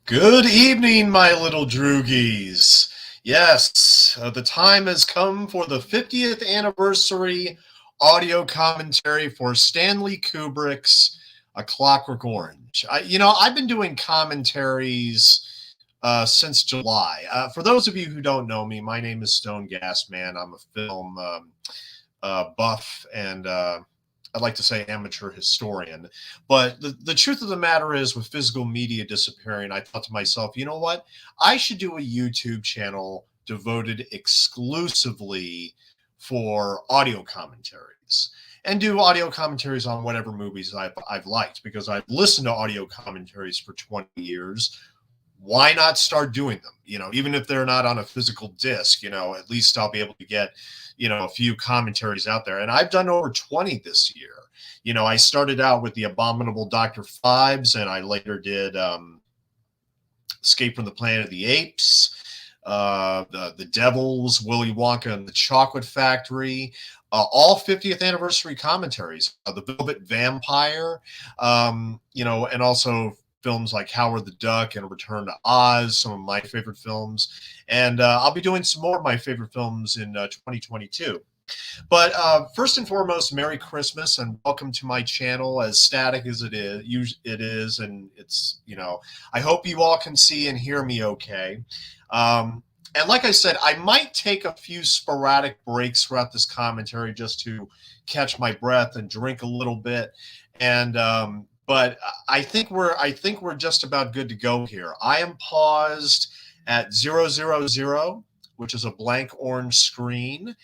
Good evening, my little droogies. Yes, the time has come for the 50th anniversary audio commentary for Stanley Kubrick's A Clockwork Orange. I've been doing commentaries since July. For those of you who don't know me, my name is Stone Gas Man. I'm a film buff and I'd like to say amateur historian. But the truth of the matter is, with physical media disappearing, I thought to myself, you know what? I should do a YouTube channel devoted exclusively for audio commentaries and do audio commentaries on whatever movies I've liked because I've listened to audio commentaries for 20 years. Why not start doing them? Even if they're not on a physical disc, at least I'll be able to get, a few commentaries out there. And I've done over 20 this year. I started out with the abominable Dr. Phibes, and I later did Escape from the Planet of the Apes, the Devils, Willy Wonka and the Chocolate Factory, all 50th anniversary commentaries, The Velvet Vampire, and also films like Howard the Duck and Return to Oz, some of my favorite films. And I'll be doing some more of my favorite films in 2022. But first and foremost, Merry Christmas and welcome to my channel. As static as it is, and I hope you all can see and hear me okay. And like I said, I might take a few sporadic breaks throughout this commentary just to catch my breath and drink a little bit. And but I think we're just about good to go here. I am paused at 000, which is a blank orange screen.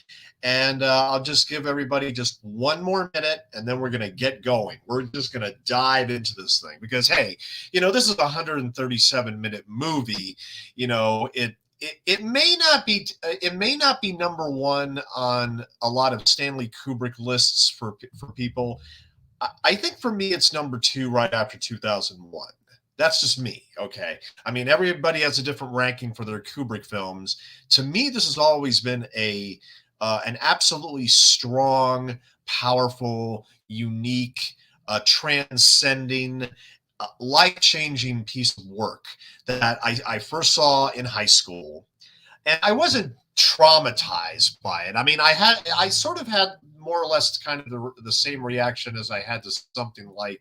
And I'll just give everybody just one more minute, and then we're going to get going. We're just going to dive into this thing because, hey, this is a 137-minute movie. It may not be number one on a lot of Stanley Kubrick lists for people. I think for me, it's number two right after 2001. That's just me, okay? I mean, everybody has a different ranking for their Kubrick films. To me, this has always been an absolutely strong, powerful, unique, transcending, life-changing piece of work that I first saw in high school, and I wasn't traumatized by it. I mean, I sort of had more or less kind of the same reaction as I had to something like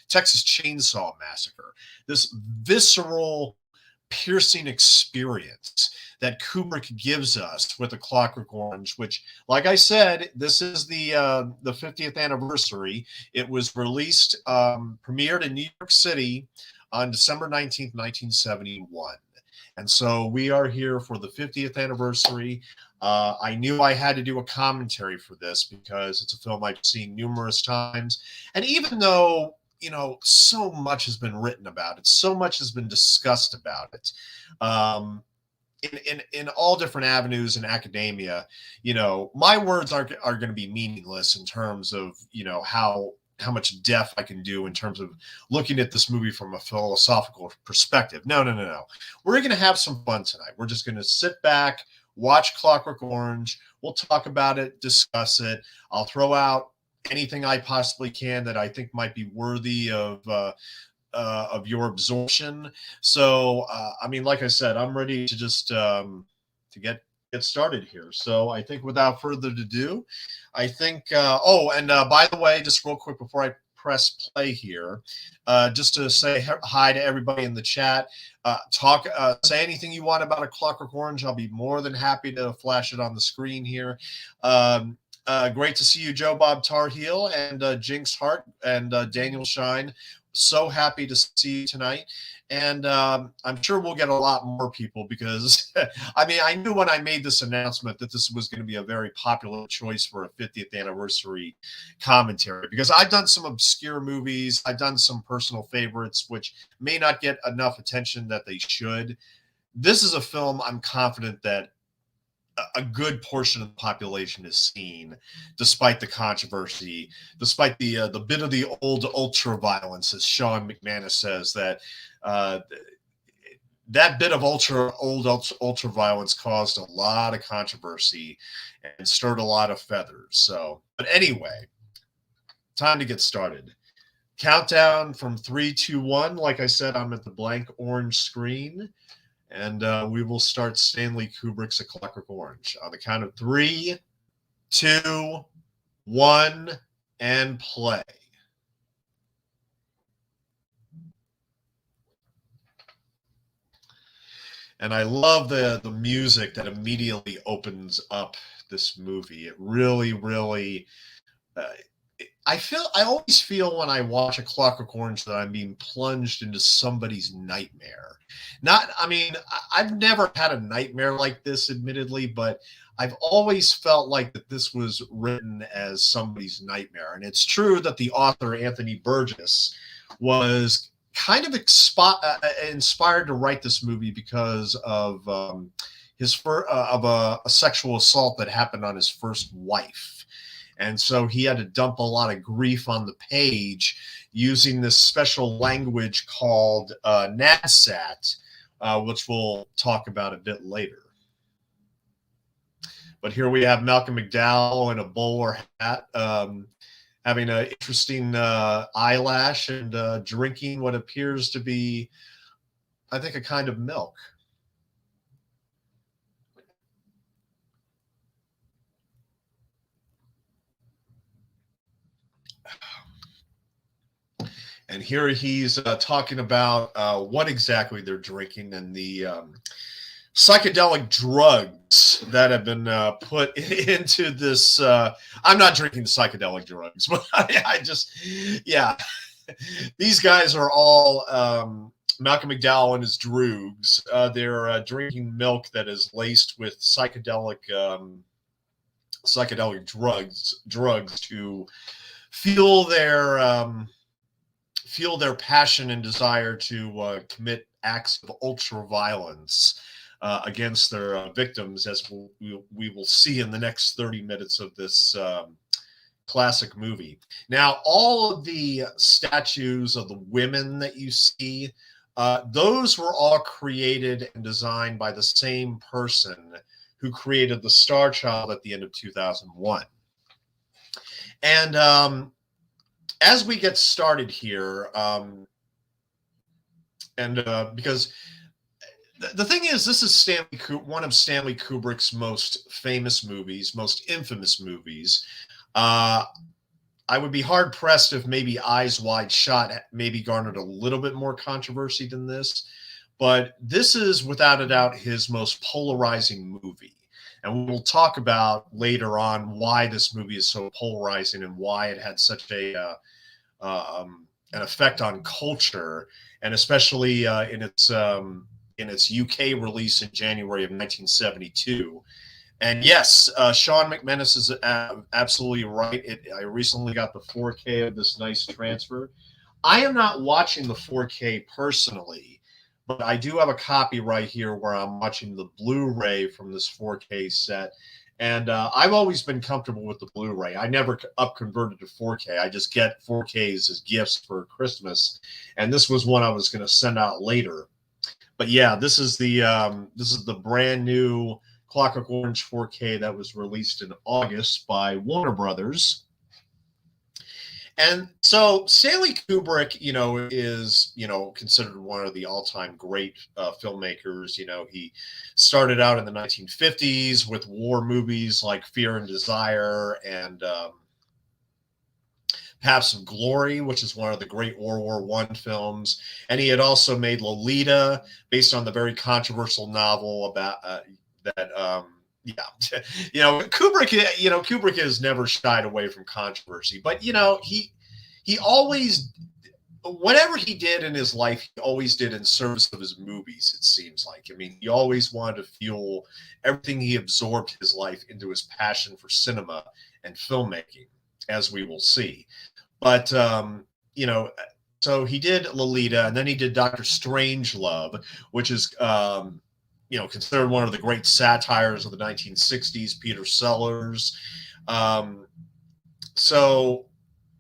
Texas Chainsaw Massacre. This visceral, piercing experience that Kubrick gives us with A Clockwork Orange, which, like I said, this is the 50th anniversary. It was released, premiered in New York City on December 19th, 1971. And so we are here for the 50th anniversary. I knew I had to do a commentary for this because it's a film I've seen numerous times. And even though, so much has been written about it, so much has been discussed about it, in all different avenues in academia, my words are going to be meaningless in terms of, how much depth I can do in terms of looking at this movie from a philosophical perspective. No, no, no, no. We're going to have some fun tonight. We're just going to sit back, watch Clockwork Orange. We'll talk about it, discuss it. I'll throw out anything I possibly can that I think might be worthy of your absorption. So, I mean, like I said, I'm ready to just to get started here. So, I think without further ado, I think. And by the way, just real quick before I press play here, just to say hi to everybody in the chat. Say anything you want about A Clockwork Orange. I'll be more than happy to flash it on the screen here. Great to see you, Joe Bob Tarheel and Jinx Hart and Daniel Shine. So happy to see you tonight. And I'm sure we'll get a lot more people because, I mean, I knew when I made this announcement that this was going to be a very popular choice for a 50th anniversary commentary because I've done some obscure movies. I've done some personal favorites, which may not get enough attention that they should. This is a film I'm confident that a good portion of the population has seen, despite the controversy, despite the bit of the old ultra violence, as Sean McManus says, that that bit of ultra violence caused a lot of controversy and stirred a lot of feathers. So, but anyway, time to get started. Countdown from 3, 2, 1. Like I said, I'm at the blank orange screen, and we will start Stanley Kubrick's A Clockwork Orange on the count of 3, 2, 1, and play. And I love the music that immediately opens up this movie. It really, really. Uh, I always feel when I watch A Clockwork Orange that I'm being plunged into somebody's nightmare. I mean, I've never had a nightmare like this, admittedly, but I've always felt like that this was written as somebody's nightmare. And it's true that the author, Anthony Burgess, was kind of inspired to write this movie because of a sexual assault that happened on his first wife. And so he had to dump a lot of grief on the page using this special language called NADSAT, which we'll talk about a bit later. But here we have Malcolm McDowell in a bowler hat, having an interesting eyelash and drinking what appears to be, I think, a kind of milk. And here he's talking about what exactly they're drinking and the psychedelic drugs that have been put into this. I'm not drinking psychedelic drugs, but I just, yeah. These guys are all Malcolm McDowell and his droogs. They're drinking milk that is laced with psychedelic drugs to fuel their passion and desire to commit acts of ultra violence against their victims, as we will see in the next 30 minutes of this classic movie. Now, all of the statues of the women that you see, those were all created and designed by the same person who created the Star Child at the end of 2001. And as we get started here, because the thing is, this is one of Stanley Kubrick's most famous movies, most infamous movies. I would be hard pressed if maybe Eyes Wide Shut maybe garnered a little bit more controversy than this, but this is without a doubt his most polarizing movie. And we'll talk about later on why this movie is so polarizing and why it had such an effect on culture, and especially in its UK release in January of 1972. And yes, Sean McManus is absolutely right. I recently got the 4K of this nice transfer. I am not watching the 4K personally, but I do have a copy right here where I'm watching the Blu-ray from this 4K set. And I've always been comfortable with the Blu-ray. I never up-converted to 4K. I just get 4Ks as gifts for Christmas. And this was one I was going to send out later. But yeah, this is the brand new Clockwork Orange 4K that was released in August by Warner Brothers. And so Stanley Kubrick, is, considered one of the all-time great filmmakers. He started out in the 1950s with war movies like Fear and Desire and Paths of Glory, which is one of the great World War I films. And he had also made Lolita, based on the very controversial novel about Kubrick has never shied away from controversy, but he always, whatever he did in his life, he always did in service of his movies, it seems like. I mean, he always wanted to fuel everything. He absorbed his life into his passion for cinema and filmmaking, as we will see. But so he did Lolita, and then he did Dr. Strangelove, which is considered one of the great satires of the 1960s, Peter Sellers.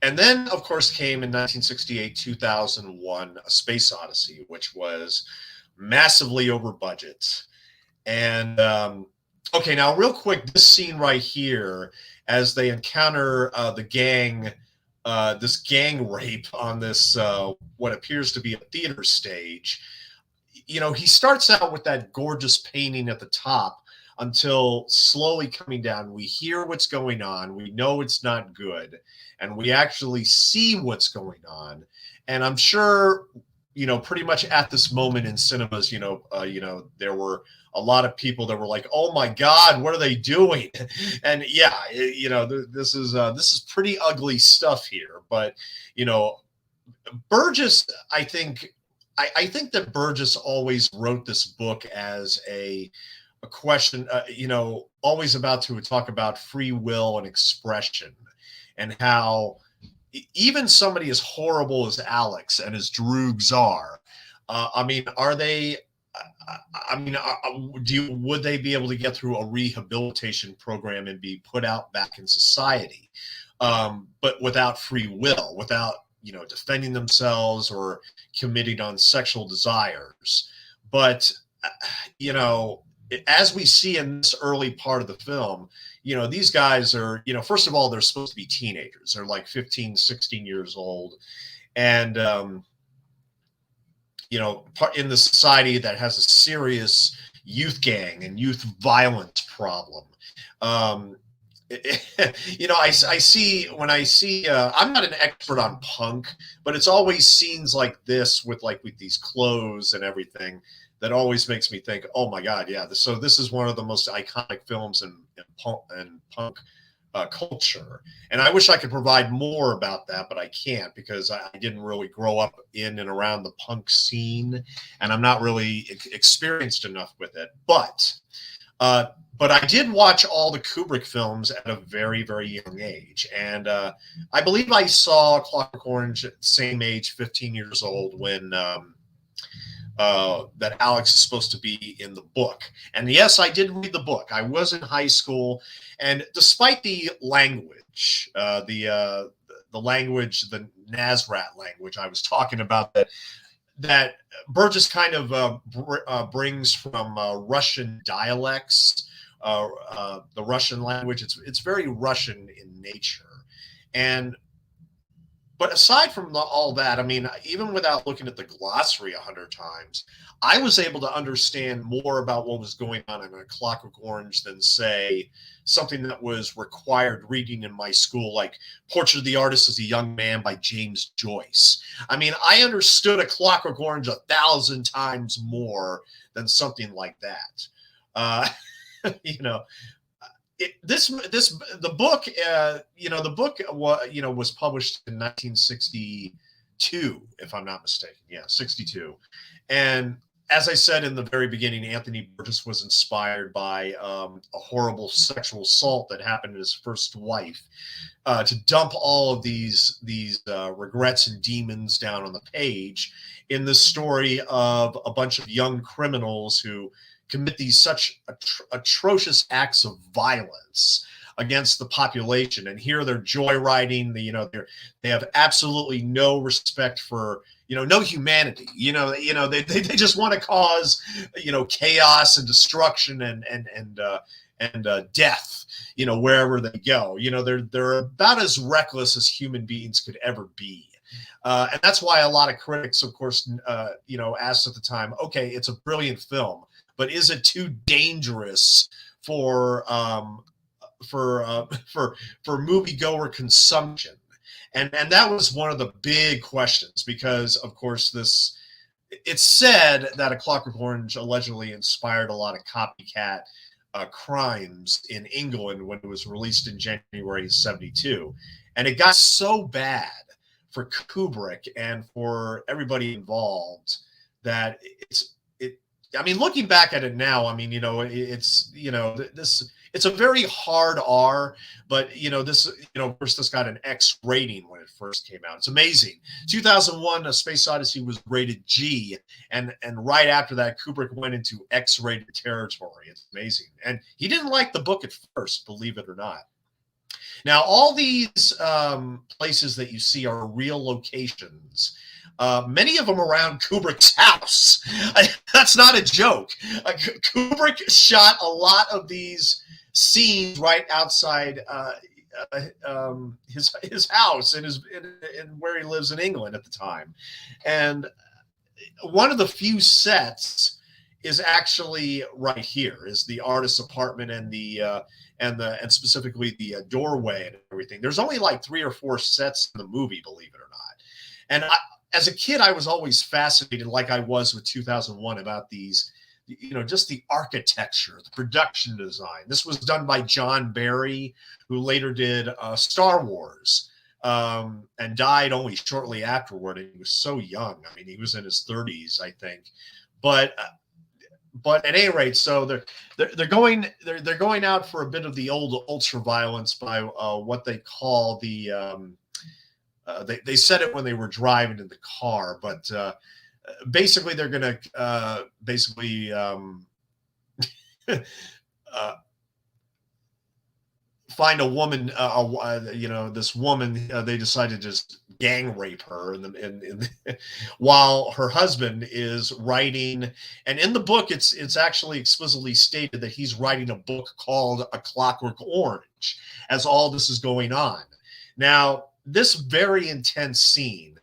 And then, of course, came in 1968, 2001, A Space Odyssey, which was massively over budget. And, okay, now real quick, this scene right here, as they encounter the gang this gang rape on this what appears to be a theater stage. He starts out with that gorgeous painting at the top until slowly coming down. We hear what's going on. We know it's not good. And we actually see what's going on. And I'm sure, pretty much at this moment in cinemas, there were a lot of people that were like, "Oh my God, what are they doing?" And yeah, this is pretty ugly stuff here. But you know, Burgess, I think that Burgess always wrote this book as a question, always about to talk about free will and expression, and how even somebody as horrible as Alex and as Droogs are, I mean, are they? I mean, would they be able to get through a rehabilitation program and be put out back in society, but without free will, without defending themselves or committing on sexual desires? But you know, as we see in this early part of the film, these guys are, first of all, they're supposed to be teenagers. They're like 15, 16 years old. And, in the society that has a serious youth gang and youth violence problem. I see when I see, I'm not an expert on punk, but it's always scenes like this with these clothes and everything that always makes me think, oh my God, yeah. So this is one of the most iconic films in punk culture. And I wish I could provide more about that, but I can't, because I didn't really grow up in and around the punk scene, and I'm not really experienced enough with it. But I did watch all the Kubrick films at a very, very young age. And I believe I saw Clockwork Orange at the same age, 15 years old, when that Alex is supposed to be in the book. And yes, I did read the book. I was in high school. And despite the language, the language, the Nazrat language I was talking about, that Burgess kind of brings from Russian dialects, the Russian language. It's very Russian in nature. But aside from all that, I mean, even without looking at the glossary 100 times, I was able to understand more about what was going on in A Clockwork Orange than, say, something that was required reading in my school, like Portrait of the Artist as a Young Man by James Joyce. I mean, I understood A Clockwork Orange 1,000 times more than something like that. You know, the book, was published in 1962, if I'm not mistaken. Yeah, 62. And as I said in the very beginning, Anthony Burgess was inspired by a horrible sexual assault that happened to his first wife, to dump all of these regrets and demons down on the page in this story of a bunch of young criminals who commit these such atrocious acts of violence against the population. And here they're joyriding. They have absolutely no respect for, no humanity. They just want to cause, chaos and destruction and death, wherever they go. They're about as reckless as human beings could ever be. And that's why a lot of critics, of course, asked at the time, okay, it's a brilliant film, but is it too dangerous for moviegoer consumption? And that was one of the big questions, because, of course, it's said that A Clockwork Orange allegedly inspired a lot of copycat crimes in England when it was released in January of '72, and it got so bad for Kubrick and for everybody involved that I mean, looking back at it now, I mean, it's a very hard R, but of course, this got an X rating when it first came out. It's amazing. 2001, A Space Odyssey was rated G, and right after that, Kubrick went into X-rated territory. It's amazing. And he didn't like the book at first, believe it or not. Now, all these places that you see are real locations. Many of them around Kubrick's house. That's not a joke. Kubrick shot a lot of these scenes right outside his house in where he lives in England at the time, and one of the few sets is actually right here is the artist's apartment and and specifically the doorway and everything. There's only like 3 or 4 sets in the movie, believe it or not. And as a kid, I was always fascinated, like I was with 2001, about these, just the architecture, the production design. This was done by John Barry, who later did Star Wars, and died only shortly afterward. He was so young. I mean, he was in his 30s, I think. But at any rate, so they're going out for a bit of the old ultra violence by what they call the they said it when they were driving in the car, but basically they're going to find a woman, this woman. They decided to just gang rape her, while her husband is writing. And in the book, it's actually explicitly stated that he's writing a book called A Clockwork Orange as all this is going on. Now, this very intense scene,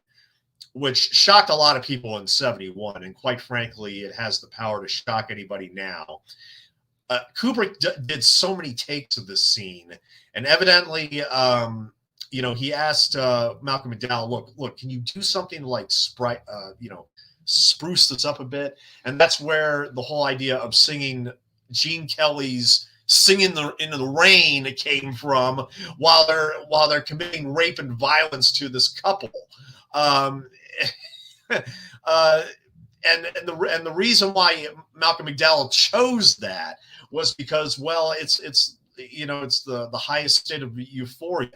which shocked a lot of people in '71, and quite frankly, it has the power to shock anybody now. Kubrick did so many takes of this scene, and evidently, he asked Malcolm McDowell, "Look, can you do something like spruce this up a bit?" And that's where the whole idea of singing Gene Kelly's "Singing into the Rain" came from, while they're committing rape and violence to this couple. And the reason why Malcolm McDowell chose that was because, well, it's the highest state of euphoria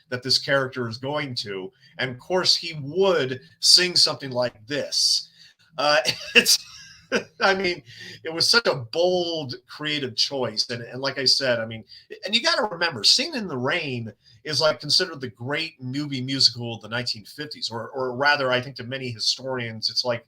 that this character is going to, and of course he would sing something like this. It's I mean, it was such a bold, creative choice, and like I said, I mean, and you got to remember, "Singing in the Rain" is like considered the great movie musical of the 1950s, or rather, I think to many historians, it's like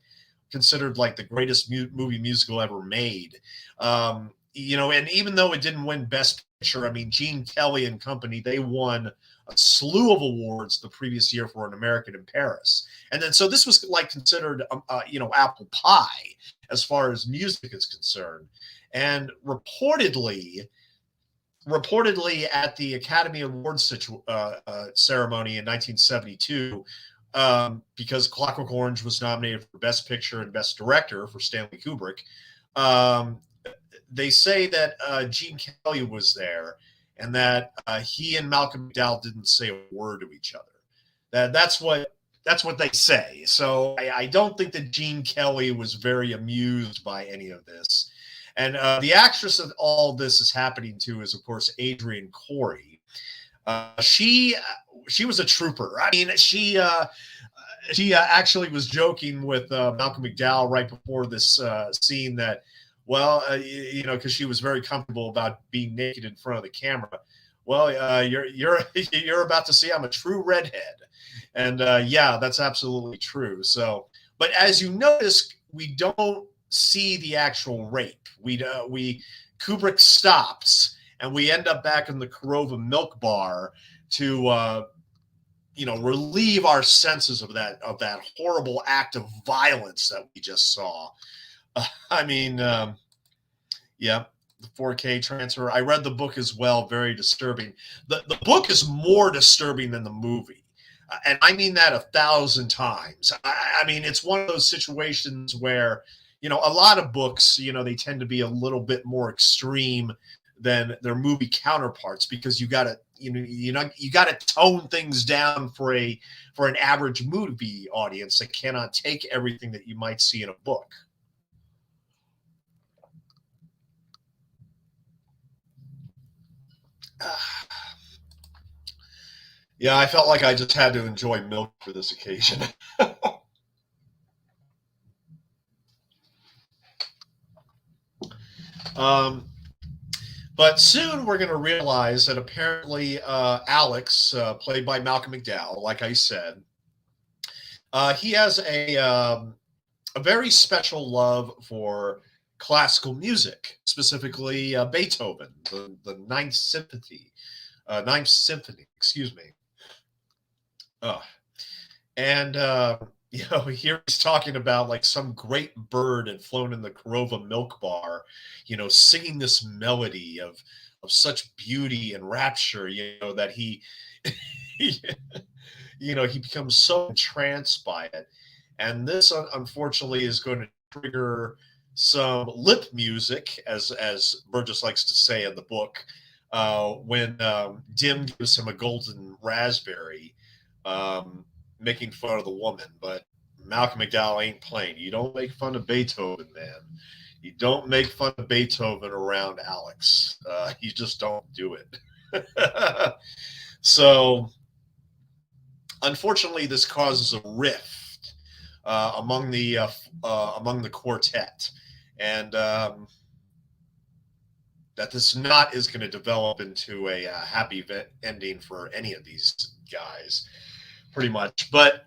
considered like the greatest movie musical ever made. And even though it didn't win Best Picture, I mean, Gene Kelly and company, they won a slew of awards the previous year for An American in Paris. And then, so this was like considered, apple pie as far as music is concerned. And reportedly at the Academy Awards ceremony in 1972, because Clockwork Orange was nominated for Best Picture and Best Director for Stanley Kubrick, they say that Gene Kelly was there, and that he and Malcolm McDowell didn't say a word to each other. That's what they say. So I don't think that Gene Kelly was very amused by any of this. And the actress that all this is happening to is, of course, Adrienne Corey. She was a trooper. I mean, she actually was joking with Malcolm McDowell right before this scene that, well, because she was very comfortable about being naked in front of the camera. Well, you're about to see I'm a true redhead, and yeah, that's absolutely true. So, but as you notice, we don't see the actual rape. Kubrick stops, and we end up back in the Korova Milk Bar to relieve our senses of that horrible act of violence that we just saw. I mean, yeah, the 4K transfer. I read the book as well. Very disturbing. The book is more disturbing than the movie, and I mean that 1,000 times. I mean, it's one of those situations where, a lot of books, they tend to be a little bit more extreme than their movie counterparts, because you got to tone things down for an average movie audience that cannot take everything that you might see in a book. Yeah, I felt like I just had to enjoy milk for this occasion. But soon we're going to realize that apparently Alex, played by Malcolm McDowell, like I said, he has a very special love for classical music, specifically Beethoven, the Ninth Symphony. Ninth Symphony, excuse me. Uh, and here he's talking about like some great bird had flown in the Korova milk bar, singing this melody of such beauty and rapture, that he he becomes so entranced by it. And this unfortunately is going to trigger some lip music, as Burgess likes to say in the book, when Dim gives him a golden raspberry, making fun of the woman. But Malcolm McDowell ain't playing. You don't make fun of Beethoven, man. You don't make fun of Beethoven around Alex. You just don't do it. So, unfortunately, this causes a rift among the quartet, and that this not is going to develop into a happy ending for any of these guys, pretty much. But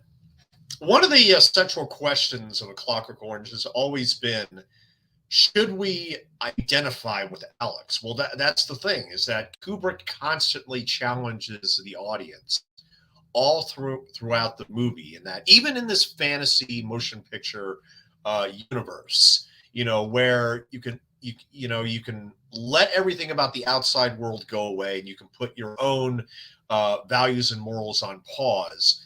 one of the central questions of A Clockwork Orange has always been, should we identify with Alex? Well, that's the thing, is that Kubrick constantly challenges the audience all throughout the movie, and that even in this fantasy motion picture universe, where you can let everything about the outside world go away, and you can put your own values and morals on pause.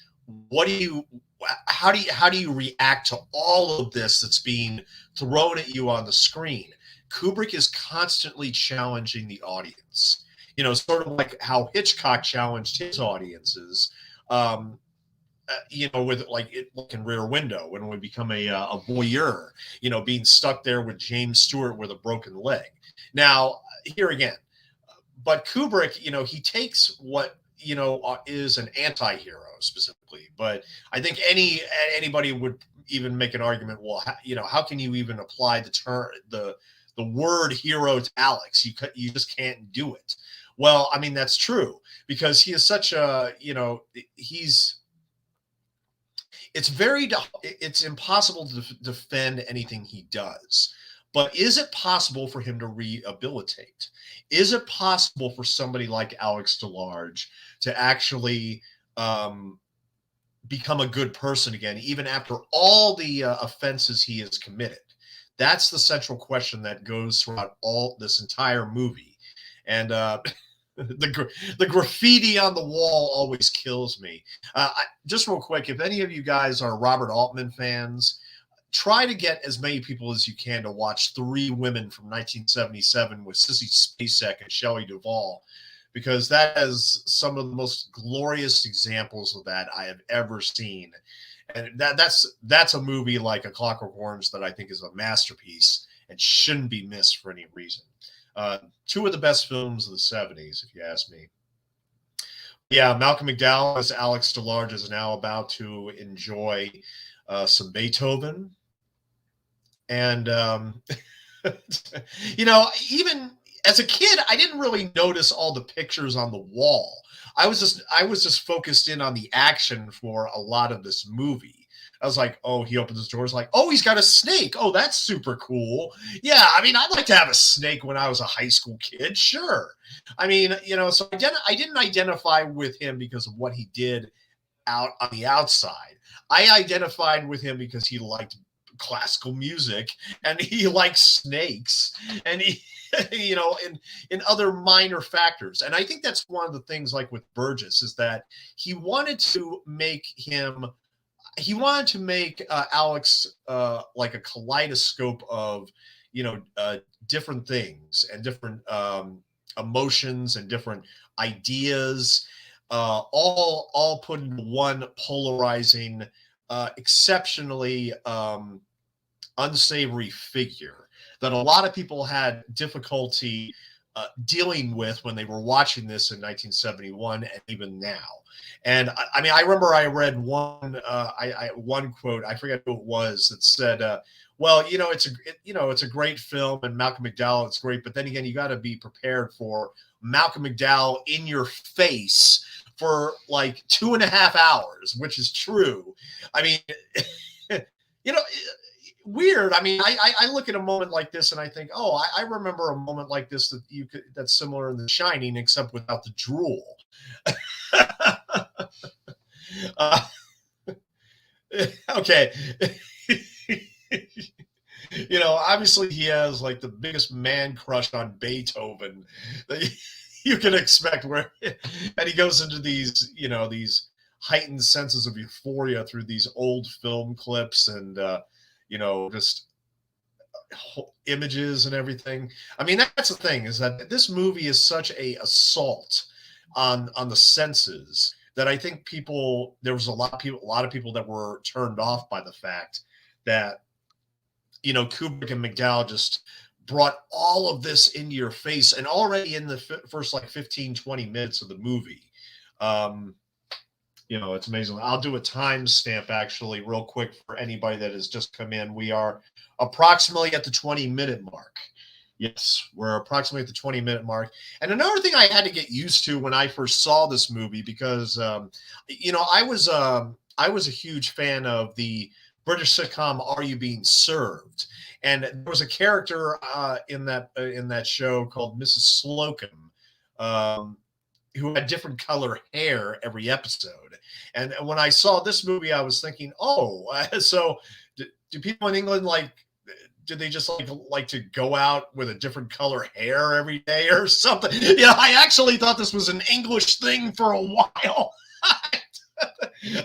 How do you react to all of this that's being thrown at you on the screen? Kubrick is constantly challenging the audience, sort of like how Hitchcock challenged his audiences, with like in Rear Window, when we become a voyeur, being stuck there with James Stewart with a broken leg. Now, here again, but Kubrick, he takes what is an anti-hero specifically, but I think anybody would even make an argument. Well, how can you even apply the word hero to Alex? You just can't do it. Well, I mean, that's true, because he is such a it's impossible to defend anything he does. But is it possible for him to rehabilitate? Is it possible for somebody like Alex DeLarge to actually become a good person again, even after all the offenses he has committed? That's the central question that goes throughout all this entire movie. And the graffiti on the wall always kills me. Just real quick, if any of you guys are Robert Altman fans, try to get as many people as you can to watch Three Women from 1977 with Sissy Spacek and Shelley Duvall, because that is some of the most glorious examples of that I have ever seen. And that's a movie like A Clockwork Orange that I think is a masterpiece and shouldn't be missed for any reason. Two of the best films of the 70s, if you ask me. Yeah, Malcolm McDowell as Alex DeLarge is now about to enjoy some Beethoven. And, even as a kid, I didn't really notice all the pictures on the wall. I was just focused in on the action for a lot of this movie. I was like, oh, he opens his doors, like, oh, he's got a snake. Oh, that's super cool. Yeah, I mean, I'd like to have a snake when I was a high school kid. Sure. I mean, so I didn't identify with him because of what he did out on the outside. I identified with him because he liked classical music and he likes snakes, and he in other minor factors. And I think that's one of the things, like with Burgess, is that he wanted to make Alex like a kaleidoscope of different things and different emotions and different ideas, all put into one polarizing, exceptionally unsavory figure that a lot of people had difficulty dealing with when they were watching this in 1971 and even now. And I mean, I remember I read one quote, I forget who it was, that said, well, it's a great film, and Malcolm McDowell, it's great, but then again, you got to be prepared for Malcolm McDowell in your face for like 2.5 hours, which is true. I mean, weird. I mean, I look at a moment like this and I think, oh, I remember a moment like this that's similar in The Shining, except without the drool. uh, okay. Obviously he has like the biggest man crush on Beethoven that you can expect, and he goes into these heightened senses of euphoria through these old film clips and just images and everything. I mean, that's the thing, is that this movie is such a assault on the senses that I think there was a lot of people that were turned off by the fact that Kubrick and McDowell just brought all of this into your face, and already in the first like 15, 20 minutes of the movie. It's amazing. I'll do a timestamp actually real quick for anybody that has just come in. We are approximately at the 20-minute mark. Yes, we're approximately at the 20-minute mark. And another thing I had to get used to when I first saw this movie, because I was a huge fan of the British sitcom Are You Being Served? And there was a character in that show called Mrs. Slocum, who had different color hair every episode. And when I saw this movie, I was thinking, oh, so do people in England do they just like to go out with a different color hair every day or something? I actually thought this was an English thing for a while.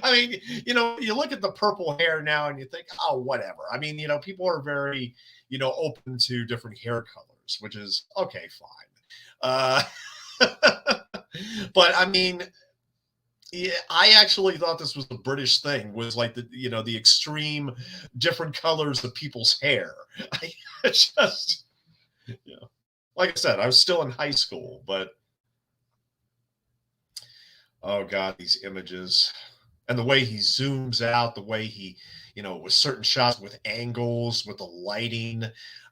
I mean, you look at the purple hair now and you think, oh, whatever. I mean, people are very, open to different hair colors, which is okay, fine. But I mean, yeah, I actually thought this was the British thing, was like the extreme different colors of people's hair. I just, like I said, I was still in high school, but oh God, these images and the way he zooms out, the way he, with certain shots, with angles, with the lighting.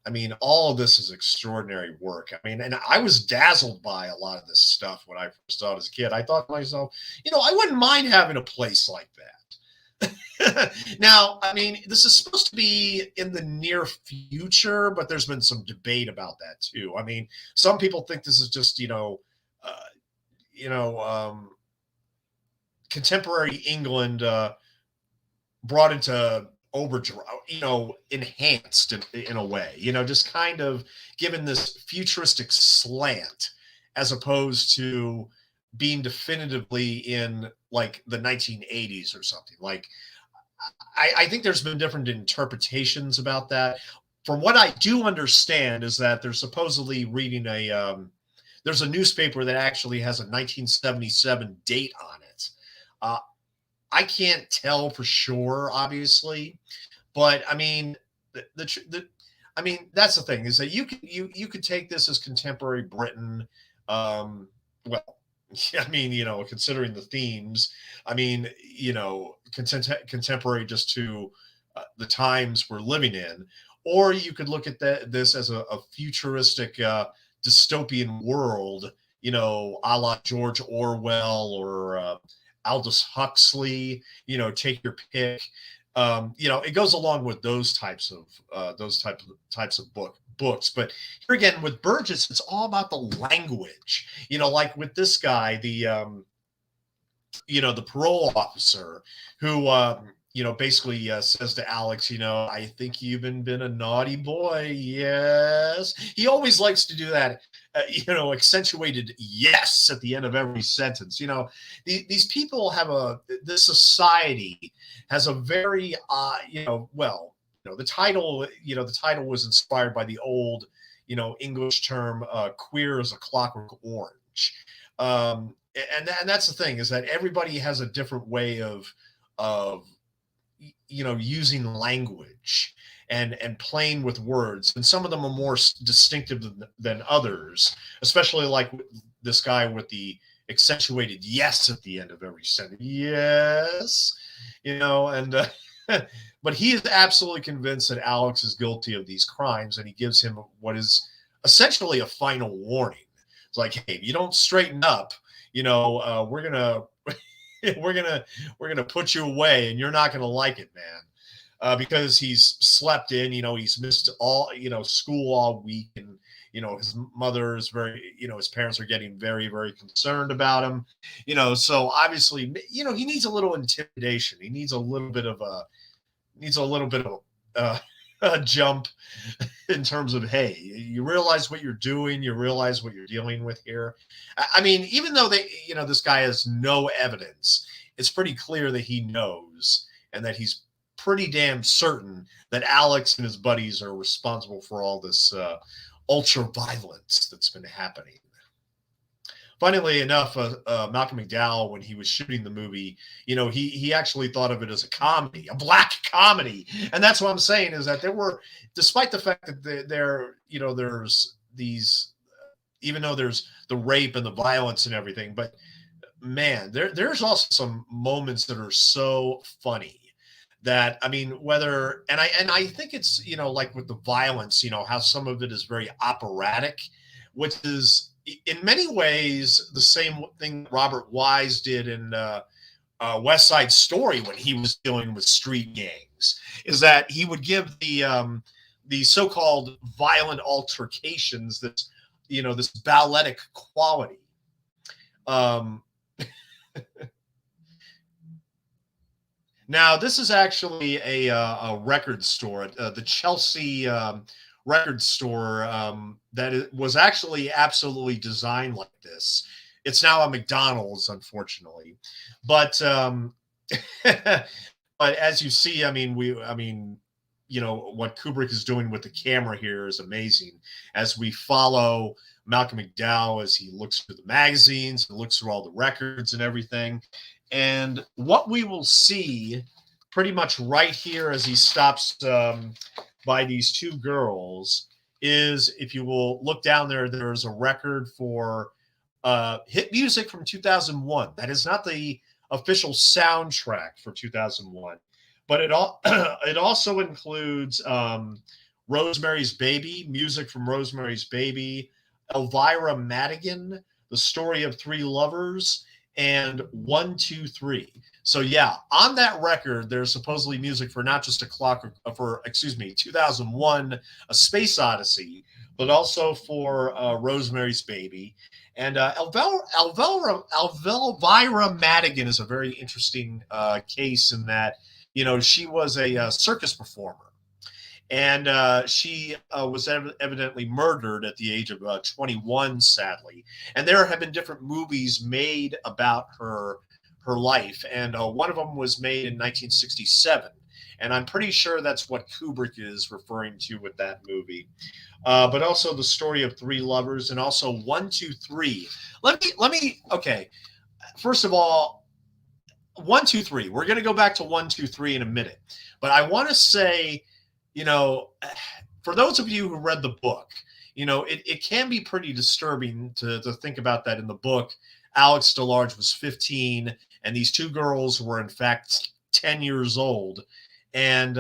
I mean, all of this is extraordinary work. I mean, and I was dazzled by a lot of this stuff when I first saw it as a kid. I thought to myself, I wouldn't mind having a place like that. Now, I mean, this is supposed to be in the near future, but there's been some debate about that too. I mean, some people think this is just, contemporary England brought into overdrive, enhanced in a way, just kind of given this futuristic slant as opposed to being definitively in like the 1980s or something. Like, I think there's been different interpretations about that. From what I do understand is that they're supposedly reading there's a newspaper that actually has a 1977 date on it. I can't tell for sure, obviously, but I mean, I mean, that's the thing, is that you could take this as contemporary Britain. Well, I mean, considering the themes, I mean, contemporary just to the times we're living in, or you could look at this as a futuristic dystopian world, a la George Orwell or Aldous Huxley, take your pick. It goes along with those types of books. But here again with Burgess, it's all about the language. Like with this guy, the parole officer who basically says to Alex, I think you've been a naughty boy. Yes. He always likes to do that, accentuated yes at the end of every sentence. These people this society has a very, the title was inspired by the old, English term, queer as a Clockwork Orange. And that's the thing, is that everybody has a different way of using language and playing with words, and some of them are more distinctive than others, especially like this guy with the accentuated yes at the end of every sentence. Yes, and but he is absolutely convinced that Alex is guilty of these crimes, and he gives him what is essentially a final warning. It's like, hey, if you don't straighten up, we're gonna put you away, and you're not gonna like it, man. because he's slept in. He's missed school all week, and his mother is his parents are getting very, very concerned about him. So obviously, he needs a little intimidation. He needs a little bit of a jump in terms of, hey, you realize what you're doing, you realize what you're dealing with here. I mean, even though this guy has no evidence, it's pretty clear that he knows, and that he's pretty damn certain that Alex and his buddies are responsible for all this ultra violence that's been happening. Funnily enough, Malcolm McDowell, when he was shooting the movie, he actually thought of it as a comedy, a black comedy. And that's what I'm saying, is that despite the fact that there's these, even though there's the rape and the violence and everything, but man, there's also some moments that are so funny that, I mean, I think it's, like with the violence, how some of it is very operatic, which is in many ways the same thing Robert Wise did in West Side Story when he was dealing with street gangs, is that he would give the so-called violent altercations this balletic quality. Now, this is actually a record store, the Chelsea record store, was actually absolutely designed like this. It's now a McDonald's, unfortunately, but but as you see, I mean, what Kubrick is doing with the camera here is amazing. As we follow Malcolm McDowell as he looks through the magazines and looks through all the records and everything. And what we will see pretty much right here as he stops by these two girls is, if you will look down there, there's a record for hit music from 2001. That is not the official soundtrack for 2001, but it also includes Rosemary's Baby, music from Rosemary's Baby, Elvira Madigan, The Story of Three Lovers, and 1, 2, 3. So yeah, on that record, there's supposedly music for not just 2001, A Space Odyssey, but also for Rosemary's Baby. And Elvira Madigan is a very interesting case in that, she was a circus performer. And she was evidently murdered at the age of 21, sadly. And there have been different movies made about her life. And one of them was made in 1967. And I'm pretty sure that's what Kubrick is referring to with that movie. But also The Story of Three Lovers, and also 1, 2, 3. Okay. First of all, 1, 2, 3. We're going to go back to 1, 2, 3 in a minute. But I want to say, for those of you who read the book, it can be pretty disturbing to think about that in the book. Alex DeLarge was 15, and these two girls were in fact 10 years old, and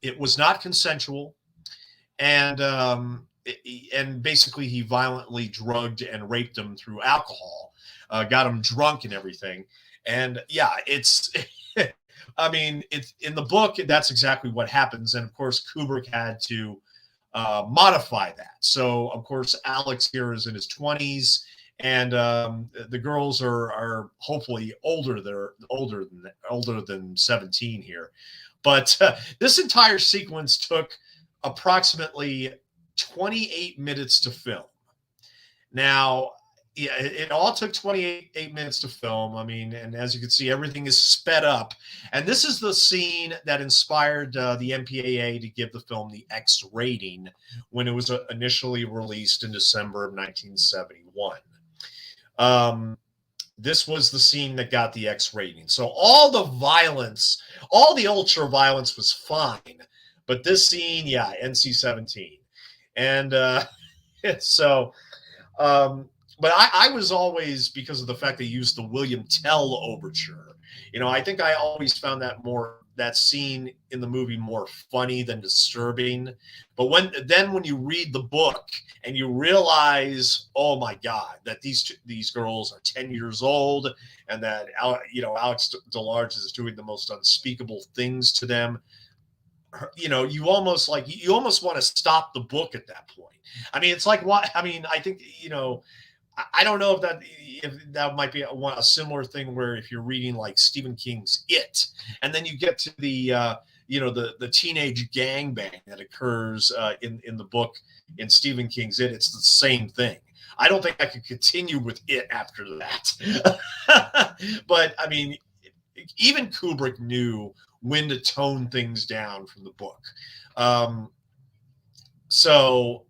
it was not consensual, and basically he violently drugged and raped them through alcohol, got them drunk and everything, and yeah, it's. I mean, it's in the book, that's exactly what happens. And of course, Kubrick had to modify that. So, of course, Alex here is in his 20s, and the girls are hopefully older. They're older than 17 here. But this entire sequence took approximately 28 minutes to film. Now, yeah, it all took 28 minutes to film. I mean, and as you can see, everything is sped up. And this is the scene that inspired the MPAA to give the film the X rating when it was initially released in December of 1971. This was the scene that got the X rating. So all the violence, all the ultra violence was fine. But this scene, yeah, NC-17. And so... but I was always, because of the fact they used the William Tell overture, I think I always found that scene in the movie more funny than disturbing. But when you read the book and you realize, oh my God, that these girls are 10 years old, and that Alex DeLarge is doing the most unspeakable things to them, you almost like you almost want to stop the book at that point. I mean, it's like what I mean. I think I don't know if that might be a similar thing where if you're reading like Stephen King's It, and then you get to the teenage gangbang that occurs in the book in Stephen King's It, it's the same thing. I don't think I could continue with It after that. But I mean, even Kubrick knew when to tone things down from the book. Um, so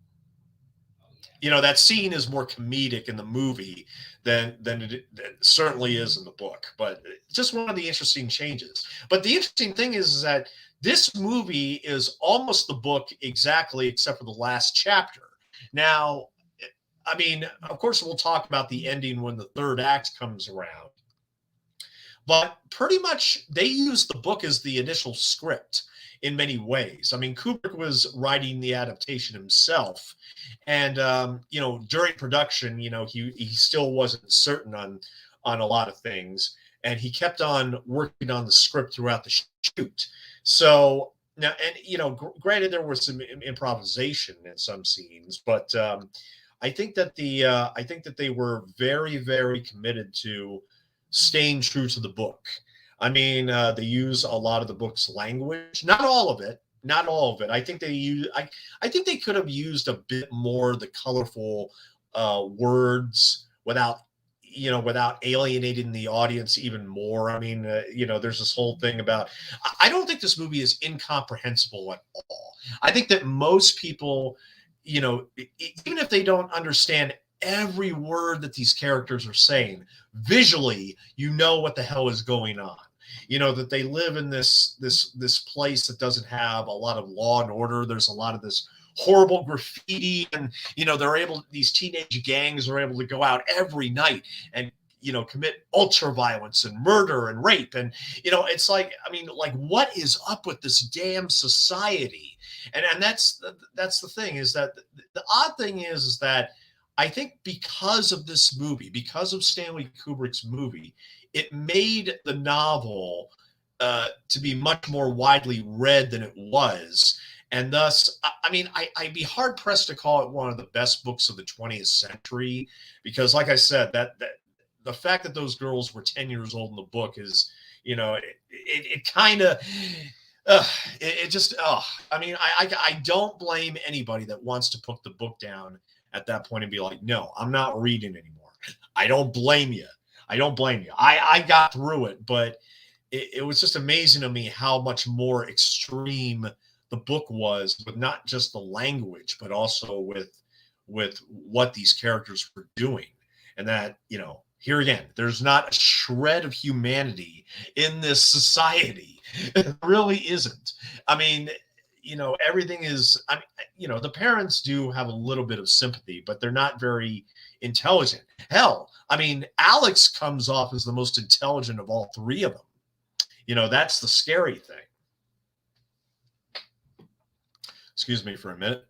that scene is more comedic in the movie than it certainly is in the book. But it's just one of the interesting changes. But the interesting thing is that this movie is almost the book exactly, except for the last chapter. Now, I mean, of course, we'll talk about the ending when the third act comes around. But pretty much they used the book as the initial script in many ways. I mean, Kubrick was writing the adaptation himself, and during production, he still wasn't certain on a lot of things, and he kept on working on the script throughout the shoot. So now, and granted, there was some improvisation in some scenes, but I think that they were very, very committed to staying true to the book. I mean, they use a lot of the book's language, not all of it, not all of it. I think they could have used a bit more the colorful words without alienating the audience even more. I mean, there's this whole thing about. I don't think this movie is incomprehensible at all. I think that most people, even if they don't understand every word that these characters are saying, visually you know what the hell is going on. That they live in this place that doesn't have a lot of law and order. There's a lot of this horrible graffiti, and these teenage gangs are able to go out every night and commit ultra violence and murder and rape. And it's like, I mean, like, what is up with this damn society? And that's the thing, is that the odd thing is that I think because of this movie, because of Stanley Kubrick's movie, it made the novel to be much more widely read than it was. And thus, I mean, I'd be hard pressed to call it one of the best books of the 20th century, because, like I said, that the fact that those girls were 10 years old in the book is, it kind of, it just, I mean, I don't blame anybody that wants to put the book down at that point and be like, no, I'm not reading anymore. I don't blame you. I don't blame you. I got through it, but it was just amazing to me how much more extreme the book was, with not just the language, but also with what these characters were doing. And that, here again, there's not a shred of humanity in this society. It really isn't. I mean, everything is, I mean, the parents do have a little bit of sympathy, but they're not very intelligent. Hell, I mean, Alex comes off as the most intelligent of all three of them. That's the scary thing. Excuse me for a minute.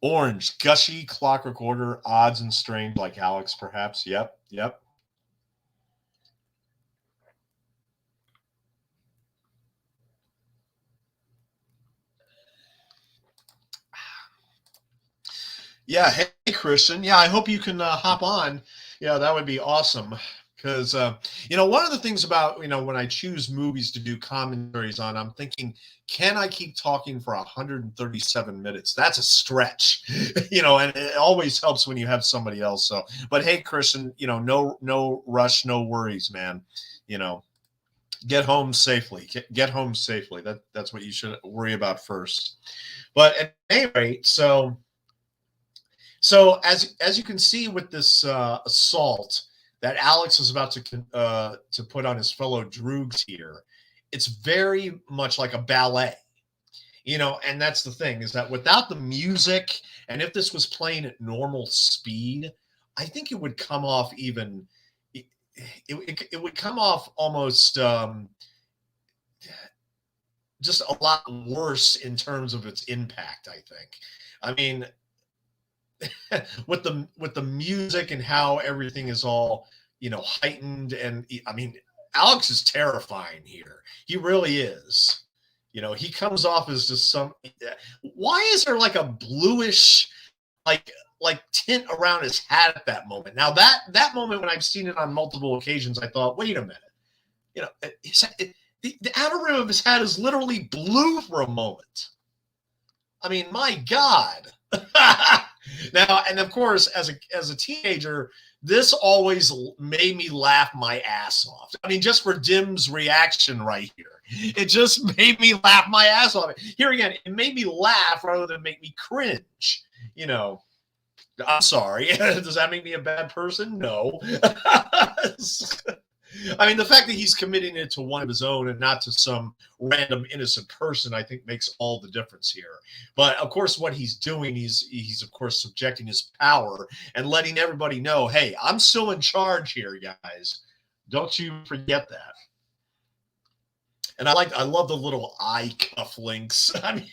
Orange, gushy, Clockwork Order, odds and strange, like Alex, perhaps. Yep. Yeah. Hey, Christian. Yeah, I hope you can hop on. Yeah, that would be awesome. Because one of the things about when I choose movies to do commentaries on, I'm thinking, can I keep talking for 137 minutes? That's a stretch, and it always helps when you have somebody else. So, but hey, Christian, no rush, no worries, man. You know, get home safely. Get home safely. That's what you should worry about first. But at any rate, so as you can see with this assault that Alex is about to put on his fellow droogs here, it's very much like a ballet, and that's the thing, is that without the music, and if this was playing at normal speed, I think it would come off even it would come off almost just a lot worse in terms of its impact, I think. I mean, with the music and how everything is all heightened, and I mean, Alex is terrifying here. He really is. He comes off as just some. Why is there like a bluish, like tint around his hat at that moment? Now that moment, when I've seen it on multiple occasions, I thought, wait a minute. The outer rim of his hat is literally blue for a moment. I mean, my God. Now, and of course, as a teenager, this always made me laugh my ass off. I mean, just for Dim's reaction right here, it just made me laugh my ass off. Here again, it made me laugh rather than make me cringe. I'm sorry. Does that make me a bad person? No. I mean, the fact that he's committing it to one of his own and not to some random innocent person, I think makes all the difference here. But of course, what he's doing, he's of course subjecting his power and letting everybody know, hey, I'm still in charge here, guys. Don't you forget that. And I love the little eye cufflinks. I mean,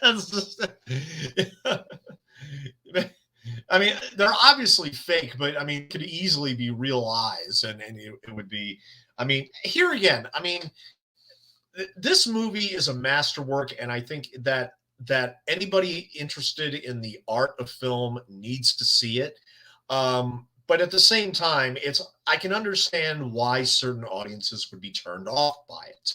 it's just, I mean, they're obviously fake, but I mean, could easily be real eyes, and it would be. I mean, here again, I mean, this movie is a masterwork, and I think that anybody interested in the art of film needs to see it. But at the same time, I can understand why certain audiences would be turned off by it.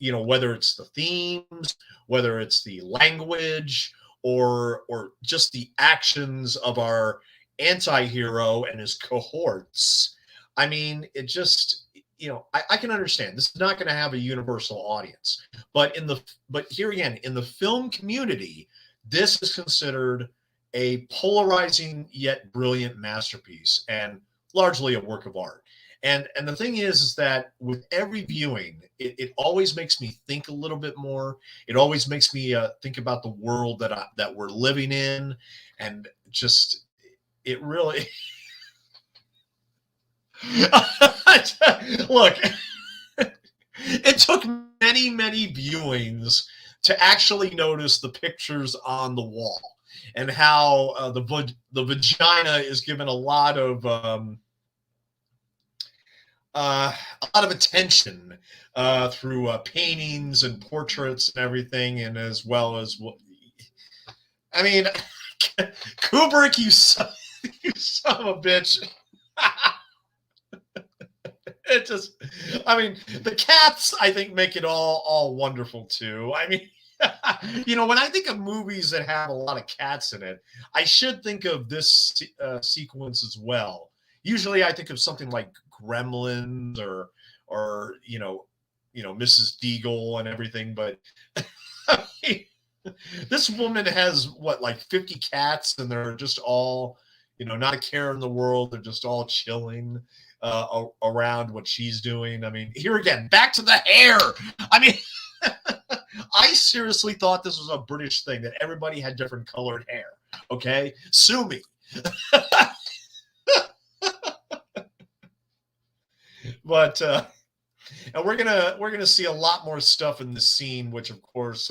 Whether it's the themes, whether it's the language, or just the actions of our anti-hero and his cohorts. I mean, it just, I can understand this is not going to have a universal audience, but here again, in the film community, this is considered a polarizing yet brilliant masterpiece and largely a work of art. And the thing is that with every viewing, it always makes me think a little bit more. It always makes me think about the world that we're living in, and just it really. Look, it took many viewings to actually notice the pictures on the wall and how the vagina is given a lot of attention through paintings and portraits and everything, and as well as, I mean, Kubrick, you son of a bitch. It just, I mean, the cats, I think, make it all wonderful too. I mean, when I think of movies that have a lot of cats in it, I should think of this sequence as well. Usually I think of something like Gremlins or Mrs. Deagle and everything, but I mean, this woman has like 50 cats, and they're just all, not a care in the world. They're just all chilling around what she's doing. I mean, here again, back to the hair. I mean, I seriously thought this was a British thing, that everybody had different colored hair. Okay, sue me. But and we're gonna see a lot more stuff in this scene, which of course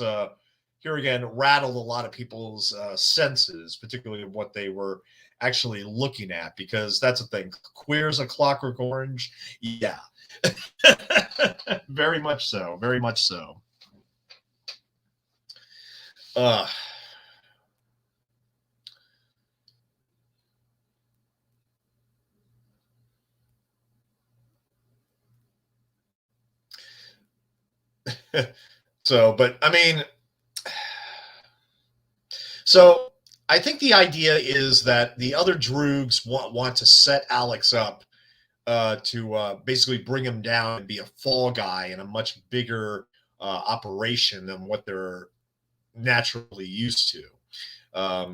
here again rattled a lot of people's senses, particularly of what they were actually looking at, because that's the thing. Queer's a Clockwork Orange, yeah. Very much so, very much so. So, but I mean, so I think the idea is that the other Droogs want to set Alex up to basically bring him down and be a fall guy in a much bigger operation than what they're naturally used to. But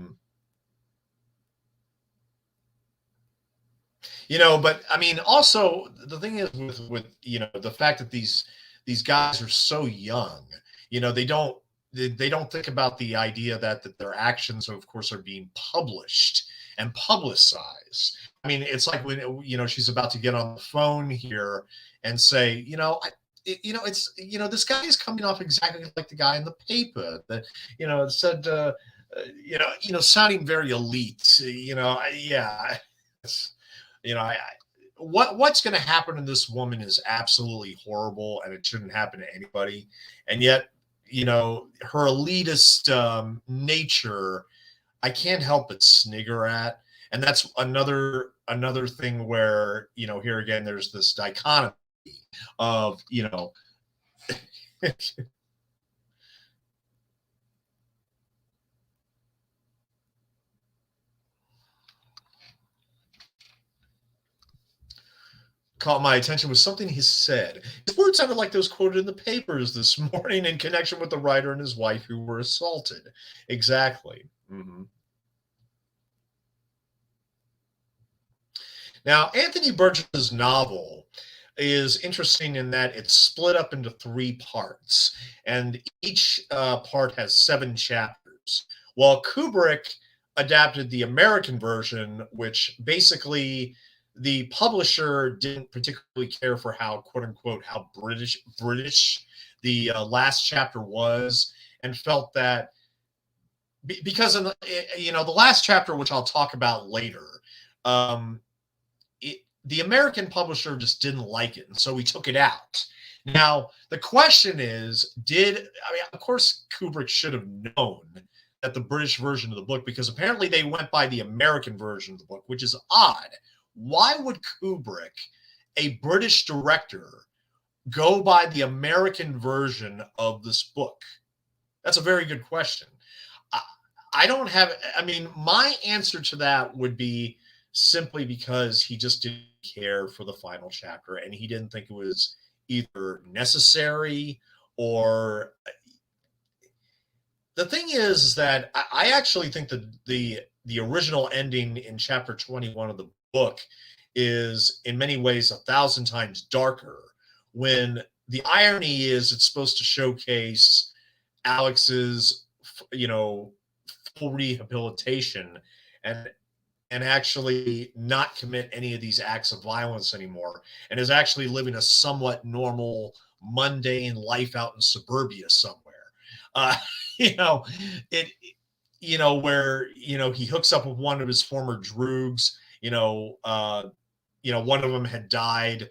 I mean, also the thing is with the fact that these guys are so young, they don't think about the idea that their actions, of course, are being published and publicized. I mean, it's like when she's about to get on the phone here and say, it's this guy is coming off exactly like the guy in the paper that it said sounding very elite. Yeah, I what's going to happen to this woman is absolutely horrible, and it shouldn't happen to anybody. And yet, her elitist nature, I can't help but snigger at. And that's another thing where, here again, there's this dichotomy of, caught my attention was something he said. His words sounded like those quoted in the papers this morning in connection with the writer and his wife who were assaulted. Exactly. Now, Anthony Burgess's novel is interesting in that it's split up into three parts, and each part has 7 chapters. While Kubrick adapted the American version, which basically the publisher didn't particularly care for how quote unquote how British the last chapter was, and felt that because in the last chapter, which I'll talk about later, um, the American publisher just didn't like it, and so he took it out. Now, the question is, of course, Kubrick should have known that the British version of the book, because apparently they went by the American version of the book, which is odd. Why would Kubrick, a British director, go by the American version of this book? That's a very good question. I don't have, my answer to that would be simply because he just didn't care for the final chapter, and he didn't think it was either necessary or the thing is that I actually think that the original ending in chapter 21 of the book is in many ways 1,000 times darker, when the irony is it's supposed to showcase Alex's full rehabilitation and actually not commit any of these acts of violence anymore, and is actually living a somewhat normal, mundane life out in suburbia somewhere. Uh, it, where, he hooks up with one of his former droogs, one of them had died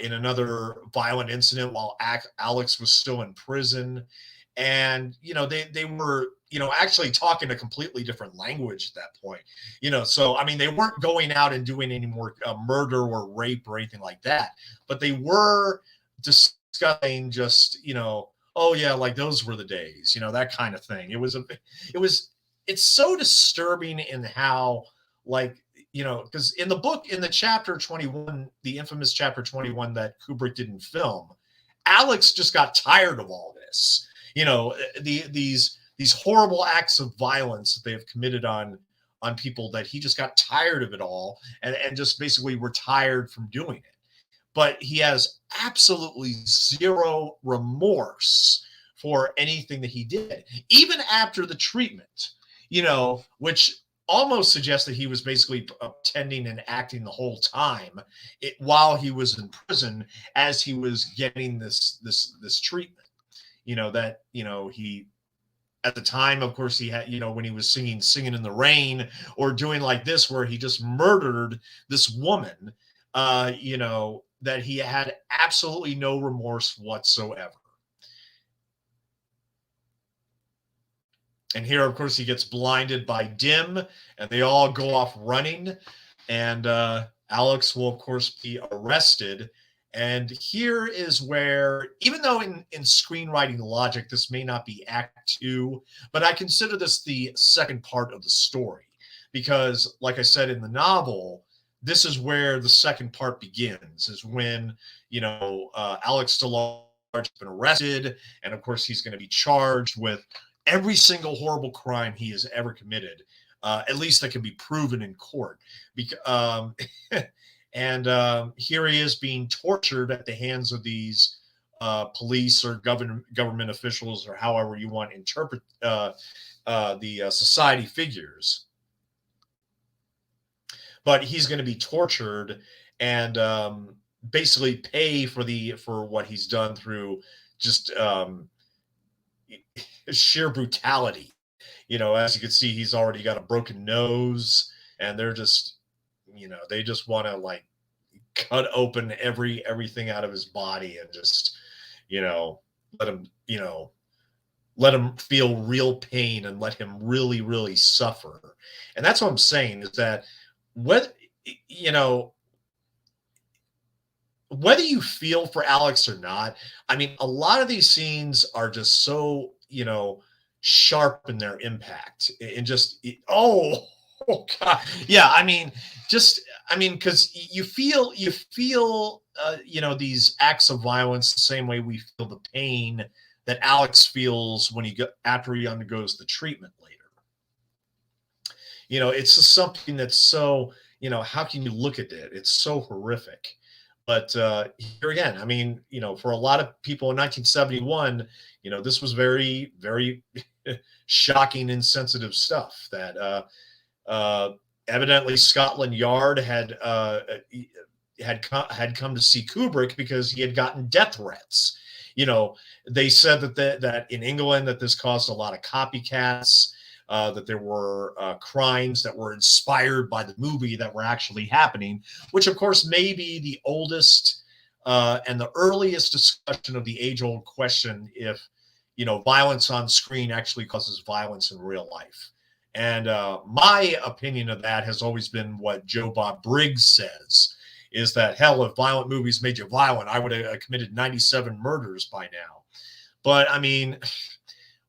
in another violent incident while Alex was still in prison. And, they were, actually talking a completely different language at that point, so, they weren't going out and doing any more murder or rape or anything like that, but they were discussing just, oh yeah, like those were the days, that kind of thing. It's so disturbing in how, like, because in the book, in the chapter 21, the infamous chapter 21 that Kubrick didn't film, Alex just got tired of all this. These horrible acts of violence that they have committed on people, that he just got tired of it all, and just basically retired from doing it. But he has absolutely zero remorse for anything that he did, even after the treatment, which almost suggests that he was basically pretending and acting the whole time while he was in prison, as he was getting this treatment. That he, at the time, of course, he had, when he was singing in the rain, or doing like this where he just murdered this woman, that he had absolutely no remorse whatsoever. And here, of course, he gets blinded by dim, and they all go off running, and Alex will, of course, be arrested. And here is where, even though in screenwriting logic, this may not be Act 2, but I consider this the second part of the story. Because, like I said, in the novel, this is where the second part begins, is when, Alex DeLarge has been arrested, and of course he's going to be charged with every single horrible crime he has ever committed, at least that can be proven in court. And here he is being tortured at the hands of these police or government officials, or however you want to interpret the society figures. But he's going to be tortured and basically pay for what he's done through just sheer brutality. As you can see, he's already got a broken nose, and they're just, they just want to, like, cut open everything out of his body and just, you know, let him, let him feel real pain and let him really, really suffer. And that's what I'm saying is that whether, you know, whether you feel for Alex or not, I mean, a lot of these scenes are just so, sharp in their impact and just, oh God. Yeah. I mean, just, I mean, because these acts of violence the same way we feel the pain that Alex feels when after he undergoes the treatment later. It's just something that's so, how can you look at it? It's so horrific. But here again, I mean, for a lot of people in 1971, this was very, very shocking, insensitive stuff that evidently Scotland Yard had come to see Kubrick because he had gotten death threats. They said that in England that this caused a lot of copycats. That there were crimes that were inspired by the movie that were actually happening, which of course may be the oldest and the earliest discussion of the age-old question if, violence on screen actually causes violence in real life. And my opinion of that has always been what Joe Bob Briggs says, is that, hell, if violent movies made you violent, I would have committed 97 murders by now. But I mean,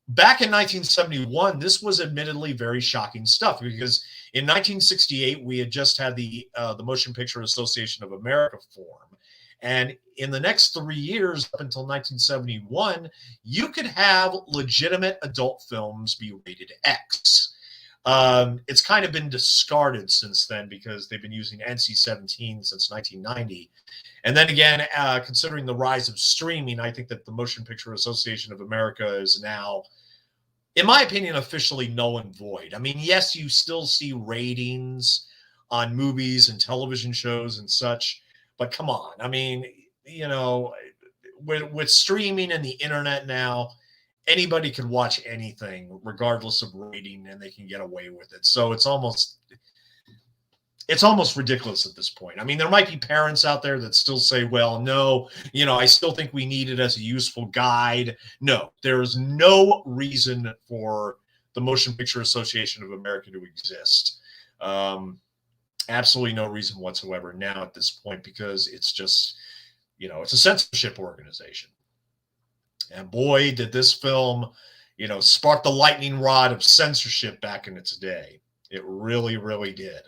back in 1971, this was admittedly very shocking stuff because in 1968 we had just had the Motion Picture Association of America form, and in the next 3 years up until 1971, you could have legitimate adult films be rated X. It's kind of been discarded since then because they've been using NC-17 since 1990. And then again, considering the rise of streaming, I think that the Motion Picture Association of America is now, in my opinion, officially null and void. I mean, yes, you still see ratings on movies and television shows and such, but come on. I mean, with streaming and the internet now, anybody can watch anything regardless of rating and they can get away with it. So it's almost ridiculous at this point. I mean, there might be parents out there that still say, well, no, I still think we need it as a useful guide. No, there is no reason for the Motion Picture Association of America to exist. Absolutely no reason whatsoever now at this point, because it's just, it's a censorship organization. And boy, did this film, spark the lightning rod of censorship back in its day. It really, really did.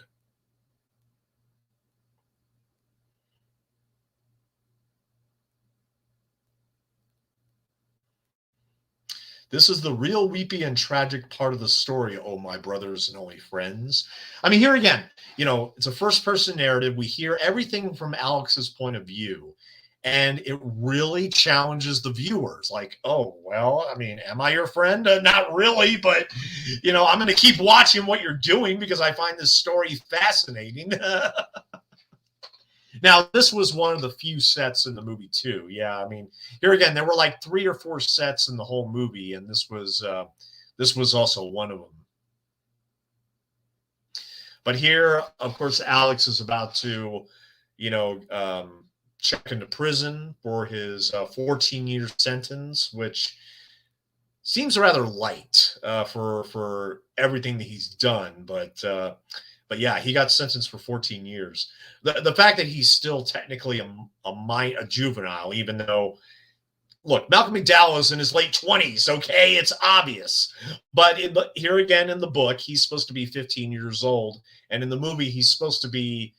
This is the real weepy and tragic part of the story, oh, my brothers and only friends. I mean, here again, it's a first-person narrative. We hear everything from Alex's point of view, and it really challenges the viewers. Like, oh, well, I mean, am I your friend? Not really, but, I'm going to keep watching what you're doing because I find this story fascinating. Now, this was one of the few sets in the movie, too. Yeah, I mean, here again, there were like 3 or 4 sets in the whole movie, and this was also one of them. But here, of course, Alex is about to, check into prison for his 14-year sentence, which seems rather light for everything that he's done. But yeah, he got sentenced for 14 years. The fact that he's still technically a juvenile, even though, look, Malcolm McDowell is in his late 20s, okay? It's obvious. But here again in the book, he's supposed to be 15 years old. And in the movie, he's supposed to be,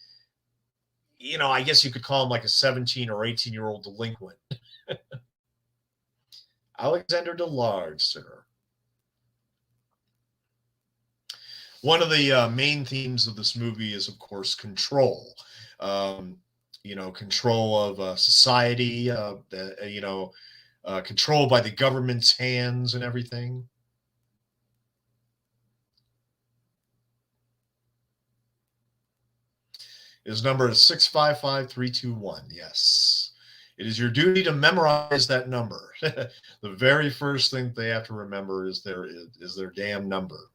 I guess you could call him like a 17 or 18-year-old delinquent. Alexander Delarge, sir. One of the main themes of this movie is, of course, control. Control of society, control by the government's hands and everything. His number is 655321. Yes. It is your duty to memorize that number. The very first thing they have to remember is their damn number.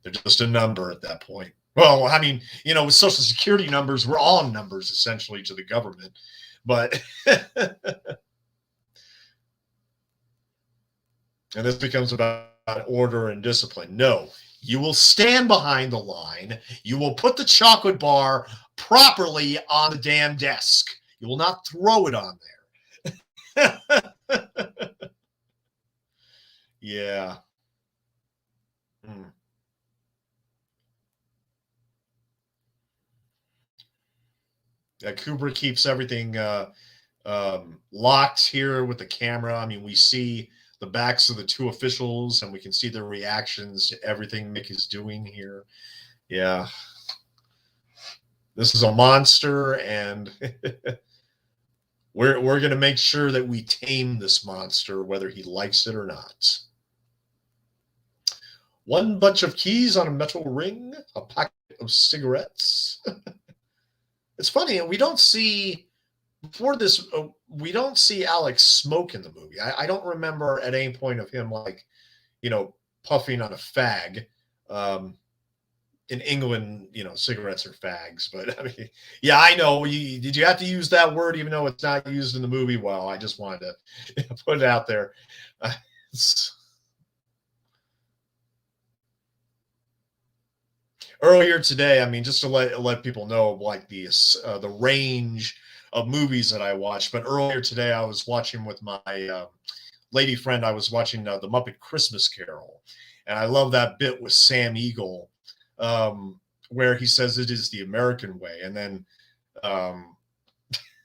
They're just a number at that point. Well, I mean, with Social Security numbers, we're all numbers essentially to the government. But and this becomes about order and discipline. No, you will stand behind the line. You will put the chocolate bar properly on the damn desk. You will not throw it on there. Yeah. Mm. Yeah. Kubrick keeps everything locked here with the camera. I mean, we see the backs of the two officials and we can see their reactions to everything Mick is doing here. Yeah. This is a monster, and we're going to make sure that we tame this monster, whether he likes it or not. One bunch of keys on a metal ring, a packet of cigarettes. It's funny, we don't see before this. We don't see Alex smoke in the movie. I don't remember at any point of him like puffing on a fag. Um, in England, cigarettes are fags, but I mean, yeah, I know. Did you have to use that word even though it's not used in the movie? Well, I just wanted to put it out there. Uh, earlier today, I mean, just to let people know, like the range of movies that I watched. But earlier today, I was watching with my lady friend. I was watching the Muppet Christmas Carol, and I love that bit with Sam Eagle, where he says it is the American way, and then um,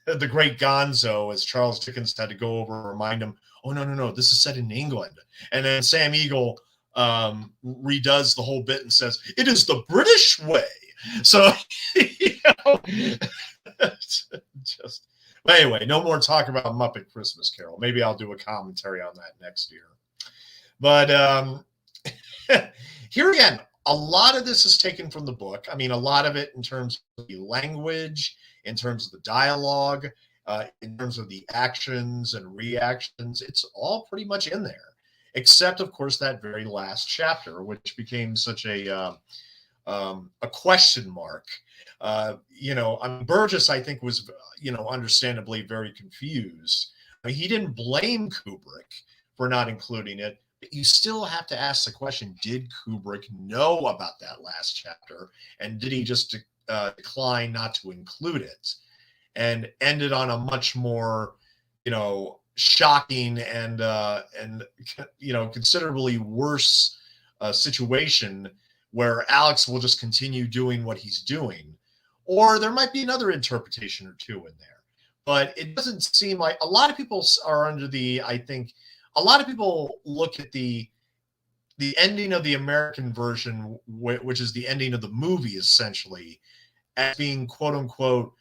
the great Gonzo, as Charles Dickens had to go over and remind him, "Oh no, no, no, this is set in England." And then Sam Eagle redoes the whole bit and says, "It is the British way." So, just anyway, no more talk about Muppet Christmas Carol. Maybe I'll do a commentary on that next year. But here again, a lot of this is taken from the book. I mean, a lot of it in terms of the language, in terms of the dialogue, in terms of the actions and reactions. It's all pretty much in there, except, of course, that very last chapter, which became such a question mark. I mean, Burgess, I think, was, understandably very confused. I mean, he didn't blame Kubrick for not including it, but you still have to ask the question: did Kubrick know about that last chapter, and did he just decline not to include it, and ended on a much more, shocking and considerably worse situation where Alex will just continue doing what he's doing. Or there might be another interpretation or two in there. But it doesn't seem like a lot of people are under I think a lot of people look at the ending of the American version, which is the ending of the movie essentially, as being quote unquote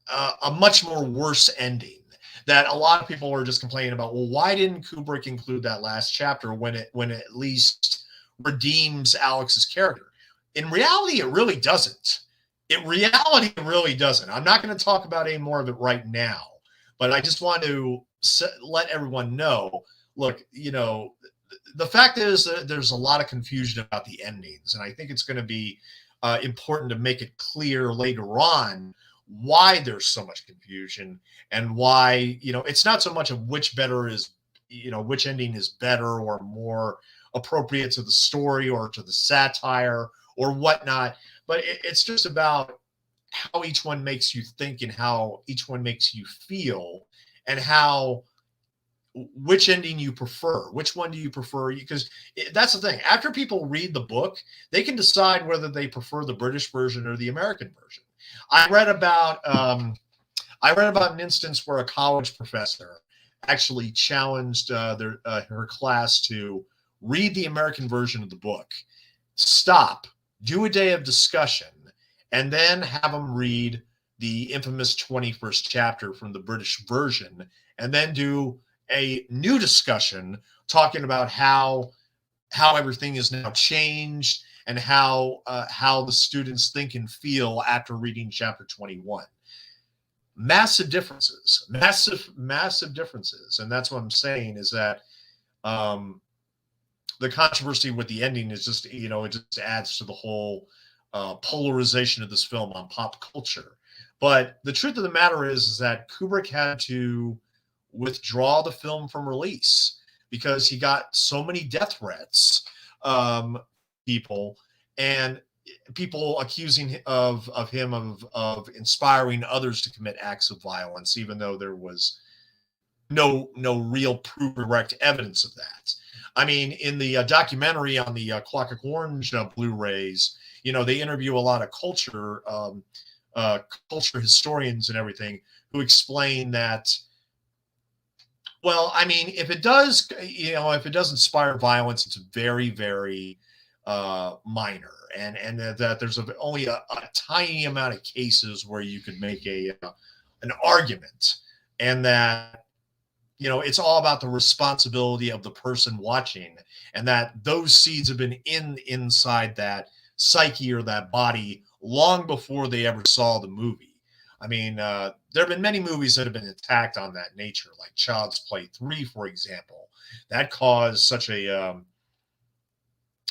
a much more worse ending. That a lot of people are just complaining about. Well, why didn't Kubrick include that last chapter when it at least redeems Alex's character? In reality, it really doesn't. In reality, it really doesn't. I'm not going to talk about any more of it right now, but I just want to let everyone know. Look, the fact is that there's a lot of confusion about the endings, and I think it's going to be important to make it clear later on why there's so much confusion and why it's not so much of which which ending is better or more appropriate to the story or to the satire or whatnot, but it's just about how each one makes you think and how each one makes you feel, and which ending you prefer. Which one do you prefer? Because that's the thing. After people read the book, they can decide whether they prefer the British version or the American version. I read about an instance where a college professor actually challenged her class to read the American version of the book, stop, do a day of discussion, and then have them read the infamous 21st chapter from the British version, and then do a new discussion talking about how everything is now changed and how the students think and feel after reading chapter 21. Massive differences, massive differences, and that's what I'm saying is that the controversy with the ending is just, it just adds to the whole polarization of this film on pop culture. But the truth of the matter is that Kubrick had to withdraw the film from release because he got so many death threats, people, and people accusing of him of inspiring others to commit acts of violence, even though there was no real proof or direct evidence of that. I mean, in the documentary on the Clockwork Orange Blu-rays, they interview a lot of culture historians and everything who explain that. Well, I mean, if it does, if it does inspire violence, it's very, very minor, and that there's only a tiny amount of cases where you could make an argument, and that it's all about the responsibility of the person watching, and that those seeds have been inside that psyche or that body long before they ever saw the movie. I mean, there have been many movies that have been attacked on that nature, like Child's Play 3, for example. That caused such a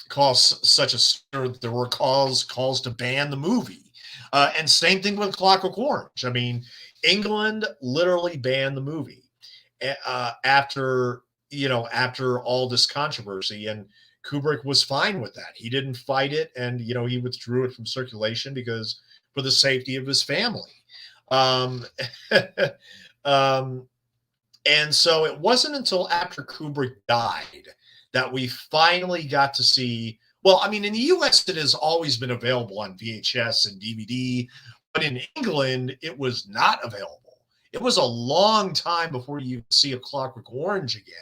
stir that there were calls to ban the movie. And same thing with Clockwork Orange. I mean, England literally banned the movie after all this controversy, and Kubrick was fine with that. He didn't fight it, and he withdrew it from circulation because for the safety of his family. And so it wasn't until after Kubrick died that we finally got to see. Well, I mean, in the U.S., it has always been available on VHS and DVD, but in England, it was not available. It was a long time before you see a Clockwork Orange again.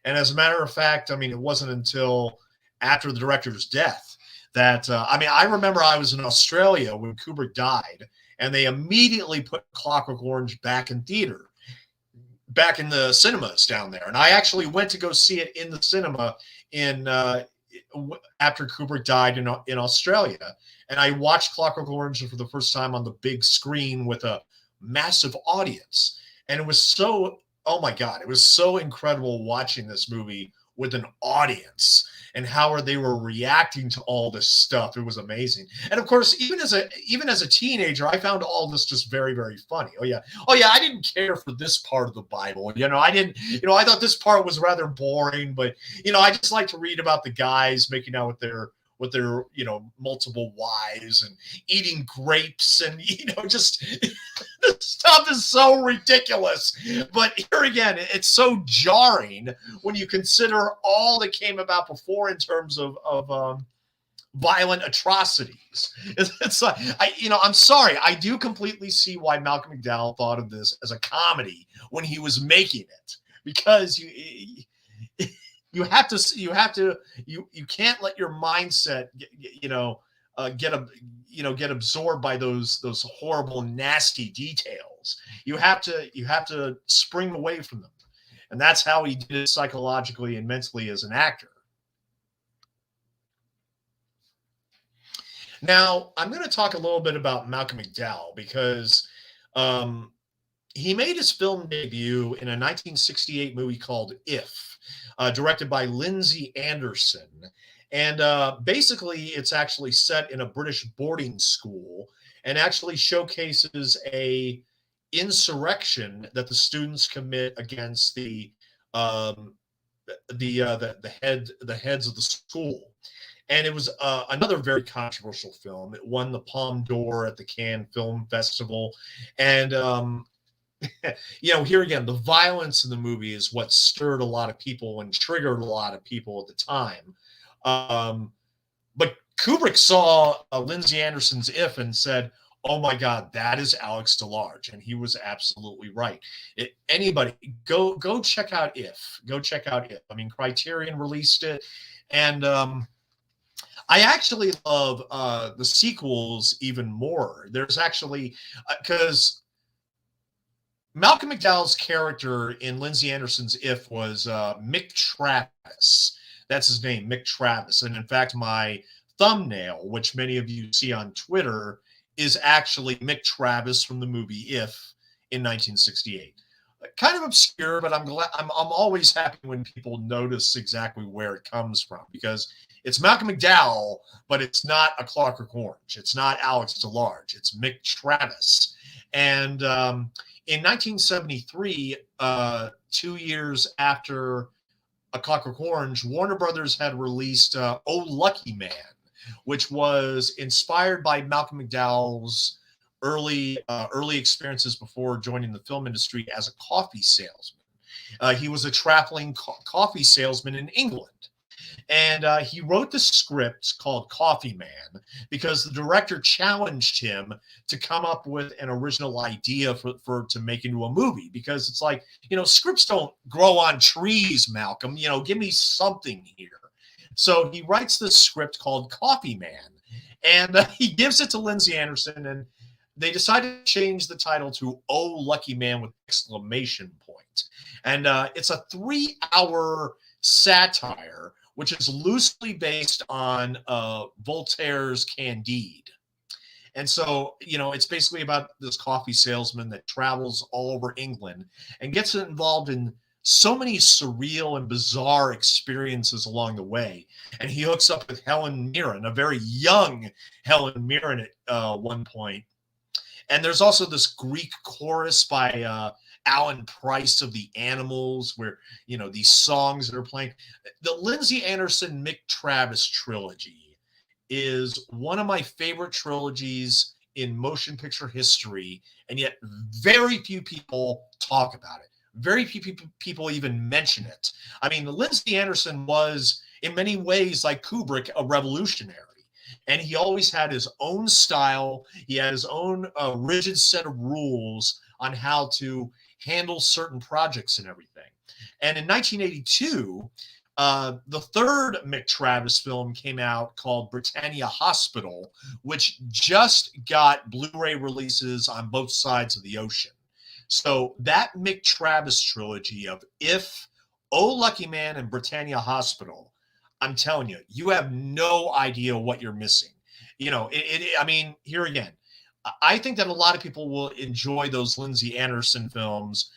And as a matter of fact, I mean, it wasn't until after the director's death that, I remember I was in Australia when Kubrick died, and they immediately put Clockwork Orange back in the cinemas down there. And I actually went to go see it in the cinema after Kubrick died in Australia. And I watched Clockwork Orange for the first time on the big screen with a massive audience. And it was so, oh my God, it was so incredible watching this movie with an audience and how they were reacting to all this stuff. It was amazing. And of course, even as a teenager, I found all this just very, very funny. Oh yeah, I didn't care for this part of the Bible. I thought this part was rather boring, but I just like to read about the guys making out with their multiple wives and eating grapes, and just this stuff is so ridiculous. But here again, it's so jarring when you consider all that came about before in terms of violent atrocities. It's like, I'm sorry, I do completely see why Malcolm McDowell thought of this as a comedy when he was making it, because you can't let your mindset get absorbed by those horrible, nasty details. You have to spring away from them, and that's how he did it psychologically and mentally as an actor. Now, I'm going to talk a little bit about Malcolm McDowell because he made his film debut in a 1968 movie called If, directed by Lindsay Anderson. And basically, it's actually set in a British boarding school and actually showcases a insurrection that the students commit against the heads of the school. And it was another very controversial film. It won the Palme d'Or at the Cannes Film Festival. And, here again, the violence in the movie is what stirred a lot of people and triggered a lot of people at the time. But Kubrick saw Lindsay Anderson's If and said, oh my God, that is Alex DeLarge. And he was absolutely right. Anybody, go check out If. Go check out If. I mean, Criterion released it. And I actually love the sequels even more. There's actually, because Malcolm McDowell's character in Lindsay Anderson's If was Mick Travis. That's his name, Mick Travis. And in fact, my thumbnail, which many of you see on Twitter, is actually Mick Travis from the movie If in 1968. kind of obscure, but I'm glad. I'm always happy when people notice exactly where it comes from, because it's Malcolm McDowell, but it's not A Clockwork Orange. It's not Alex DeLarge. It's Mick Travis. And in 1973, 2 years after A Clockwork Orange, Warner Brothers had released "Oh Lucky Man," which was inspired by Malcolm McDowell's early experiences before joining the film industry as a coffee salesman. He was a traveling coffee salesman in England. And he wrote the script called Coffee Man because the director challenged him to come up with an original idea for to make into a movie. Because it's like, scripts don't grow on trees, Malcolm. Give me something here. So he writes this script called Coffee Man, and he gives it to Lindsay Anderson, and they decided to change the title to "Oh Lucky Man" with exclamation point. And it's a 3-hour satire, which is loosely based on Voltaire's Candide. And so, it's basically about this coffee salesman that travels all over England and gets involved in so many surreal and bizarre experiences along the way. And he hooks up with Helen Mirren, a very young Helen Mirren at one point. And there's also this Greek chorus by Alan Price of the Animals, where, these songs that are playing. The Lindsay Anderson Mick Travis trilogy is one of my favorite trilogies in motion picture history, and yet very few people talk about it. Very few people even mention it. I mean, Lindsay Anderson was, in many ways, like Kubrick, a revolutionary. And he always had his own style. He had his own rigid set of rules on how to handle certain projects and everything. And in 1982, the third Mick Travis film came out called Britannia Hospital, which just got Blu-ray releases on both sides of the ocean. So that Mick Travis trilogy of If, Oh Lucky Man, and Britannia Hospital, I'm telling you, you have no idea what you're missing. I mean, here again, I think that a lot of people will enjoy those Lindsay Anderson films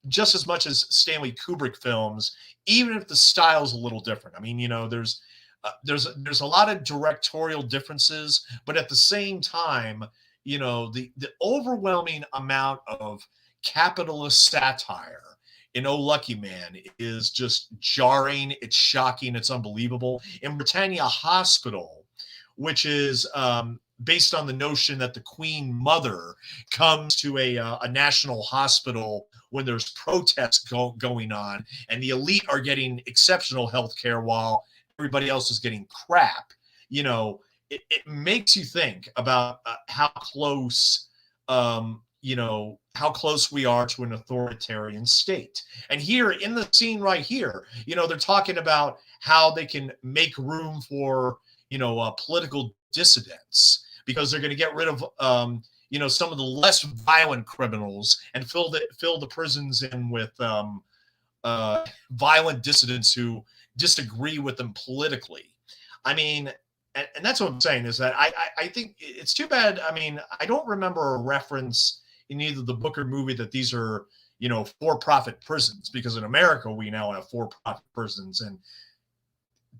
just as much as Stanley Kubrick films, even if the style's a little different. I mean, there's a lot of directorial differences, but at the same time, the overwhelming amount of capitalist satire in Oh Lucky Man is just jarring. It's shocking. It's unbelievable. In Britannia Hospital, which is based on the notion that the Queen Mother comes to a national hospital when there's protests going on, and the elite are getting exceptional health care while everybody else is getting crap. It makes you think about how close how close we are to an authoritarian state. And here in the scene right here, they're talking about how they can make room for, political dissidents, because they're going to get rid of, some of the less violent criminals and fill the prisons in with violent dissidents who disagree with them politically. I mean, and that's what I'm saying, is that I think it's too bad. I mean, I don't remember a reference in either the book or movie that these are, for-profit prisons, because in America we now have for-profit prisons, and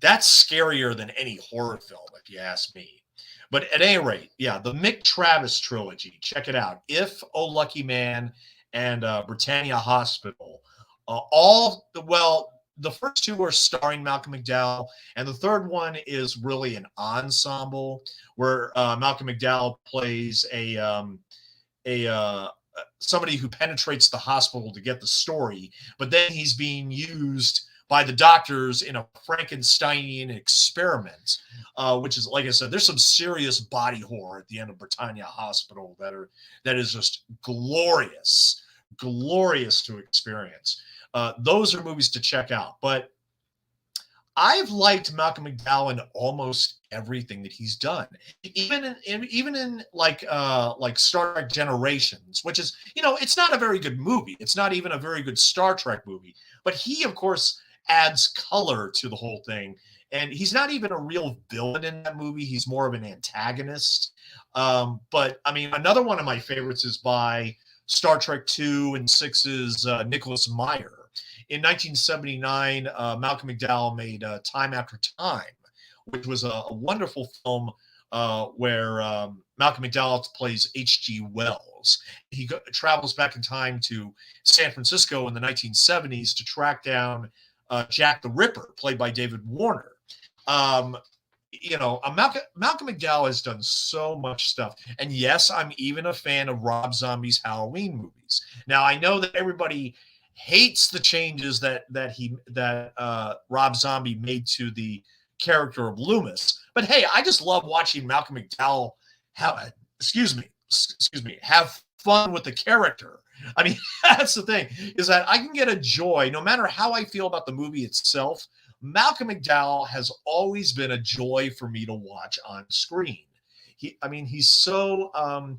that's scarier than any horror film, if you ask me. But at any rate, yeah, the Mick Travis trilogy, check it out. If, Oh Lucky Man, and Britannia Hospital. The first two are starring Malcolm McDowell, and the third one is really an ensemble where Malcolm McDowell plays somebody who penetrates the hospital to get the story, but then he's being used by the doctors in a Frankensteinian experiment, which is, like I said, there's some serious body horror at the end of Britannia Hospital that is just glorious to experience. Those are movies to check out. But I've liked Malcolm McDowell in almost everything that he's done, even in like Star Trek Generations, which is, it's not a very good movie. It's not even a very good Star Trek movie. But he, of course, adds color to the whole thing. And he's not even a real villain in that movie. He's more of an antagonist. But I mean, another one of my favorites is by Star Trek 2 and 6's Nicholas Meyer. In 1979, Malcolm McDowell made Time After Time, which was a wonderful film where Malcolm McDowell plays H.G. Wells. He travels back in time to San Francisco in the 1970s to track down Jack the Ripper, played by David Warner. Um, Malcolm McDowell has done so much stuff. And yes, I'm even a fan of Rob Zombie's Halloween movies. Now, I know that everybody hates the changes that Rob Zombie made to the character of Loomis. But hey, I just love watching Malcolm McDowell have fun with the character. I mean, that's the thing, is that I can get a joy no matter how I feel about the movie itself. Malcolm McDowell has always been a joy for me to watch on screen. He's so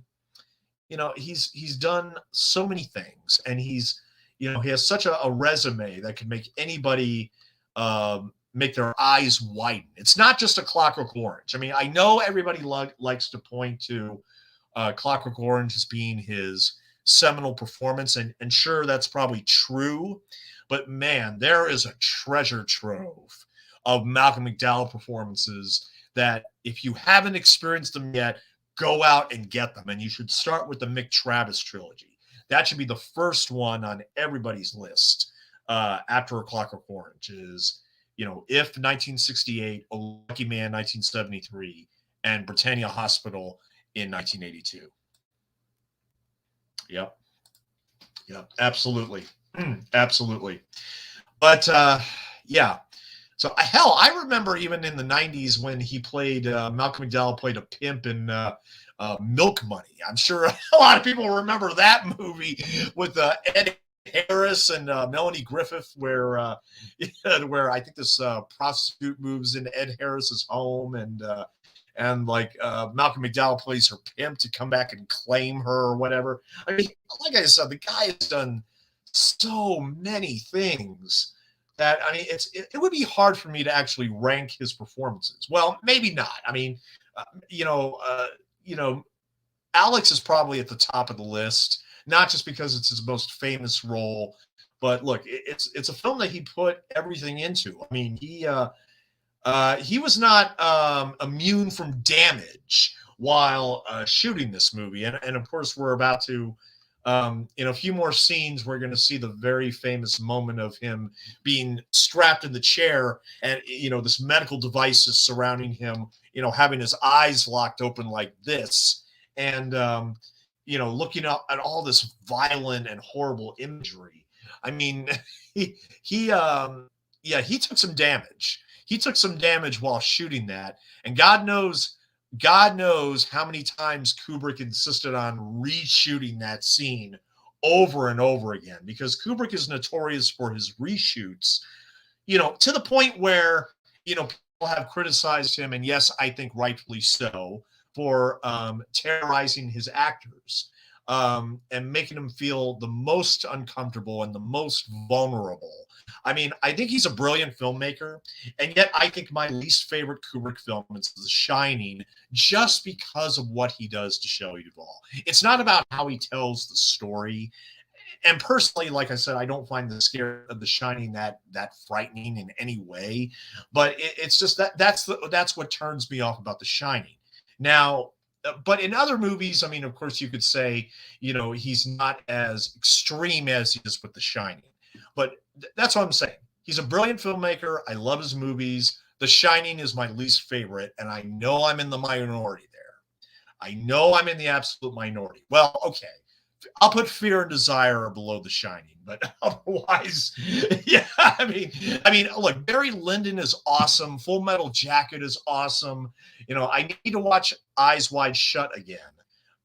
he's done so many things, and he has such a resume that can make anybody make their eyes widen. It's not just a Clockwork Orange. I mean, I know everybody likes to point to Clockwork Orange as being his seminal performance, and sure, that's probably true. But man, there is a treasure trove of Malcolm McDowell performances that if you haven't experienced them yet, go out and get them. And you should start with the Mick Travis trilogy. That should be the first one on everybody's list after A Clockwork Orange is, If 1968, A Lucky Man 1973, and Britannia Hospital in 1982. Yep, absolutely. Absolutely. But yeah. So I remember even in the 90s when he played, Malcolm McDowell played a pimp in Milk Money. I'm sure a lot of people remember that movie with Ed Harris and Melanie Griffith, where I think this prostitute moves into Ed Harris's home, and Malcolm McDowell plays her pimp to come back and claim her or whatever. I mean, like I said, the guy has done so many things that it would be hard for me to actually rank his performances. Well, maybe not. I mean, Alex is probably at the top of the list, not just because it's his most famous role, but look, it's a film that he put everything into. I mean, he was not immune from damage while shooting this movie, and of course, we're about to. In a few more scenes, we're going to see the very famous moment of him being strapped in the chair, and this medical device is surrounding him, having his eyes locked open like this, and looking up at all this violent and horrible imagery. I mean, he took some damage. He took some damage while shooting that, and God knows how many times Kubrick insisted on reshooting that scene over and over again, because Kubrick is notorious for his reshoots, to the point where, people have criticized him, and yes, I think rightfully so, for terrorizing his actors and making them feel the most uncomfortable and the most vulnerable. I mean, I think he's a brilliant filmmaker, and yet I think my least favorite Kubrick film is The Shining, just because of what he does to Shelley Duvall. It's not about how he tells the story. And personally, like I said, I don't find the scare of The Shining that frightening in any way. But it's just that's what turns me off about The Shining. Now, but in other movies, I mean, of course, you could say, he's not as extreme as he is with The Shining. But that's what I'm saying. He's a brilliant filmmaker. I love his movies. The Shining is my least favorite, and I know I'm in the minority there. I know I'm in the absolute minority. Well, okay. I'll put Fear and Desire below The Shining, but otherwise, yeah, I mean, look, Barry Lyndon is awesome. Full Metal Jacket is awesome. I need to watch Eyes Wide Shut again.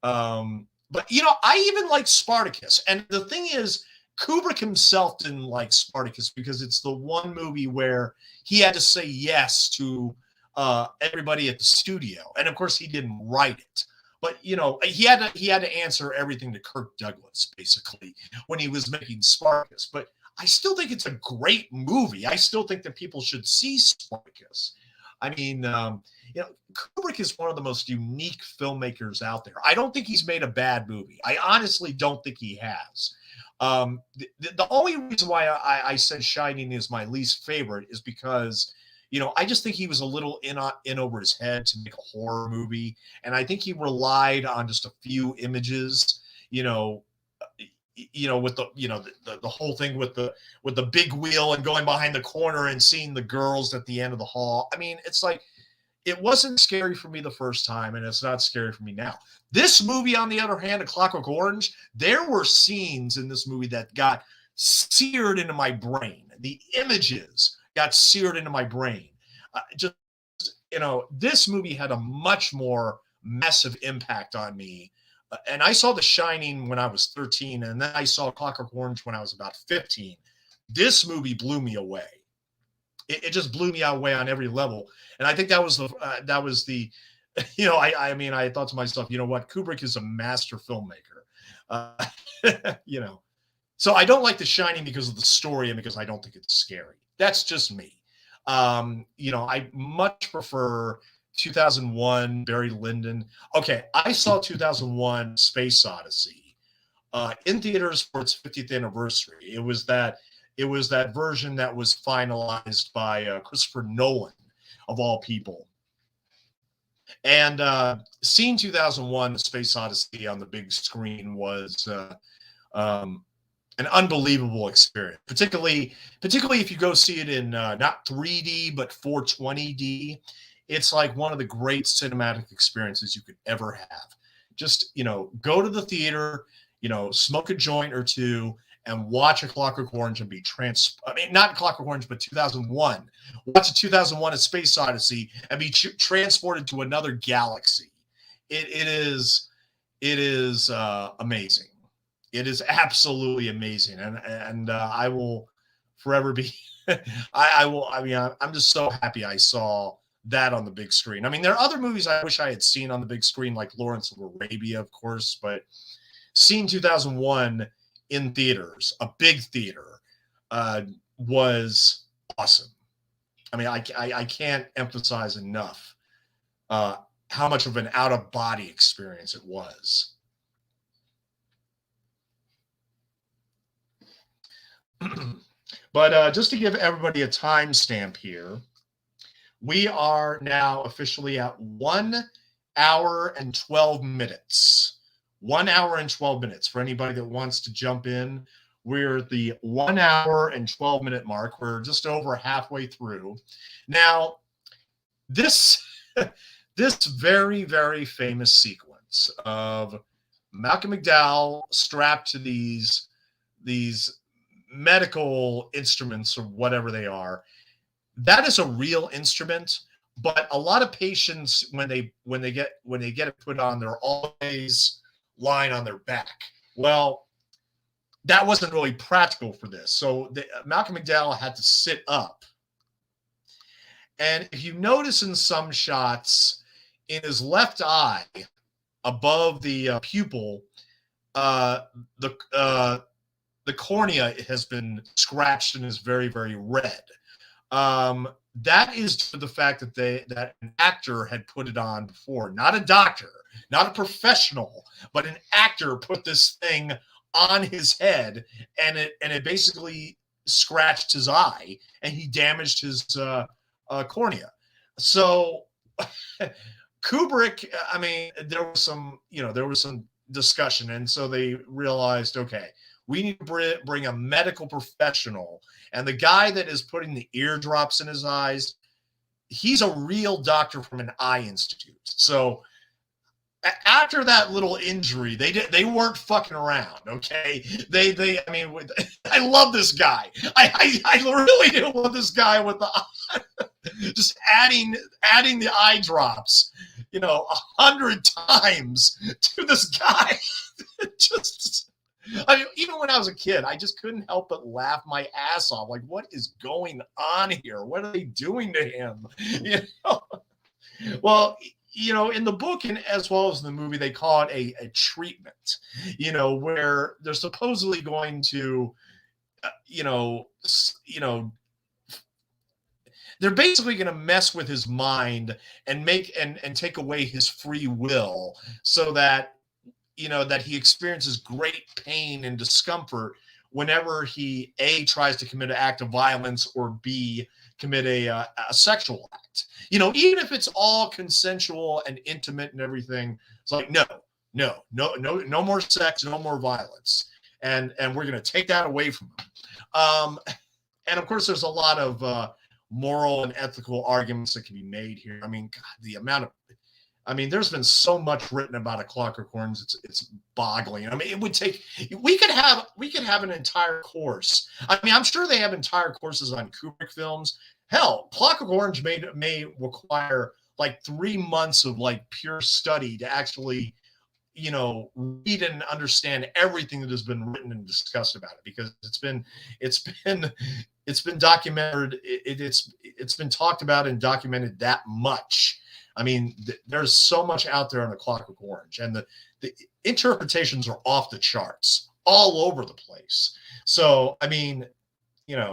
But I even like Spartacus. And the thing is, Kubrick himself didn't like Spartacus because it's the one movie where he had to say yes to everybody at the studio, and of course, he didn't write it. But he had to answer everything to Kirk Douglas basically when he was making Spartacus. But I still think it's a great movie. I still think that people should see Spartacus. I mean, you know, Kubrick is one of the most unique filmmakers out there. I don't think he's made a bad movie. I honestly don't think he has. The only reason why I said Shining is my least favorite is because, I just think he was a little in over his head to make a horror movie, and I think he relied on just a few images. You know, with the whole thing with the big wheel and going behind the corner and seeing the girls at the end of the hall. I mean, it's like it wasn't scary for me the first time, and it's not scary for me now. This movie, on the other hand, A Clockwork Orange, there were scenes in this movie that got seared into my brain. The images got seared into my brain. Just, this movie had a much more massive impact on me. And I saw The Shining when I was 13, and then I saw Clockwork Orange when I was about 15. This movie blew me away. It just blew me away on every level. And I think that was the I mean, I thought to myself, you know what, Kubrick is a master filmmaker. Uh, you know, so I don't like The Shining because of the story and because I don't think it's scary. That's just me. I much prefer 2001 Barry Lyndon. Okay, I saw 2001 Space Odyssey in theaters for its 50th anniversary. It was that version that was finalized by Christopher Nolan, of all people. And seeing 2001 Space Odyssey on the big screen was an unbelievable experience, particularly if you go see it in not 3D but 420D. It's like one of the great cinematic experiences you could ever have. Just, go to the theater, smoke a joint or two and watch A Clockwork Orange and be not Clockwork Orange, but 2001. Watch a 2001 A Space Odyssey and be transported to another galaxy. It is amazing. It is absolutely amazing, and I will forever be. I will. I mean, I'm just so happy I saw that on the big screen. I mean, there are other movies I wish I had seen on the big screen, like Lawrence of Arabia, of course, but seeing 2001 in theaters, a big theater, was awesome. I mean, I can't emphasize enough how much of an out-of-body experience it was. But just to give everybody a timestamp here, we are now officially at 1 hour and 12 minutes. 1 hour and 12 minutes. For anybody that wants to jump in, we're at the 1 hour and 12-minute mark. We're just over halfway through. Now, this very, very famous sequence of Malcolm McDowell strapped to these medical instruments or whatever they are, that is a real instrument. But a lot of patients, when they get it put on, they're always lying on their back. Well, that wasn't really practical for this. So Malcolm McDowell had to sit up. And if you notice in some shots, in his left eye, above the pupil, the cornea has been scratched and is very, very red. That is due to the fact that an actor had put it on before, not a doctor, not a professional, but an actor put this thing on his head, and it basically scratched his eye, and he damaged his cornea. So Kubrick, I mean, there was some discussion, and so they realized, okay, we need to bring a medical professional. And the guy that is putting the eardrops in his eyes, he's a real doctor from an eye institute. So after that little injury, they weren't fucking around, okay? I mean, I love this guy. I really do love this guy with the just adding the eye drops, 100 times to this guy. I mean, even when I was a kid, I just couldn't help but laugh my ass off. Like, what is going on here? What are they doing to him? Well, in the book and as well as in the movie, they call it a treatment, where they're supposedly going to, they're basically going to mess with his mind and make and take away his free will, so that that he experiences great pain and discomfort whenever he A, tries to commit an act of violence, or B, commit a sexual act. Even if it's all consensual and intimate and everything, it's like, no, no, no, no, no more sex, no more violence, and we're going to take that away from him. And of course, there's a lot of moral and ethical arguments that can be made here. I mean, God, the amount of there's been so much written about A Clockwork Orange. It's boggling. I mean, it would take. We could have an entire course. I mean, I'm sure they have entire courses on Kubrick films. Hell, Clockwork Orange may require like 3 months of like pure study to actually, read and understand everything that has been written and discussed about it, because it's been documented. It's been talked about and documented that much. I mean, there's so much out there on A Clockwork Orange, and the interpretations are off the charts, all over the place. So, I mean, you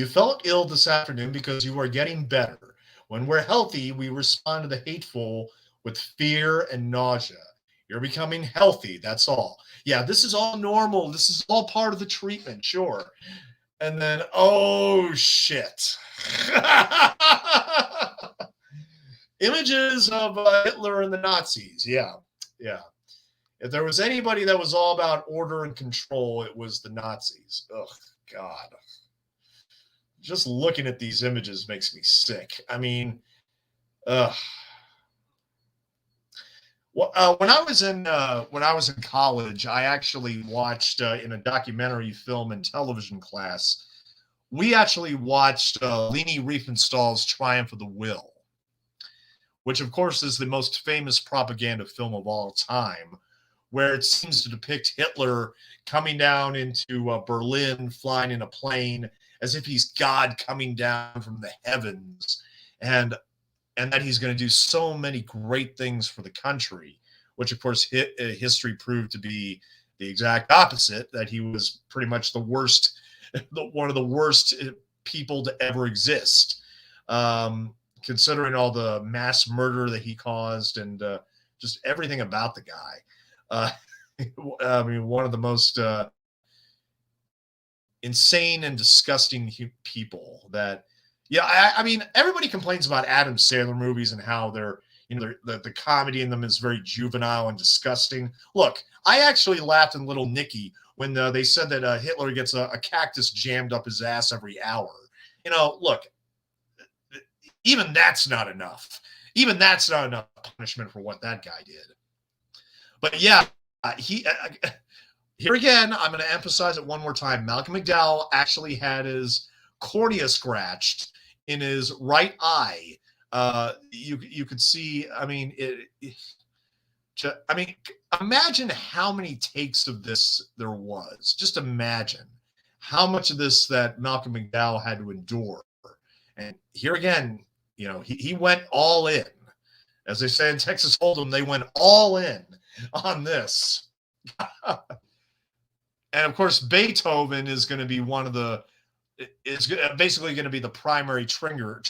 felt ill this afternoon because you are getting better. When we're healthy, we respond to the hateful with fear and nausea. You're becoming healthy, that's all. Yeah, this is all normal. This is all part of the treatment, sure. And then, oh, shit. Images of Hitler and the Nazis. Yeah, yeah. If there was anybody that was all about order and control, it was the Nazis. Ugh, God. Just looking at these images makes me sick. I mean, ugh. Well, when I was in college, I actually watched in a documentary film and television class. We actually watched Leni Riefenstahl's Triumph of the Will, which of course is the most famous propaganda film of all time, where it seems to depict Hitler coming down into Berlin, flying in a plane as if he's God coming down from the heavens, and that he's going to do so many great things for the country, which of course history proved to be the exact opposite, that he was pretty much the worst, one of the worst people to ever exist, considering all the mass murder that he caused, and just everything about the guy. I mean, one of the most insane and disgusting people that, yeah, I mean, everybody complains about Adam Sandler movies and how they're, the comedy in them is very juvenile and disgusting. Look, I actually laughed in Little Nicky when they said that Hitler gets a cactus jammed up his ass every hour. Look, even that's not enough. Even that's not enough punishment for what that guy did. But yeah, here again, I'm going to emphasize it one more time. Malcolm McDowell actually had his cornea scratched in his right eye. You could see. I mean, imagine how many takes of this there was. Just imagine how much of this that Malcolm McDowell had to endure. And here again, he went all in. As they say in Texas Hold'em, they went all in on this. And of course, Beethoven is going to be basically going to be the primary trigger,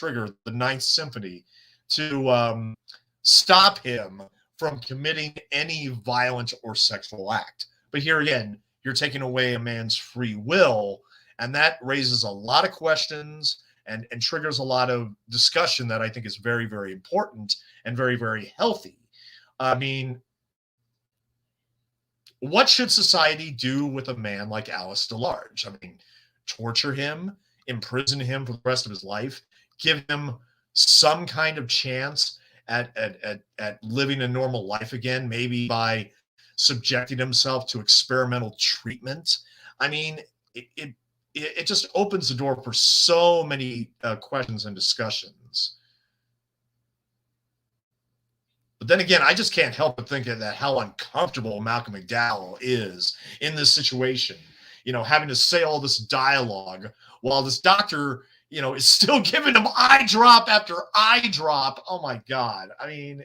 the Ninth Symphony, to stop him from committing any violent or sexual act. But here again, you're taking away a man's free will, and that raises a lot of questions and triggers a lot of discussion that I think is very, very important and very, very healthy. I mean, what should society do with a man like Alice DeLarge? I mean, torture him, imprison him for the rest of his life, give him some kind of chance at living a normal life again, maybe by subjecting himself to experimental treatment. I mean, it just opens the door for so many questions and discussions. But then again, I just can't help but think that how uncomfortable Malcolm McDowell is in this situation, having to say all this dialogue while this doctor, is still giving him eye drop after eye drop. Oh my God. I mean,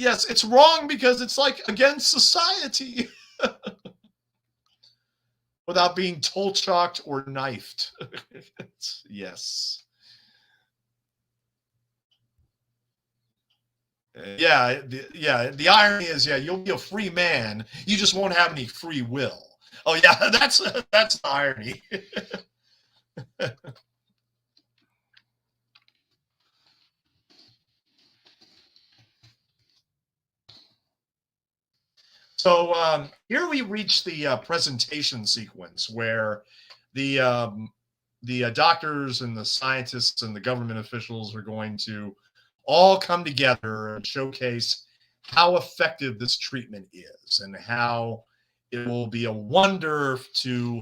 Yes, it's wrong because it's like against society without being toll-chalked or knifed. Yes. The irony is, yeah, you'll be a free man. You just won't have any free will. Oh yeah, that's the irony. So here we reach the presentation sequence where the doctors and the scientists and the government officials are going to all come together and showcase how effective this treatment is and how it will be a wonder to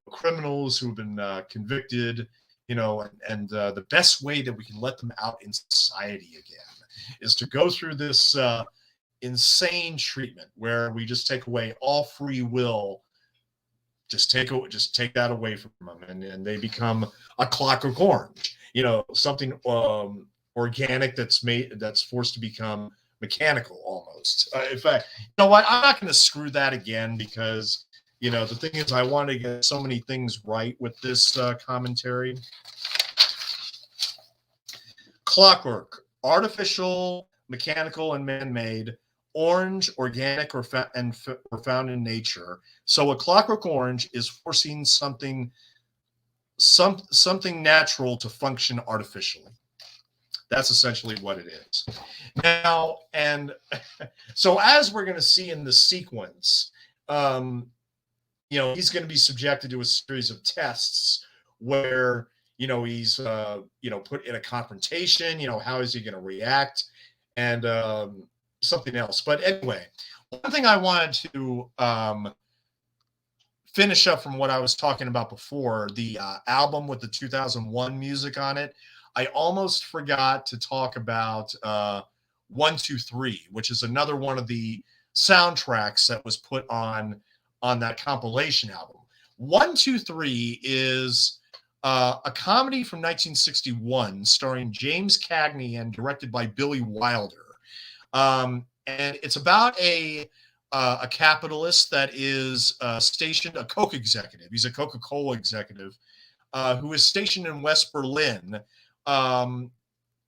criminals who've been convicted, and the best way that we can let them out in society again is to go through this insane treatment where we just take away all free will, just take that away from them, and they become a Clockwork Orange, something organic that's forced to become mechanical almost. In fact, you know what, I'm not going to screw that again, because the thing is, I want to get so many things right with this commentary. Clockwork: artificial, mechanical, and man-made. Orange: organic or found in nature. So a Clockwork Orange is forcing something natural to function artificially. That's essentially what it is. Now, and so as we're going to see in the sequence, he's going to be subjected to a series of tests where he's put in a confrontation. How is he going to react, and something else. But anyway, one thing I wanted to finish up from what I was talking about before, the album with the 2001 music on it. I almost forgot to talk about 123, which is another one of the soundtracks that was put on that compilation album. 123 is a comedy from 1961 starring James Cagney and directed by Billy Wilder. And it's about a capitalist that is stationed, a Coke executive. He's a Coca-Cola executive who is stationed in West Berlin. And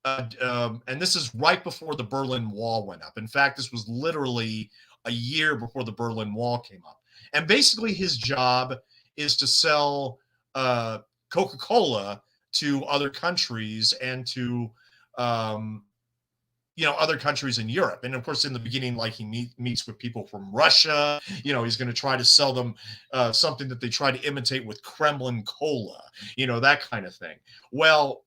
this is right before the Berlin Wall went up. In fact, this was literally a year before the Berlin Wall came up. And basically his job is to sell Coca-Cola to other countries and to other countries in Europe. And of course, in the beginning, like, he meets with people from Russia. He's going to try to sell them something that they try to imitate with Kremlin cola, that kind of thing. Well,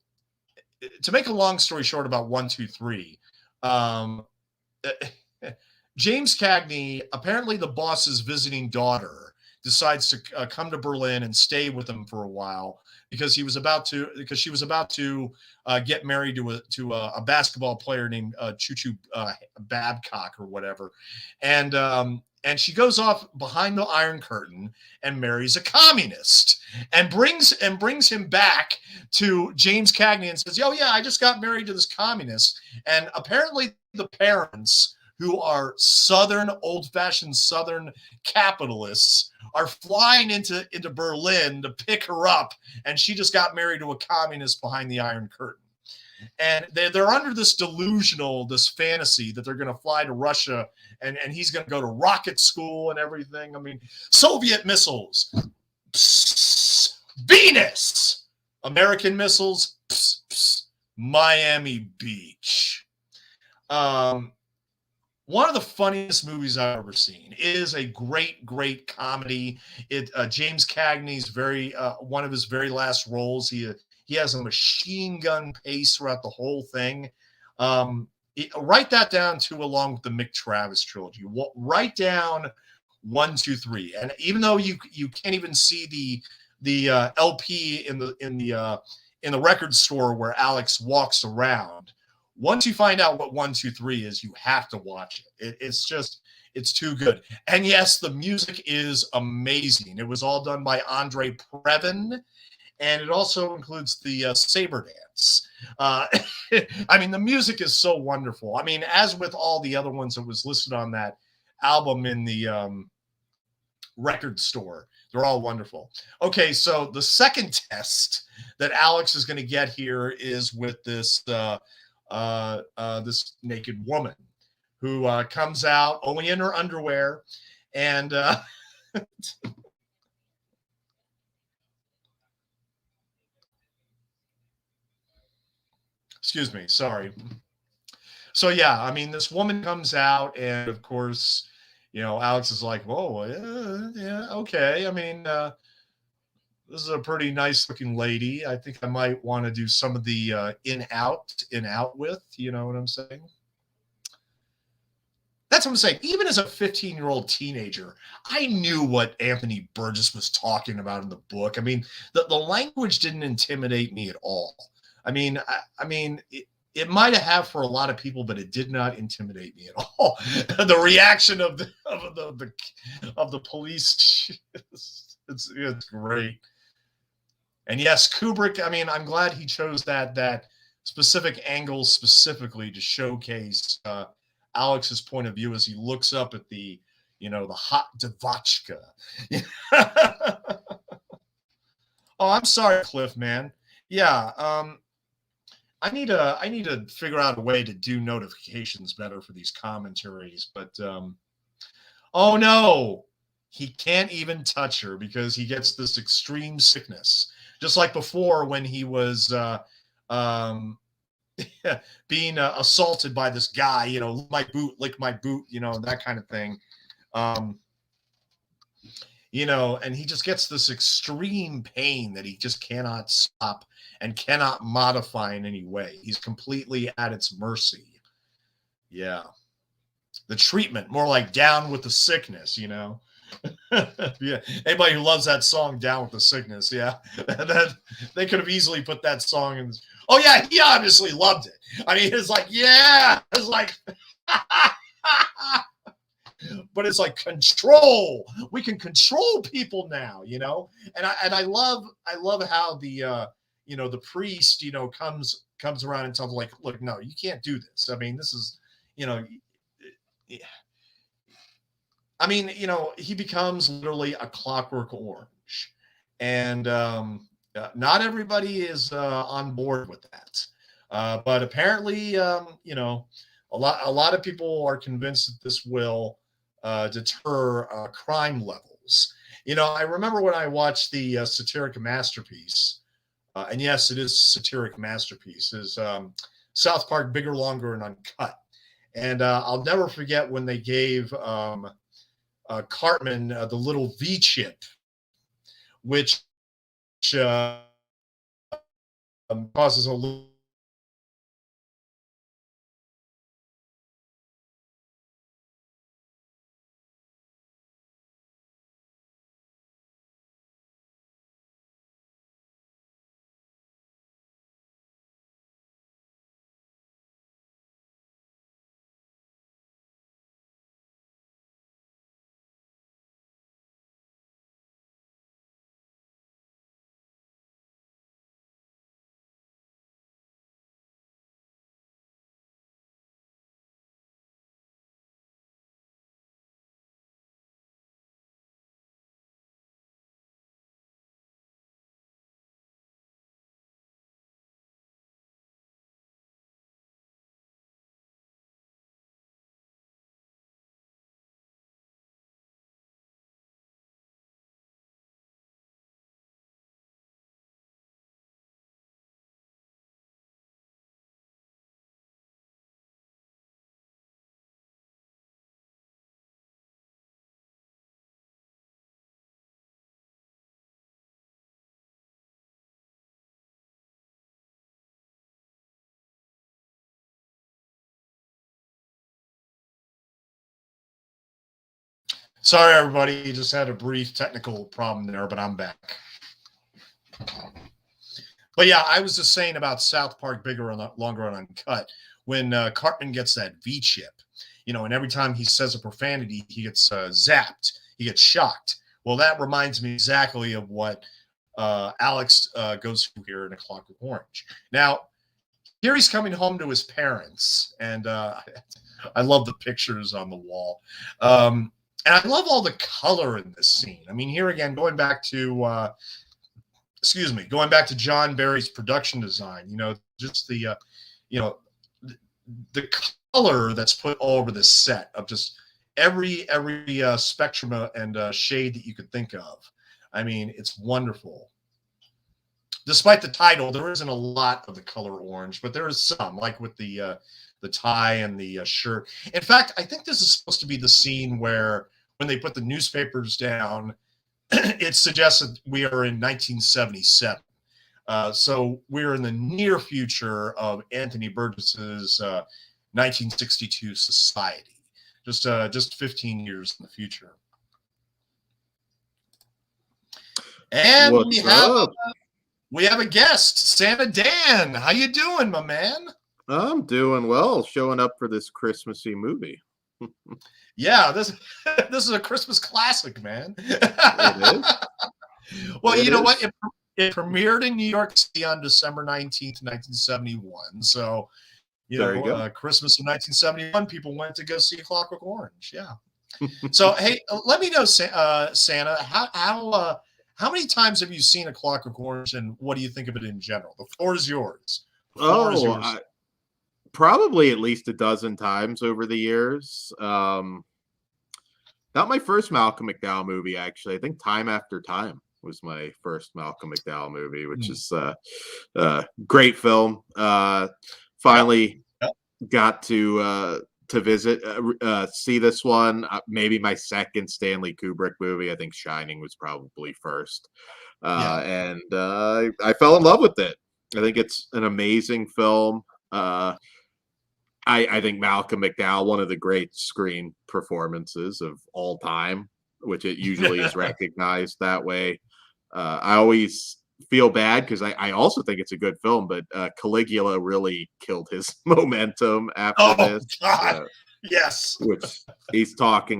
to make a long story short about 123, James Cagney, apparently the boss's visiting daughter, decides to come to Berlin and stay with him for a while because she was about to get married to a basketball player named Choo Babcock or whatever, and she goes off behind the Iron Curtain and marries a communist, and brings him back to James Cagney and says, "Oh yeah, I just got married to this communist." And apparently the parents, who are old-fashioned Southern capitalists, are flying into Berlin to pick her up, and she just got married to a communist behind the Iron Curtain. And they're under this fantasy that they're going to fly to Russia, and he's going to go to rocket school and everything. I mean, Soviet missiles, psst, Venus. American missiles, psst, psst, Miami Beach. One of the funniest movies I've ever seen. It is a great, great comedy. James Cagney's one of his very last roles. He has a machine gun pace throughout the whole thing. Write that down too, along with the Mick Travis trilogy. Write down 123, and even though you can't even see the LP in the record store where Alex walks around, once you find out what 123 is, you have to watch it. It's too good. And yes, the music is amazing. It was all done by Andre Previn, and it also includes the saber dance. Uh, I mean, the music is so wonderful. I mean, as with all the other ones that was listed on that album in the record store, they're all wonderful. Okay, so the second test that Alex is going to get here is with this naked woman who comes out only in her underwear, and excuse me, sorry. So yeah, I mean, this woman comes out, and of course, Alex is like, "Whoa, yeah, okay." I mean, this is a pretty nice looking lady. I think I might want to do some of the in out with. You know what I'm saying? That's what I'm saying. Even as a 15-year-old teenager, I knew what Anthony Burgess was talking about in the book. I mean, the language didn't intimidate me at all. I mean, it might have for a lot of people, but it did not intimidate me at all. The reaction of the police, it's great. And yes, Kubrick. I mean, I'm glad he chose that specific angle specifically to showcase Alex's point of view as he looks up at the hot Devotchka. Oh, I'm sorry, Cliff, man. Yeah, I need to figure out a way to do notifications better for these commentaries, but oh no, he can't even touch her because he gets this extreme sickness, just like before when he was um, being assaulted by this guy. Lick my boot, that kind of thing. Um, and he just gets this extreme pain that he just cannot stop and cannot modify in any way. He's completely at its mercy. Yeah. The treatment, more like Down with the Sickness. Yeah. Anybody who loves that song, Down with the Sickness, yeah. that they could have easily put that song in. Oh yeah, he obviously loved it. I mean, it's like, yeah, it's like but it's like control. We can control people now. And I love how the priest comes around and tells him, like, look, no, you can't do this. I mean, this is you know I mean, he becomes literally a Clockwork Orange, and not everybody is on board with that. But apparently, a lot of people are convinced that this will deter crime levels. I remember when I watched the satiric masterpiece, and yes, it is satiric masterpiece, is South Park Bigger, Longer, and Uncut. And I'll never forget when they gave Cartman the little V chip, which uh, causes a little. Sorry, everybody, just had a brief technical problem there, but I'm back. But yeah, I was just saying about South Park Bigger and Longer and Uncut. When Cartman gets that V chip, and every time he says a profanity, he gets zapped, he gets shocked. Well, that reminds me exactly of what Alex goes through here in A Clockwork Orange. Now, here he's coming home to his parents, and I love the pictures on the wall. And I love all the color in this scene. I mean, here again, going back to going back to John Barry's production design, just you know, the color that's put all over this set of just every spectrum and shade that you could think of. I mean, it's wonderful. Despite the title, there isn't a lot of the color orange, but there is some, like with the tie and the shirt. In fact, I think this is supposed to be the scene where when they put the newspapers down, it suggests that we are in 1977. So we're in the near future of Anthony Burgess's 1962 Society, just 15 years in the future. And we have a guest, Santa Dan. How you doing, my man? I'm doing well, showing up for this Christmassy movie. Yeah, this is a Christmas classic, man. It is. Well, you know what? It premiered in New York City on December 19th, 1971. So, Christmas of 1971, people went to go see Clockwork Orange. Yeah. So, hey, let me know, Santa, how many times have you seen A Clockwork Orange, and what do you think of it in general? The floor is yours. Probably at least a dozen times over the years. Not my first Malcolm McDowell movie, actually. I think Time After Time was my first Malcolm McDowell movie, which is a great film. Finally got to visit, see this one. Maybe my second Stanley Kubrick movie. I think Shining was probably first. And I fell in love with it. I think it's an amazing film. I think Malcolm McDowell, one of the great screen performances of all time, which it usually is recognized that way. I always feel bad because I also think it's a good film, but Caligula really killed his momentum after this. God. Yes. Which he's talked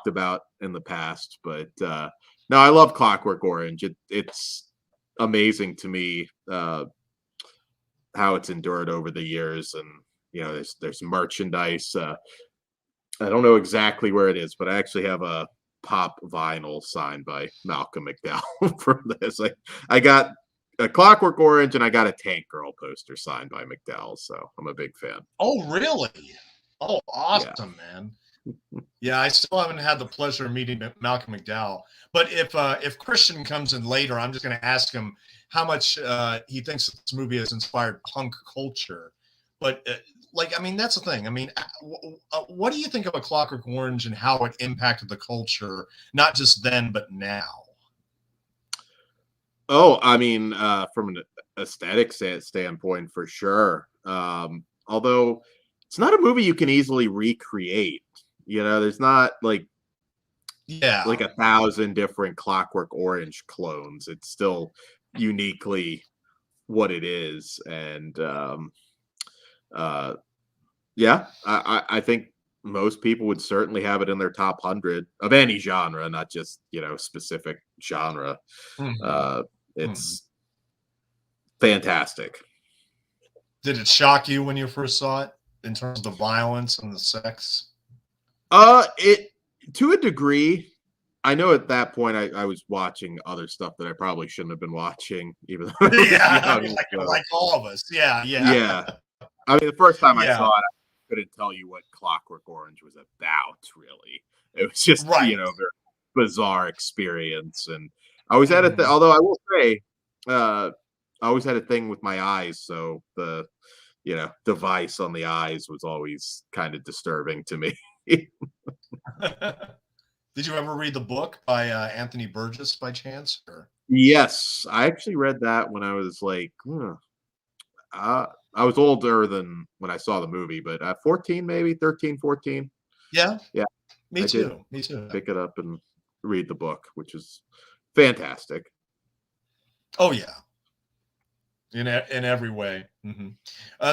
about in the past. But no, I love Clockwork Orange. It's amazing to me how it's endured over the years, and there's merchandise. I don't know exactly where it is, but I actually have a pop vinyl signed by Malcolm McDowell for this. I got a Clockwork Orange and I got a Tank Girl poster signed by McDowell, so I'm a big fan. Oh, really? Oh, awesome, man. Yeah, I still haven't had the pleasure of meeting Malcolm McDowell. But if Christian comes in later, I'm just going to ask him how much he thinks this movie has inspired punk culture. But that's the thing. I mean, what do you think of A Clockwork Orange and how it impacted the culture, not just then, but now? Oh, I mean, from an aesthetic standpoint, for sure. Although it's not a movie you can easily recreate. There's not like 1,000 different Clockwork Orange clones. It's still uniquely what it is. And I think most people would certainly have it in their top 100 of any genre, not just specific genre. It's fantastic. Did it shock you when you first saw it in terms of the violence and the sex? It to a degree. I know at that point I was watching other stuff that I probably shouldn't have been watching, even though like all of us. Yeah. I mean, the first time I saw it, I couldn't tell you what Clockwork Orange was about, really. It was just, a very bizarre experience. And I always had although I will say, I always had a thing with my eyes. So the, device on the eyes was always kind of disturbing to me. Did you ever read the book by Anthony Burgess by chance? Or? Yes, I actually read that when I was like, I was older than when I saw the movie, but 14, maybe 13, 14. Yeah. Me too. Pick it up and read the book, which is fantastic. Oh yeah. In every way.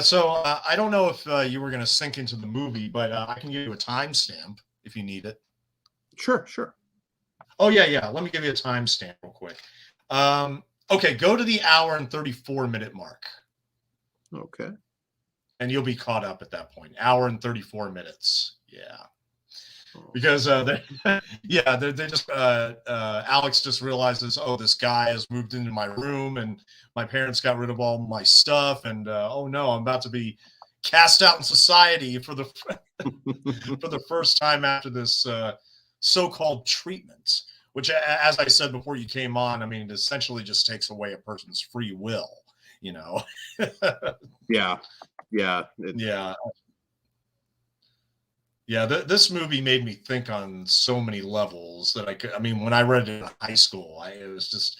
So I don't know if you were going to sink into the movie, but I can give you a timestamp if you need it. Sure. Oh yeah. Let me give you a timestamp real quick. Okay, go to the hour and 34-minute mark, Okay. and you'll be caught up at that point. Hour and 34 minutes. Yeah. Oh. Because they just Alex just realizes, oh, this guy has moved into my room, and my parents got rid of all my stuff, and oh no, I'm about to be cast out in society for the for the first time after this so-called treatment, which, as I said before you came on, I mean, it essentially just takes away a person's free will, you know. Yeah. Yeah. Yeah. Yeah, this movie made me think on so many levels that I mean, when I read it in high school, it was just,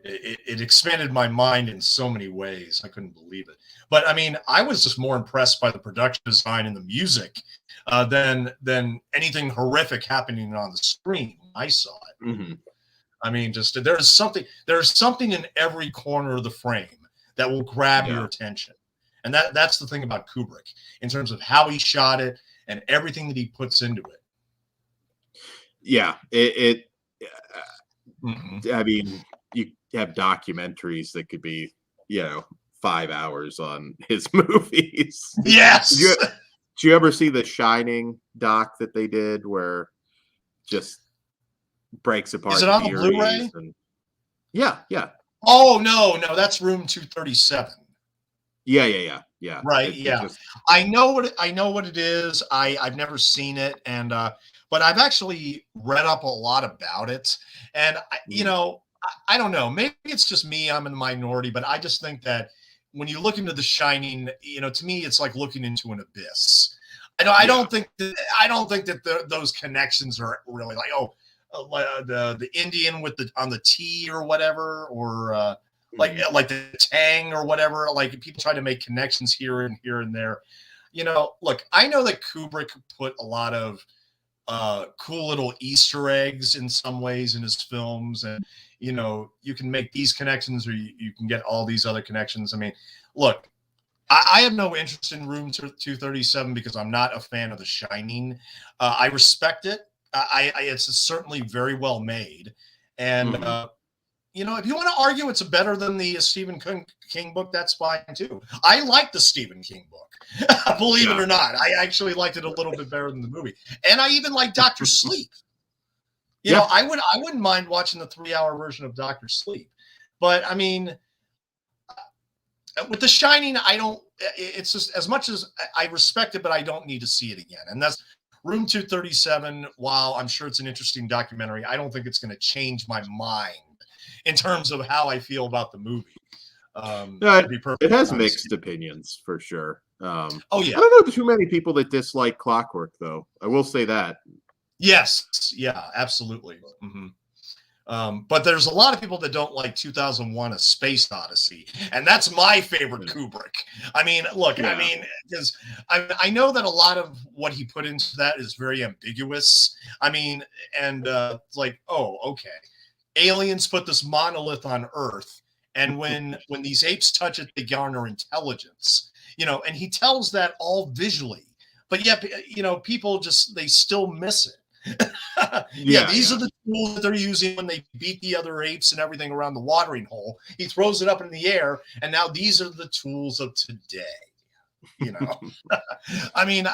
it expanded my mind in so many ways. I couldn't believe it. But I mean, I was just more impressed by the production design and the music than anything horrific happening on the screen when I saw it. Mm-hmm. I mean, just there's something in every corner of the frame that will grab your attention. And that's the thing about Kubrick in terms of how he shot it and everything that he puts into it. Yeah, I mean, you have documentaries that could be, 5 hours on his movies. Yes. Did you ever see the Shining doc that they did where just breaks apart? Is it on the Blu-ray? Yeah. Oh no, that's Room 237. Yeah. Right. Yeah. I know what it is. I've never seen it, and but I've actually read up a lot about it. And I don't know. Maybe it's just me. I'm in the minority, but I just think that when you look into The Shining, to me, it's like looking into an abyss. I don't think that those connections are really like, the Indian with on the T or whatever, or like the Tang or whatever. Like, people try to make connections here and there. Look, I know that Kubrick put a lot of cool little Easter eggs in some ways in his films, and you can make these connections, or you can get all these other connections. I mean, look, I have no interest in Room 237 because I'm not a fan of The Shining. I respect it. It's certainly very well made, and if you want to argue it's better than the Stephen King book, that's fine too. I like the Stephen King book, believe it or not. I actually liked it a little bit better than the movie, and I even like Dr. Sleep. I wouldn't mind watching the 3-hour version of Dr. Sleep, but I mean, with The Shining, I don't. It's just, as much as I respect it, but I don't need to see it again, and that's Room 237. While I'm sure it's an interesting documentary, I don't think it's going to change my mind in terms of how I feel about the movie. It has mixed opinions for sure. Oh yeah, I don't know too many people that dislike Clockwork, though. I will say that. Yes, yeah, absolutely. But there's a lot of people that don't like 2001: A Space Odyssey, and that's my favorite Kubrick. I mean, look, because I know that a lot of what he put into that is very ambiguous. I mean, and it's like, oh, okay, aliens put this monolith on Earth, and when these apes touch it, they garner intelligence. And he tells that all visually, but yet, people they still miss it. These are the tools that they're using when they beat the other apes and everything around the watering hole. He throws it up in the air, and now these are the tools of today. I mean,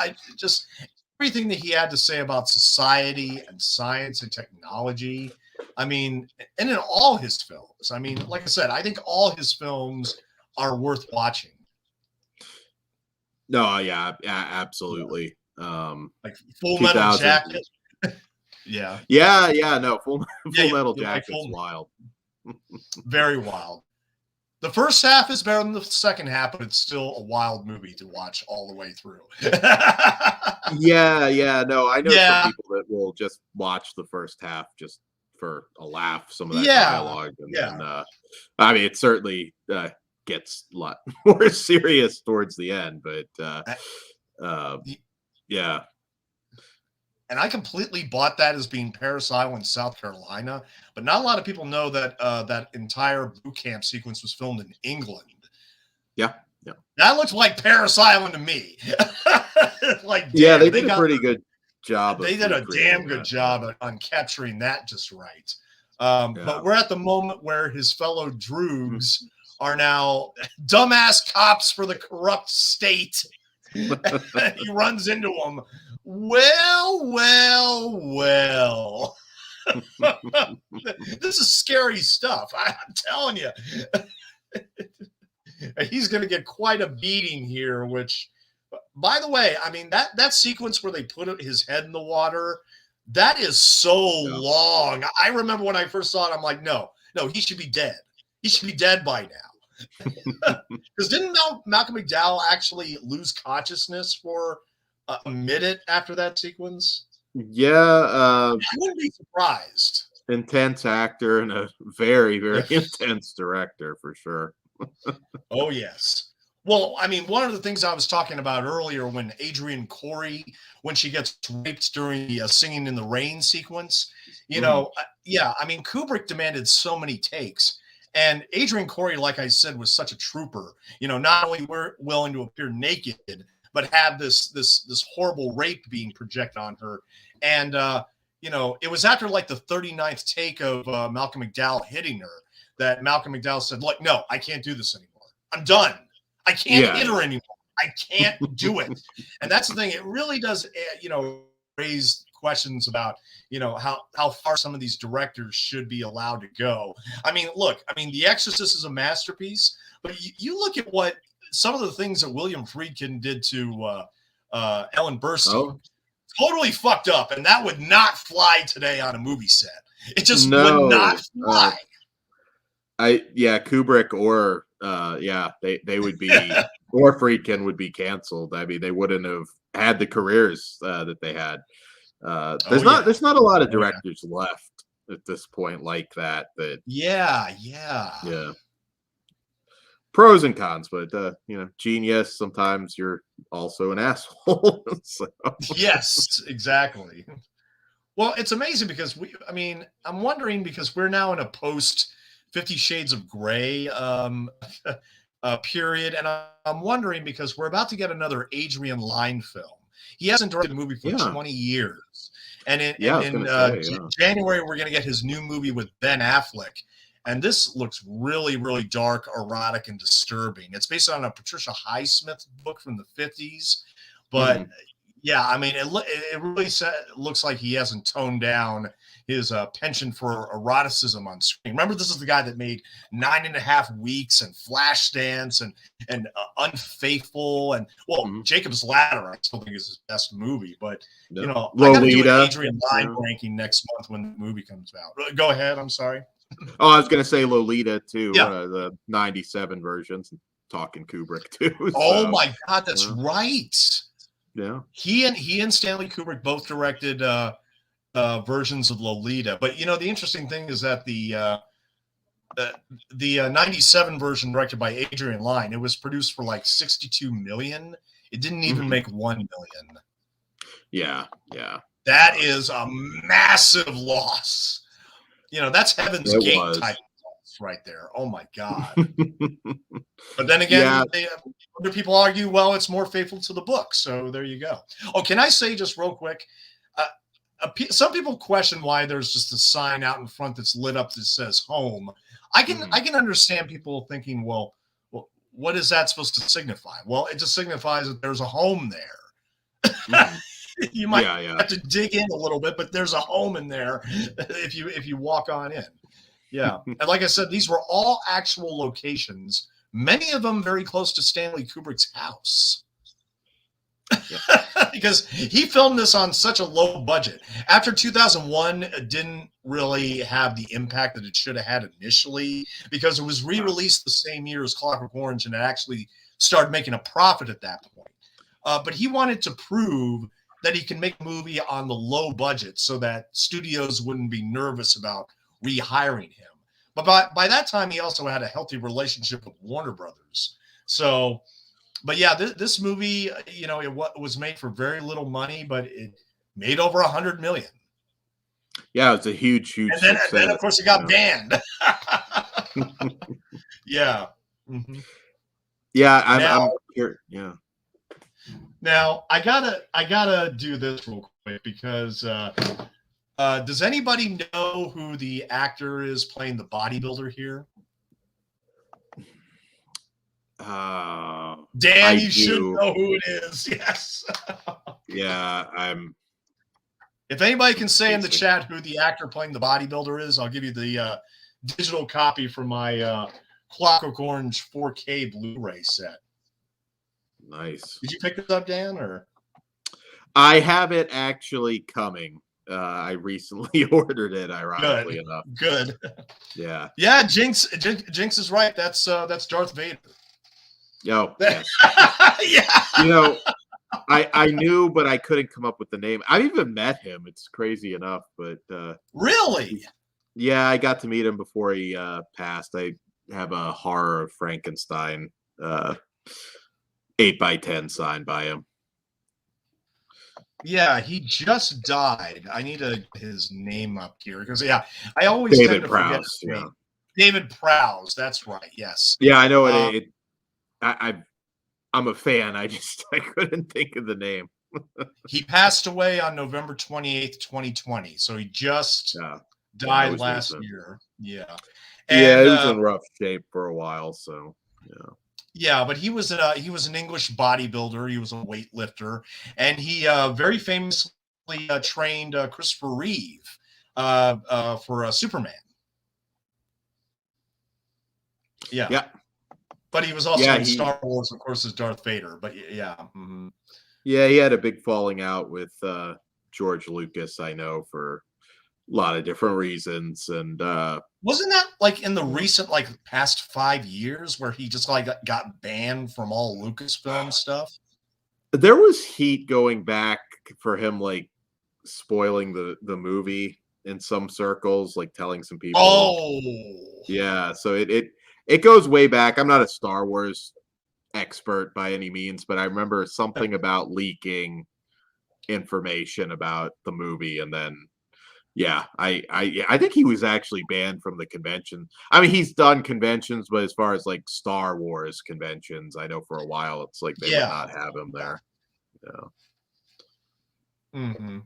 everything that he had to say about society and science and technology. I mean, and in all his films. I mean, like I said, I think all his films are worth watching. No, yeah, absolutely. Like Full Metal Jacket. Yeah. No, Full Metal Jacket's wild. Very wild. The first half is better than the second half, but it's still a wild movie to watch all the way through. No, I know some people that will just watch the first half just for a laugh, some of that dialogue. And then, I mean, it certainly gets a lot more serious towards the end, but yeah. And I completely bought that as being Paris Island, South Carolina, but not a lot of people know that that entire boot camp sequence was filmed in England. Yeah. That looks like Paris Island to me. Like, they did a pretty good job. They did a damn good job on capturing that just right. But we're at the moment where his fellow droogs are now dumbass cops for the corrupt state. He runs into them. Well. This is scary stuff. I'm telling you. He's going to get quite a beating here, which, by the way, I mean, that sequence where they put his head in the water, that is so long. I remember when I first saw it, I'm like, no, he should be dead. He should be dead by now. Because didn't Malcolm McDowell actually lose consciousness for a minute after that sequence? Yeah. I wouldn't be surprised. Intense actor and a very, very intense director for sure. Oh, yes. Well, I mean, one of the things I was talking about earlier when Adrienne Corey, when she gets raped during the Singing in the Rain sequence, you know, I mean, Kubrick demanded so many takes. And Adrienne Corey, like I said, was such a trooper. You know, not only were willing to appear naked, but have this horrible rape being projected on her. And, you know, it was after like the 39th take of Malcolm McDowell hitting her that Malcolm McDowell said, look, no, I can't do this anymore. I'm done. I can't hit her anymore. I can't do it. And that's the thing. It really does, you know, raise questions about, you know, how far some of these directors should be allowed to go. I mean, look, I mean, The Exorcist is a masterpiece, but you look at what some of the things that William Friedkin did to Ellen Burstyn, totally fucked up. And that would not fly today on a movie set. It just would not fly. Kubrick or they would be or Friedkin would be canceled. I mean, they wouldn't have had the careers that they had. There's not a lot of directors left at this point like that. Pros and cons, but you know, genius. Sometimes you're also an asshole. So. Yes, exactly. Well, it's amazing because I'm wondering because we're now in a post 50 Shades of Grey period, and I'm wondering because we're about to get another Adrian Lyne film. He hasn't directed a movie for 20 years, and in January we're going to get his new movie with Ben Affleck, and this looks really, really dark, erotic, and disturbing. It's based on a Patricia Highsmith book from the 50s, but yeah, I mean, it really looks like he hasn't toned down his penchant for eroticism on screen. Remember, this is the guy that made 9.5 Weeks and Flashdance and Unfaithful and Jacob's Ladder. I still think is his best movie, but you know, Lolita. I got to do an Adrian Lyne ranking next month when the movie comes out. Go ahead. I'm sorry. Oh, I was going to say Lolita too. The '97 versions. Talking Kubrick too. Oh my God, that's right. Yeah, he and Stanley Kubrick both directed versions of Lolita. But you know, the interesting thing is that the 97 version directed by Adrian Lyne, it was produced for like 62 million. It didn't even make 1 million. Yeah. That is a massive loss. You know, that's Heaven's Gate type loss right there. Oh my God. But then again, other people argue, well, it's more faithful to the book. So there you go. Oh, can I say just real quick? Some people question why there's just a sign out in front that's lit up that says home. I can understand people thinking, well, what is that supposed to signify? Well, it just signifies that there's a home there. You might have to dig in a little bit, but there's a home in there if you walk on in. Yeah. And like I said, these were all actual locations, many of them very close to Stanley Kubrick's house. Because he filmed this on such a low budget. After 2001, it didn't really have the impact that it should have had initially because it was re-released the same year as Clockwork Orange and it actually started making a profit at that point. But he wanted to prove that he can make a movie on the low budget so that studios wouldn't be nervous about rehiring him. But by that time, he also had a healthy relationship with Warner Brothers. So... But yeah, this movie, you know, it was made for very little money, but it made over 100 million. Yeah, it's a huge and then of course it got banned. Yeah. Mm-hmm. Yeah, I'm here. Yeah. Now I gotta do this real quick because Does anybody know who the actor is playing the bodybuilder here? Dan, I you should do. know who it is. Yes. Yeah, I'm. If anybody can say in the Amazing. chat who the actor playing the bodybuilder is, I'll give you the digital copy from my Clockwork Orange 4K Blu-ray set. Nice. Did you pick this up, Dan? Or I have it actually coming. I recently ordered it, ironically enough. Good. Yeah. Yeah, Jinx is right. That's Darth Vader. Oh, yes. Yeah. You know, I knew, but I couldn't come up with the name. I even met him. It's crazy enough, but Really? yeah, I got to meet him before he passed. I have a Horror of Frankenstein 8x10 signed by him. Yeah, he just died. I need to get his name up here because I always David tend to forget Prowse. his Yeah. name. David Prowse. That's right. Yes. Yeah, I know it. I'm a fan. I couldn't think of the name. He passed away on November 28th, 2020. So he just died last year. Yeah. And, he was in rough shape for a while. So yeah. Yeah, but he was an English bodybuilder. He was a weightlifter, and he very famously trained Christopher Reeve for Superman. Yeah. Yeah. But he was also in Star Wars, of course, as Darth Vader. But yeah. Mm-hmm. Yeah, he had a big falling out with George Lucas, I know, for a lot of different reasons. And wasn't that like in the recent past 5 years where he just got banned from all Lucasfilm stuff? There was heat going back for him, like spoiling the movie in some circles, like telling some people. Oh, yeah. So it goes way back. I'm not a Star Wars expert by any means, but I remember something about leaking information about the movie, and then yeah, I think he was actually banned from the convention. I mean, he's done conventions, but as far as like Star Wars conventions, I know for a while it's like they would not have him there. Yeah. Mm-hmm.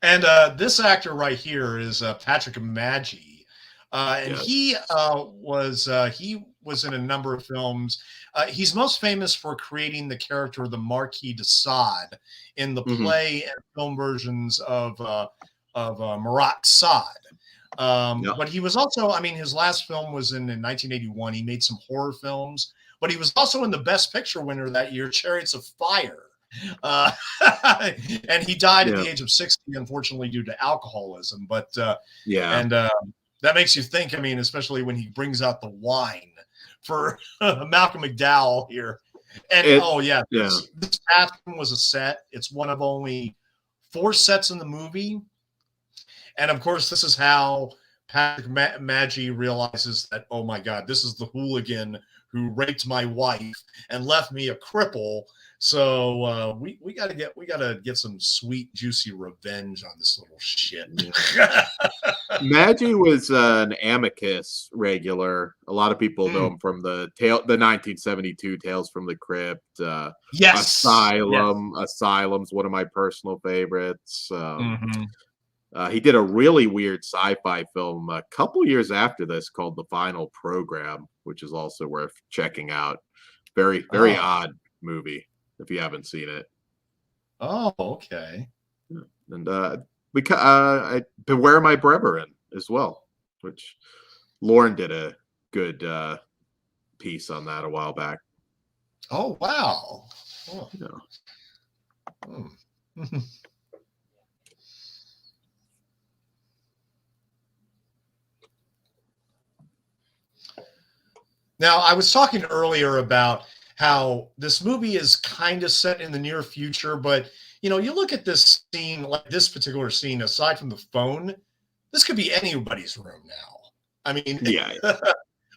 And this actor right here is Patrick Maggi, and Yes. he was in a number of films. He's most famous for creating the character of the Marquis de Sade in the play and film versions of Marat Sade. But he was also, I mean, his last film was in 1981. He made some horror films, but he was also in the Best Picture winner that year, Chariots of Fire. And he died at the age of 60, unfortunately, due to alcoholism. But that makes you think, I mean, especially when he brings out the wine for Malcolm McDowell here. And this bathroom was a set. It's one of only 4 sets in the movie. And of course, this is how Patrick Maggi realizes that, oh my God, this is the hooligan who raped my wife and left me a cripple. So we gotta get some sweet, juicy revenge on this little shit. Maggi was an Amicus regular. A lot of people know him from the 1972 Tales from the Crypt. Asylum. Yes. Asylum's one of my personal favorites. He did a really weird sci-fi film a couple years after this called The Final Program, which is also worth checking out. Very, very odd movie if you haven't seen it. Oh, okay. And I Beware My Brethren as well, which Lauren did a good piece on that a while back. Oh, wow. Oh. Yeah. Now, I was talking earlier about how this movie is kind of set in the near future, but you look at this scene, like this particular scene, aside from the phone, this could be anybody's room now. I mean,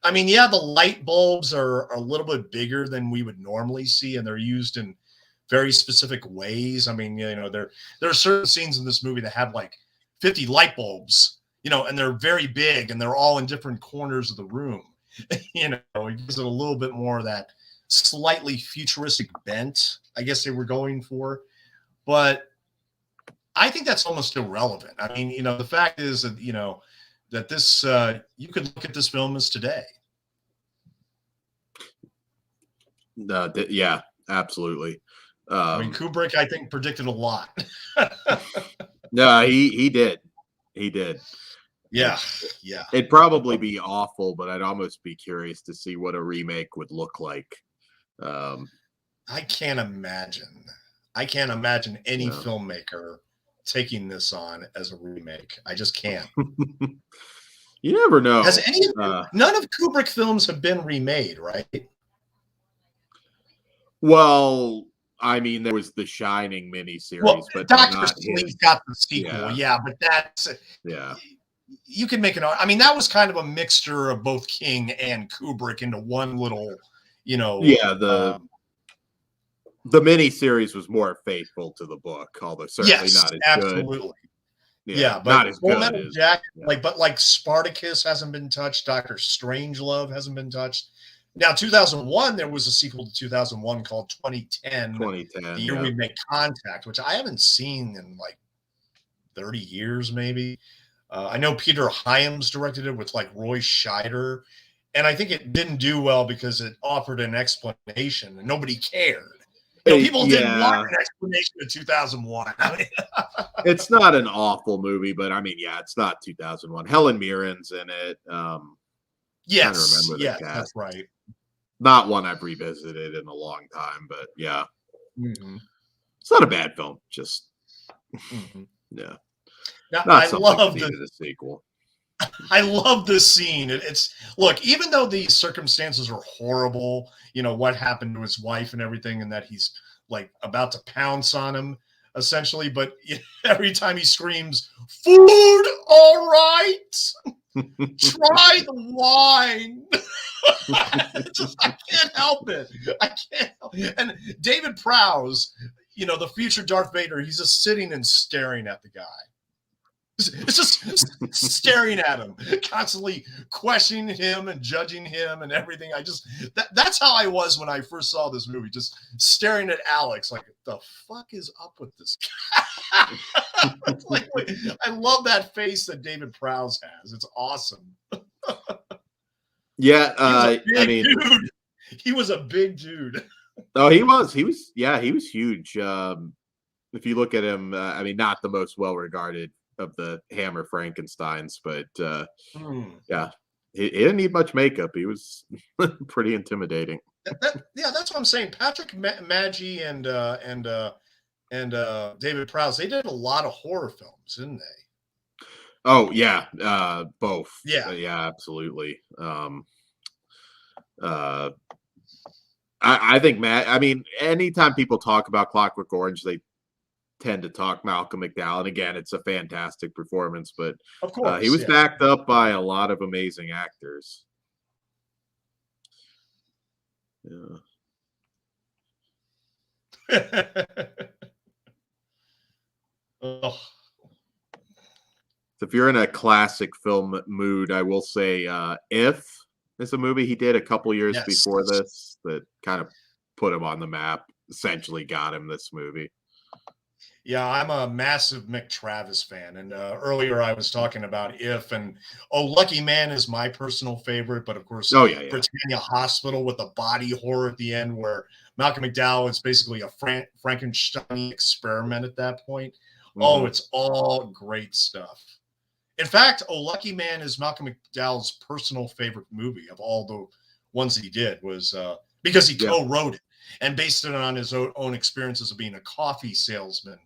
I mean, the light bulbs are a little bit bigger than we would normally see, and they're used in very specific ways. I mean, there are certain scenes in this movie that have like 50 light bulbs, and they're very big, and they're all in different corners of the room. It gives it a little bit more of that slightly futuristic bent, I guess they were going for. But I think that's almost irrelevant. I mean, the fact is that, that this, you could look at this film as today. Yeah, absolutely. I mean, Kubrick, I think, predicted a lot. No, he did. He did. Yeah. It'd probably be awful, but I'd almost be curious to see what a remake would look like. I can't imagine. Any filmmaker taking this on as a remake. I just can't. You never know. Has none of Kubrick films have been remade, right? Well, I mean, there was the Shining miniseries, but Dr. Sleep got the sequel, but that's you can make I mean, that was kind of a mixture of both King and Kubrick into one little, the miniseries was more faithful to the book, although certainly not as absolutely. Good. But not as Full good Metal as Jacket, like Spartacus hasn't been touched, Dr. Strangelove hasn't been touched. Now, 2001, there was a sequel to 2001 called 2010. The year we made contact, which I haven't seen in like 30 years, maybe. I know Peter Hyams directed it with like Roy Scheider, and I think it didn't do well because it offered an explanation and nobody cared. People didn't want an explanation in 2001. I mean, it's not an awful movie, but I mean, it's not 2001. Helen Mirren's in it. Yes, that's right. Not one I've revisited in a long time, but yeah. Mm-hmm. It's not a bad film. Just Now, not I love the sequel. I love this scene. It's look, even though the circumstances are horrible, what happened to his wife and everything, and that he's like about to pounce on him, essentially. But every time he screams, "Food, all right." Try the wine. I can't help it. And David Prowse, the future Darth Vader, he's just sitting and staring at the guy. It's just staring at him, constantly questioning him and judging him and everything. That's how I was when I first saw this movie, just staring at Alex like, the fuck is up with this guy? I love that face that David Prowse has. It's awesome. Dude. He was a big dude. Oh, he was huge. If you look at him, not the most well-regarded of the Hammer Frankensteins, but he didn't need much makeup. He was pretty intimidating. That's what I'm saying. Patrick Maggi and David Prowse, they did a lot of horror films, didn't they? Oh yeah, both. Yeah, absolutely. I think anytime people talk about Clockwork Orange, they tend to talk Malcolm McDowell, and again, it's a fantastic performance, but of course, he was backed up by a lot of amazing actors. Oh. If you're in a classic film mood, I will say If is a movie he did a couple years before this that kind of put him on the map, essentially got him this movie. Yeah, I'm a massive Mick Travis fan, and earlier I was talking about If, and Lucky Man is my personal favorite, but of course, Britannia Hospital with the body horror at the end, where Malcolm McDowell is basically a Frankenstein experiment at that point. Mm-hmm. Oh, it's all great stuff. In fact, Lucky Man is Malcolm McDowell's personal favorite movie of all the ones he did, was because he co-wrote it and based it on his own experiences of being a coffee salesman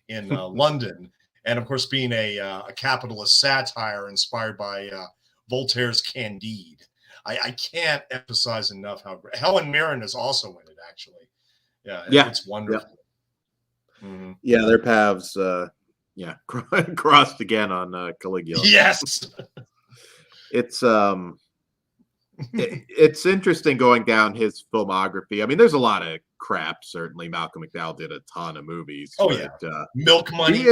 in London, and of course being a capitalist satire inspired by Voltaire's Candide. I can't emphasize enough how great. Helen Mirren is also in it, actually. It's wonderful. Mm-hmm. Yeah, their paths crossed again on Caligula. Yes. It's interesting going down his filmography. I mean, there's a lot of crap. Certainly, Malcolm McDowell did a ton of movies. Oh, Milk Money.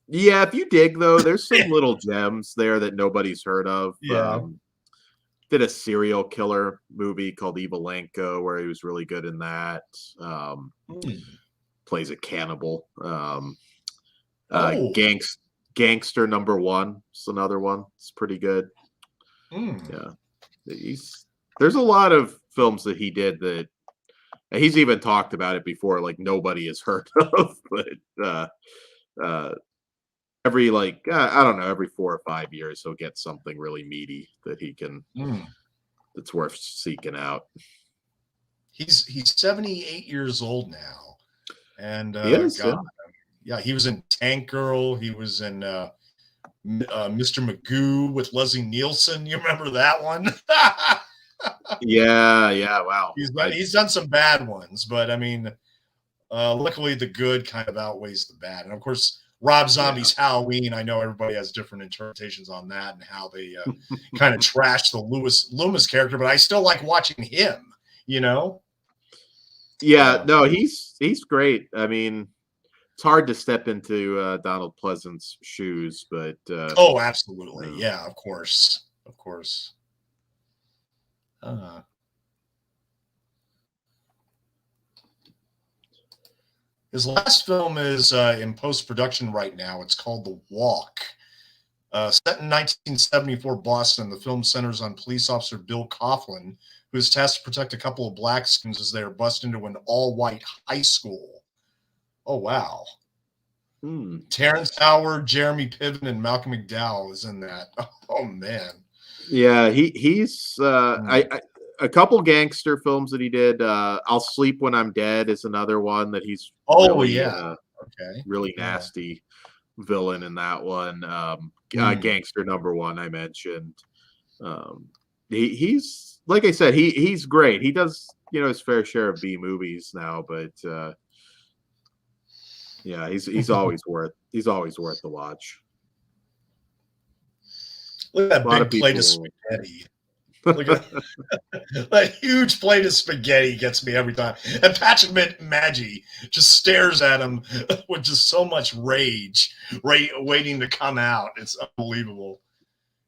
If you dig though, there's some little gems there that nobody's heard of. Yeah. did a serial killer movie called Evelenko, where he was really good in that. Plays a cannibal. Oh. Gangster Number One is another one. It's pretty good. Mm. Yeah, there's a lot of films that he did that he's even talked about it before, like nobody has heard of. But every I don't know, every 4 or 5 years he'll get something really meaty that he can that's worth seeking out. He's 78 years old now, and He is, God, yeah, he was in Tank Girl. He was in Mr. Magoo with Leslie Nielsen. You remember that one? Yeah, wow. He's done some bad ones, but I mean, luckily the good kind of outweighs the bad. And of course, Rob Zombie's Halloween. I know everybody has different interpretations on that and how they kind of trash the Loomis character, but I still like watching him. You know? Yeah, no, he's great. I mean, it's hard to step into Donald Pleasant's shoes, but oh, absolutely, yeah, of course. His last film is in post-production right now. It's called The Walk. Set in 1974 Boston, the film centers on police officer Bill Coughlin, who is tasked to protect a couple of black students as they are bused into an all-white high school. Oh, wow. Terrence Howard, Jeremy Piven, and Malcolm McDowell is in that. Oh, man. Yeah, he's a couple gangster films that he did. I'll Sleep When I'm Dead is another one that he's really nasty villain in that one. Gangster Number One I mentioned. He's like I said, he's great. He does his fair share of B movies now, but yeah, he's always worth the watch. Look at that big plate of spaghetti. Look at that huge plate of spaghetti gets me every time. And Patrick Maggi just stares at him with just so much rage, waiting to come out. It's unbelievable.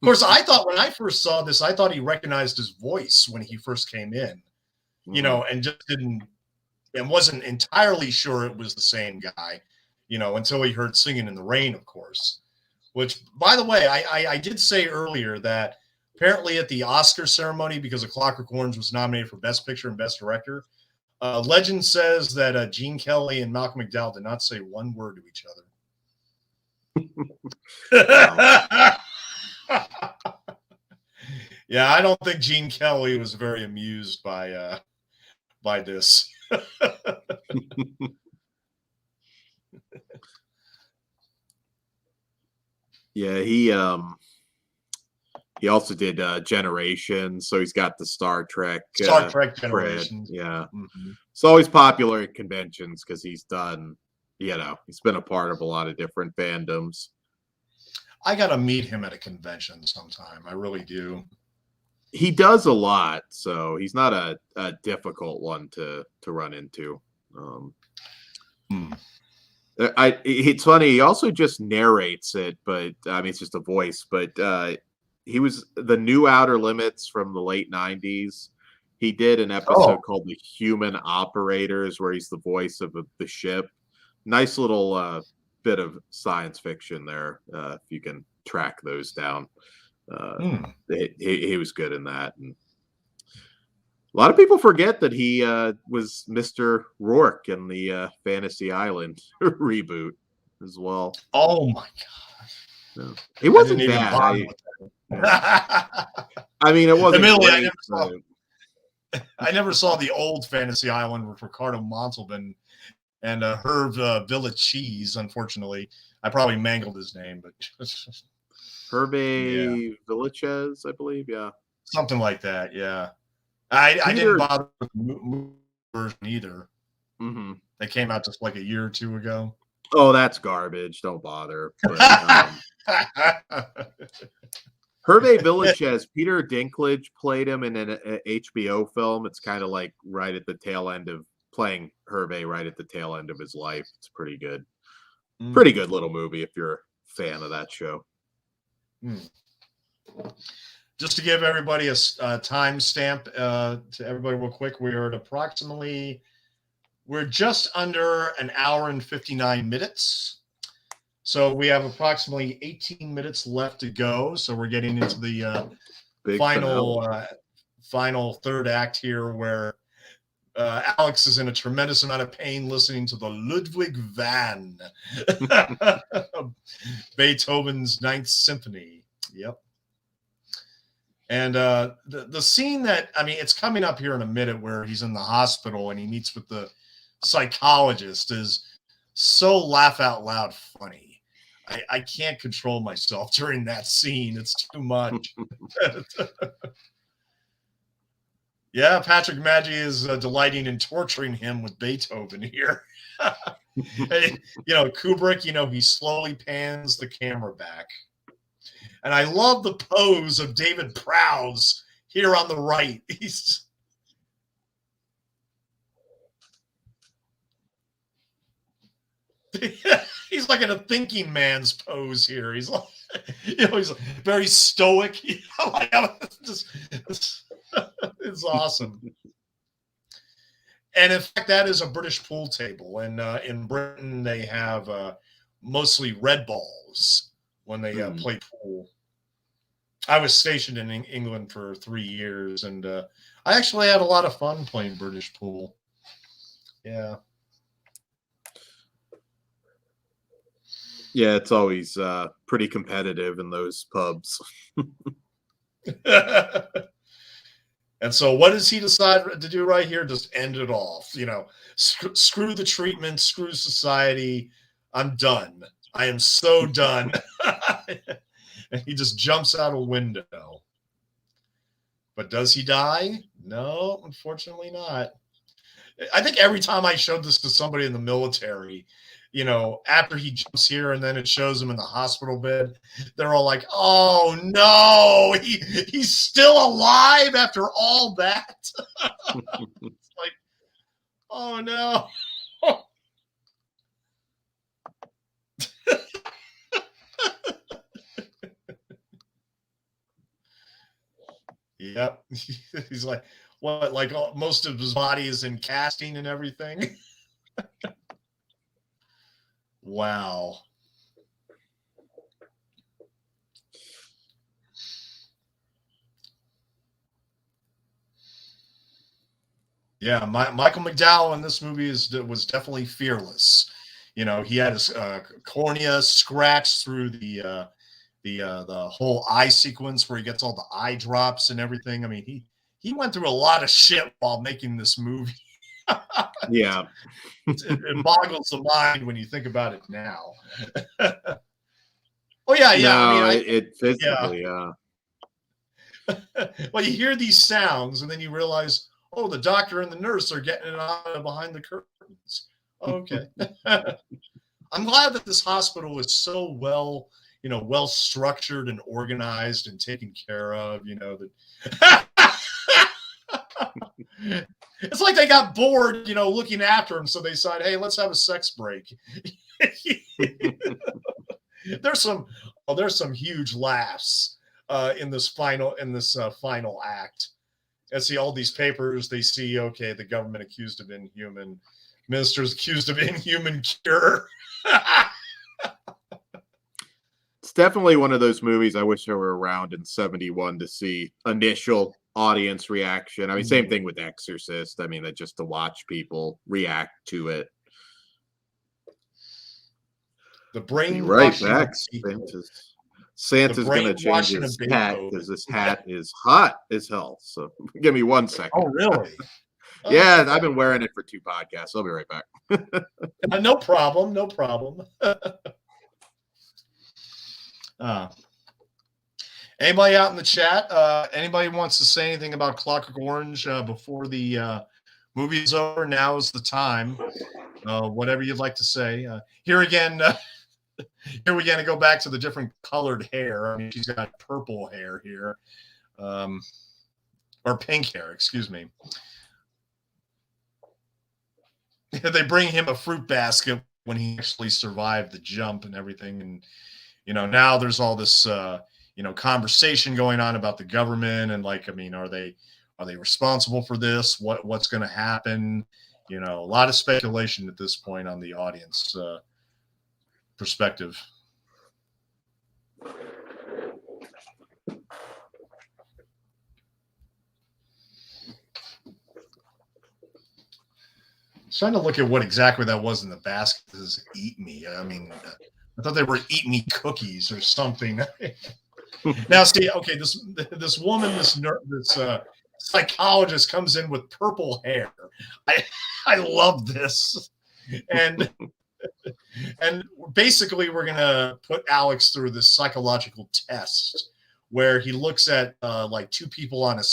Of course, I thought when I first saw this, I thought he recognized his voice when he first came in, and just wasn't entirely sure it was the same guy, until he heard Singing in the Rain, of course. Which, by the way, I did say earlier that apparently at the Oscar ceremony, because A Clockwork Orange was nominated for Best Picture and Best Director, legend says that Gene Kelly and Malcolm McDowell did not say one word to each other. Yeah, I don't think Gene Kelly was very amused by this. Yeah, he also did Generations, so he's got the Star Trek Generations. Yeah, It's always popular at conventions because he's done, he's been a part of a lot of different fandoms. I gotta meet him at a convention sometime. I really do. He does a lot, so he's not a difficult one to run into. It's funny. He also just narrates it, but I mean, it's just a voice. But he was the New Outer Limits from the late '90s. He did an episode called The Human Operators, where he's the voice of the ship. Nice little bit of science fiction there, if you can track those down. He was good in that. And a lot of people forget that he was Mr. Rourke in the Fantasy Island reboot as well. Oh my god! No. He wasn't bad. I mean, it wasn't. Great, I never saw the old Fantasy Island with Ricardo Montalban and Herb Villachez. Unfortunately, I probably mangled his name, but Hervé Villachez, I believe. Yeah, something like that. Yeah. I didn't bother with the version either. They came out just like a year or two ago. Oh, that's garbage. Don't bother. But, Hervé Villachez, Peter Dinklage played him in an HBO film. It's kind of like right at the tail end of playing Hervé right at the tail end of his life. It's pretty good. Pretty good little movie if you're a fan of that show. Just to give everybody a time stamp to everybody real quick, we're just under an hour and 59 minutes. So we have approximately 18 minutes left to go. So we're getting into the final third act here, where Alex is in a tremendous amount of pain listening to the Ludwig van Beethoven's Ninth Symphony. Yep. And the scene that, I mean, it's coming up here in a minute, where he's in the hospital and he meets with the psychologist, is so laugh out loud funny. I can't control myself during that scene. It's too much. Yeah, Patrick Maggi is delighting in torturing him with Beethoven here. And, Kubrick, he slowly pans the camera back. And I love the pose of David Prowse here on the right. He's like in a thinking man's pose here. He's like, he's very stoic. It's awesome. And in fact, that is a British pool table. And in Britain, they have mostly red balls when they play pool. I was stationed in England for 3 years, and I actually had a lot of fun playing British pool. Yeah. Yeah, it's always pretty competitive in those pubs. And so what does he decide to do right here? Just end it off. Screw the treatment, screw society. I'm done. I am so done. And he just jumps out a window. But does he die? No, unfortunately not. I think every time I showed this to somebody in the military, after he jumps here and then it shows him in the hospital bed, they're all like, oh no, he's still alive after all that. It's like, oh no. Yep. He's like, what, like most of his body is in casting and everything? Wow. Yeah, Michael McDowell in this movie was definitely fearless. He had his cornea scratched through the whole eye sequence where he gets all the eye drops and everything. I mean, he went through a lot of shit while making this movie. Yeah. It boggles the mind when you think about it now. Oh yeah. No, it physically, yeah. Well, you hear these sounds and then you realize, oh, the doctor and the nurse are getting it on behind the curtains. Okay. I'm glad that this hospital is so well structured and organized and taken care of. It's like they got bored, looking after him, so they decided, hey, let's have a sex break. There's some huge laughs in this final act. And see all these papers. They see, okay, the government accused of inhuman, ministers accused of inhuman cure. It's definitely one of those movies I wish I were around in 1971 to see initial audience reaction. I mean, same thing with Exorcist. I mean, that just to watch people react to it. The brain. Right back. Santa's going to change his hat because this hat is hot as hell. So give me 1 second. Oh, really? Yeah, I've been wearing it for 2 podcasts. I'll be right back. No problem. Anybody out in the chat? Anybody wants to say anything about Clockwork Orange before the movie's over? Now is the time. Whatever you'd like to say. Here again, here we got to go back to the different colored hair. I mean, she's got purple hair here, or pink hair. Excuse me. They bring him a fruit basket when he actually survived the jump and everything, and now there's all this conversation going on about the government and like, I mean, are they responsible for this? What's going to happen? A lot of speculation at this point on the audience perspective. Trying to look at what exactly that was in the basket. This is Eat Me. I mean, I thought they were Eat Me cookies or something. Now, see, okay, this woman, this psychologist comes in with purple hair. I love this, and basically we're gonna put Alex through this psychological test where he looks at like two people on a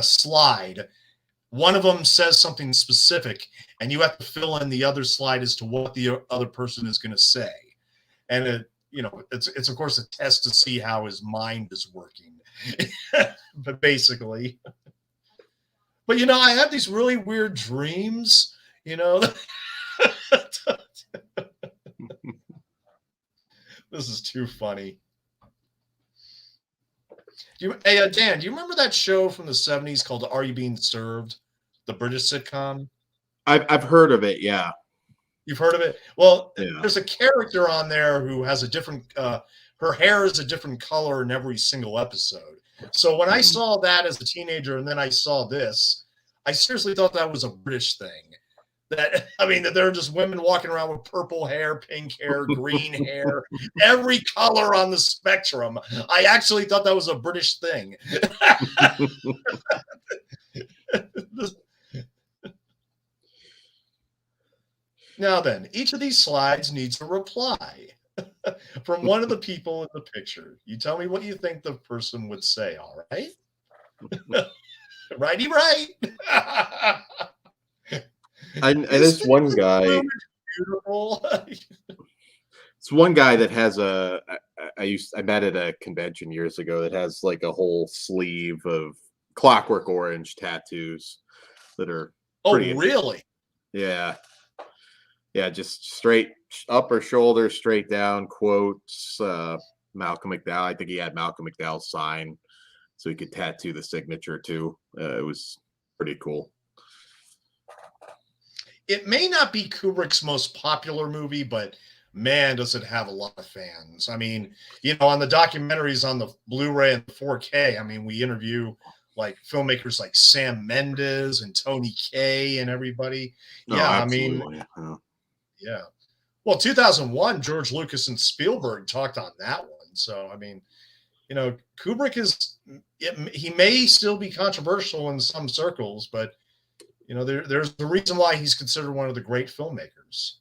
slide. One of them says something specific, and you have to fill in the other slide as to what the other person is going to say. And it's of course a test to see how his mind is working. But basically, but I had these really weird dreams. This is too funny. Hey, Dan, do you remember that show from the 70s called Are You Being Served? The British sitcom? I've heard of it, yeah. You've heard of it? Well, yeah. There's a character on there who has a different, her hair is a different color in every single episode. So when I saw that as a teenager and then I saw this, I seriously thought that was a British thing. That there are just women walking around with purple hair, pink hair, green hair, every color on the spectrum. I actually thought that was a British thing. Now then, each of these slides needs a reply from one of the people in the picture. You tell me what you think the person would say, all right? Righty right. This one guy. Beautiful. It's one guy that has I met at a convention years ago that has like a whole sleeve of Clockwork Orange tattoos that are pretty really? Yeah. Yeah, just straight upper shoulder, straight down quotes. Malcolm McDowell. I think he had Malcolm McDowell's sign so he could tattoo the signature too. It was pretty cool. It may not be Kubrick's most popular movie, but man, does it have a lot of fans. I mean, on the documentaries on the Blu-ray and 4K, we interview like filmmakers like Sam Mendes and Tony Kaye and everybody. Yeah, yeah. Well, 2001, George Lucas and Spielberg talked on that one. So, Kubrick he may still be controversial in some circles, but there's a reason why he's considered one of the great filmmakers.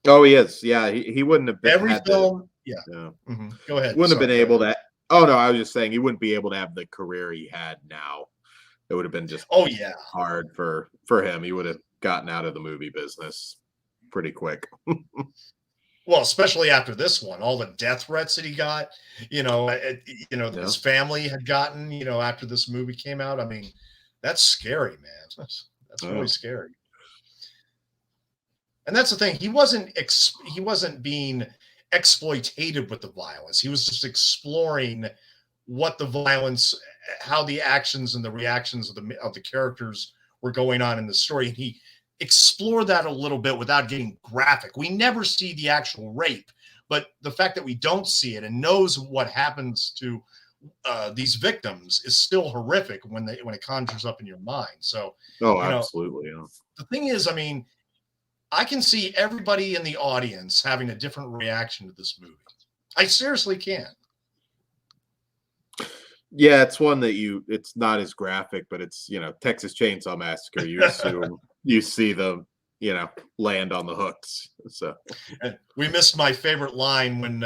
Oh, he is. Yeah, he wouldn't have been every film. Mm-hmm. Go ahead. Wouldn't have been able to. Oh no, I was just saying he wouldn't be able to have the career he had now. It would have been just hard for him. He would have gotten out of the movie business pretty quick. Well, especially after this one, all the death threats that he got, his family had gotten, after this movie came out. That's scary, man. That's really scary. And that's the thing. He wasn't being exploitative with the violence. He was just exploring what the violence, how the actions and the reactions of the characters were going on in the story. And he explored that a little bit without getting graphic. We never see the actual rape, but the fact that we don't see it and knows what happens to these victims is still horrific when it conjures up in your mind. So, absolutely. Yeah. The thing is, I can see everybody in the audience having a different reaction to this movie. I seriously can. Yeah, it's one that it's not as graphic, but it's, Texas Chainsaw Massacre. You assume you see them, land on the hooks. So we missed my favorite line when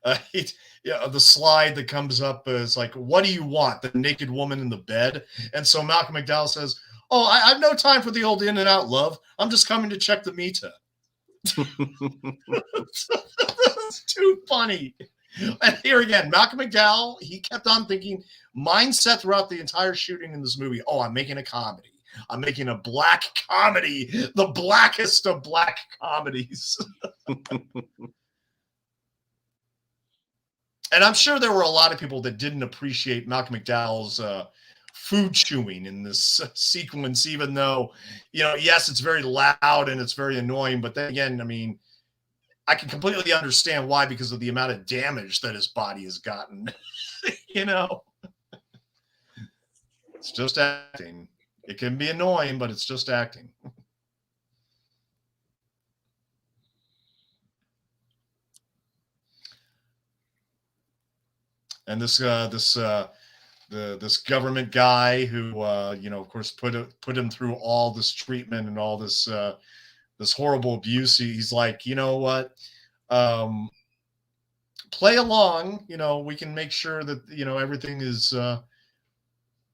the slide that comes up is like, what do you want? The naked woman in the bed. And so Malcolm McDowell says, oh, I have no time for the old in and out, love. I'm just coming to check the meter. That's too funny. And here again, Malcolm McDowell, he kept on thinking, mindset throughout the entire shooting in this movie, I'm making a comedy. I'm making a black comedy, the blackest of black comedies. And I'm sure there were a lot of people that didn't appreciate Malcolm McDowell's food chewing in this sequence, even though, yes, it's very loud and it's very annoying. But then again, I mean, I can completely understand why, because of the amount of damage that his body has gotten. It's just acting. It can be annoying, but it's just acting. And this government guy who of course put him through all this treatment and all this this horrible abuse. He's like, you know what, play along, we can make sure that everything is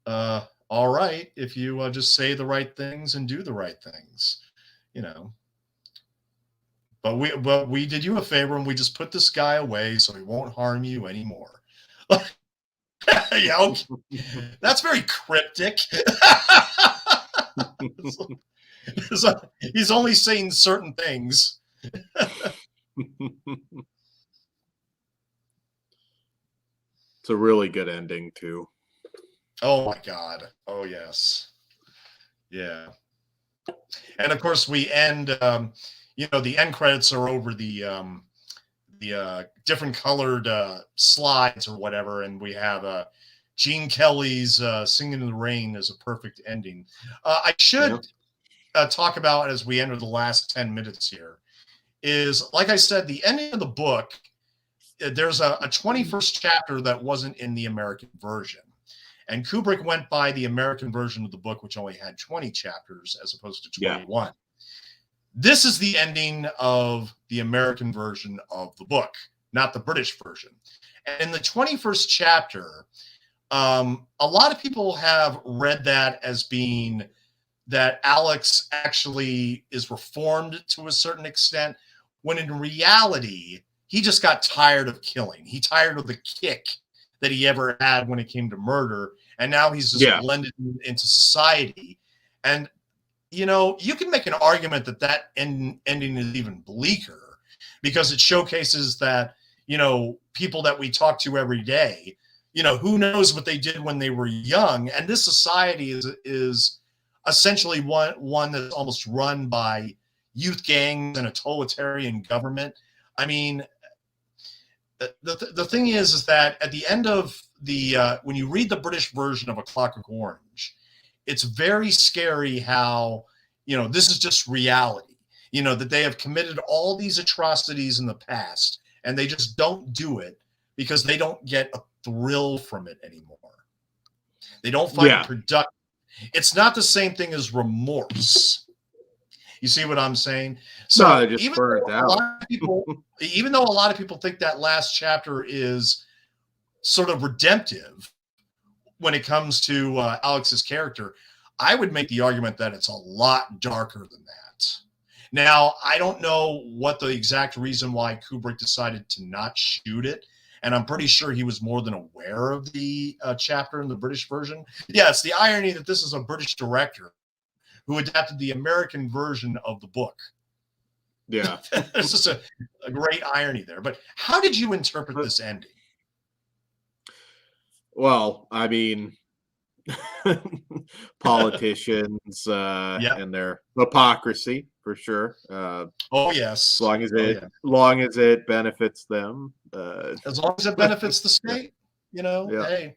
all right if you just say the right things and do the right things, but we did you a favor and we just put this guy away so he won't harm you anymore. Yeah, okay. That's very cryptic. He's only saying certain things. It's a really good ending too. Oh my God. Oh yes. Yeah. And of course we end, the end credits are over the different colored slides or whatever, and we have Gene Kelly's "Singing in the Rain" as a perfect ending. I should talk about, as we enter the last 10 minutes here, is, like I said, the ending of the book. There's a 21st chapter that wasn't in the American version, and Kubrick went by the American version of the book, which only had 20 chapters as opposed to 21. Yeah. This is the ending of the American version of the book, not the British version. And in the 21st chapter, a lot of people have read that as being that Alex actually is reformed to a certain extent, when in reality, he just got tired of killing. He tired of the kick that he ever had when it came to murder. And now he's just blended into society. And you can make an argument that ending is even bleaker, because it showcases that, people that we talk to every day, who knows what they did when they were young. And this society is essentially one that's almost run by youth gangs and a totalitarian government. I mean, the thing is that at the end of when you read the British version of A Clockwork Orange, it's very scary how, this is just reality, that they have committed all these atrocities in the past and they just don't do it because they don't get a thrill from it anymore. They don't find it productive. It's not the same thing as remorse. You see what I'm saying? So no, they just burn it out. Even though a lot of people think that last chapter is sort of redemptive when it comes to Alex's character, I would make the argument that it's a lot darker than that. Now, I don't know what the exact reason why Kubrick decided to not shoot it, and I'm pretty sure he was more than aware of the chapter in the British version. Yeah, it's the irony that this is a British director who adapted the American version of the book. Yeah. There's just a great irony there. But how did you interpret this ending? Well, I mean, politicians and their hypocrisy, for sure. Oh yes. Long as it benefits them. As long as it benefits the state, hey.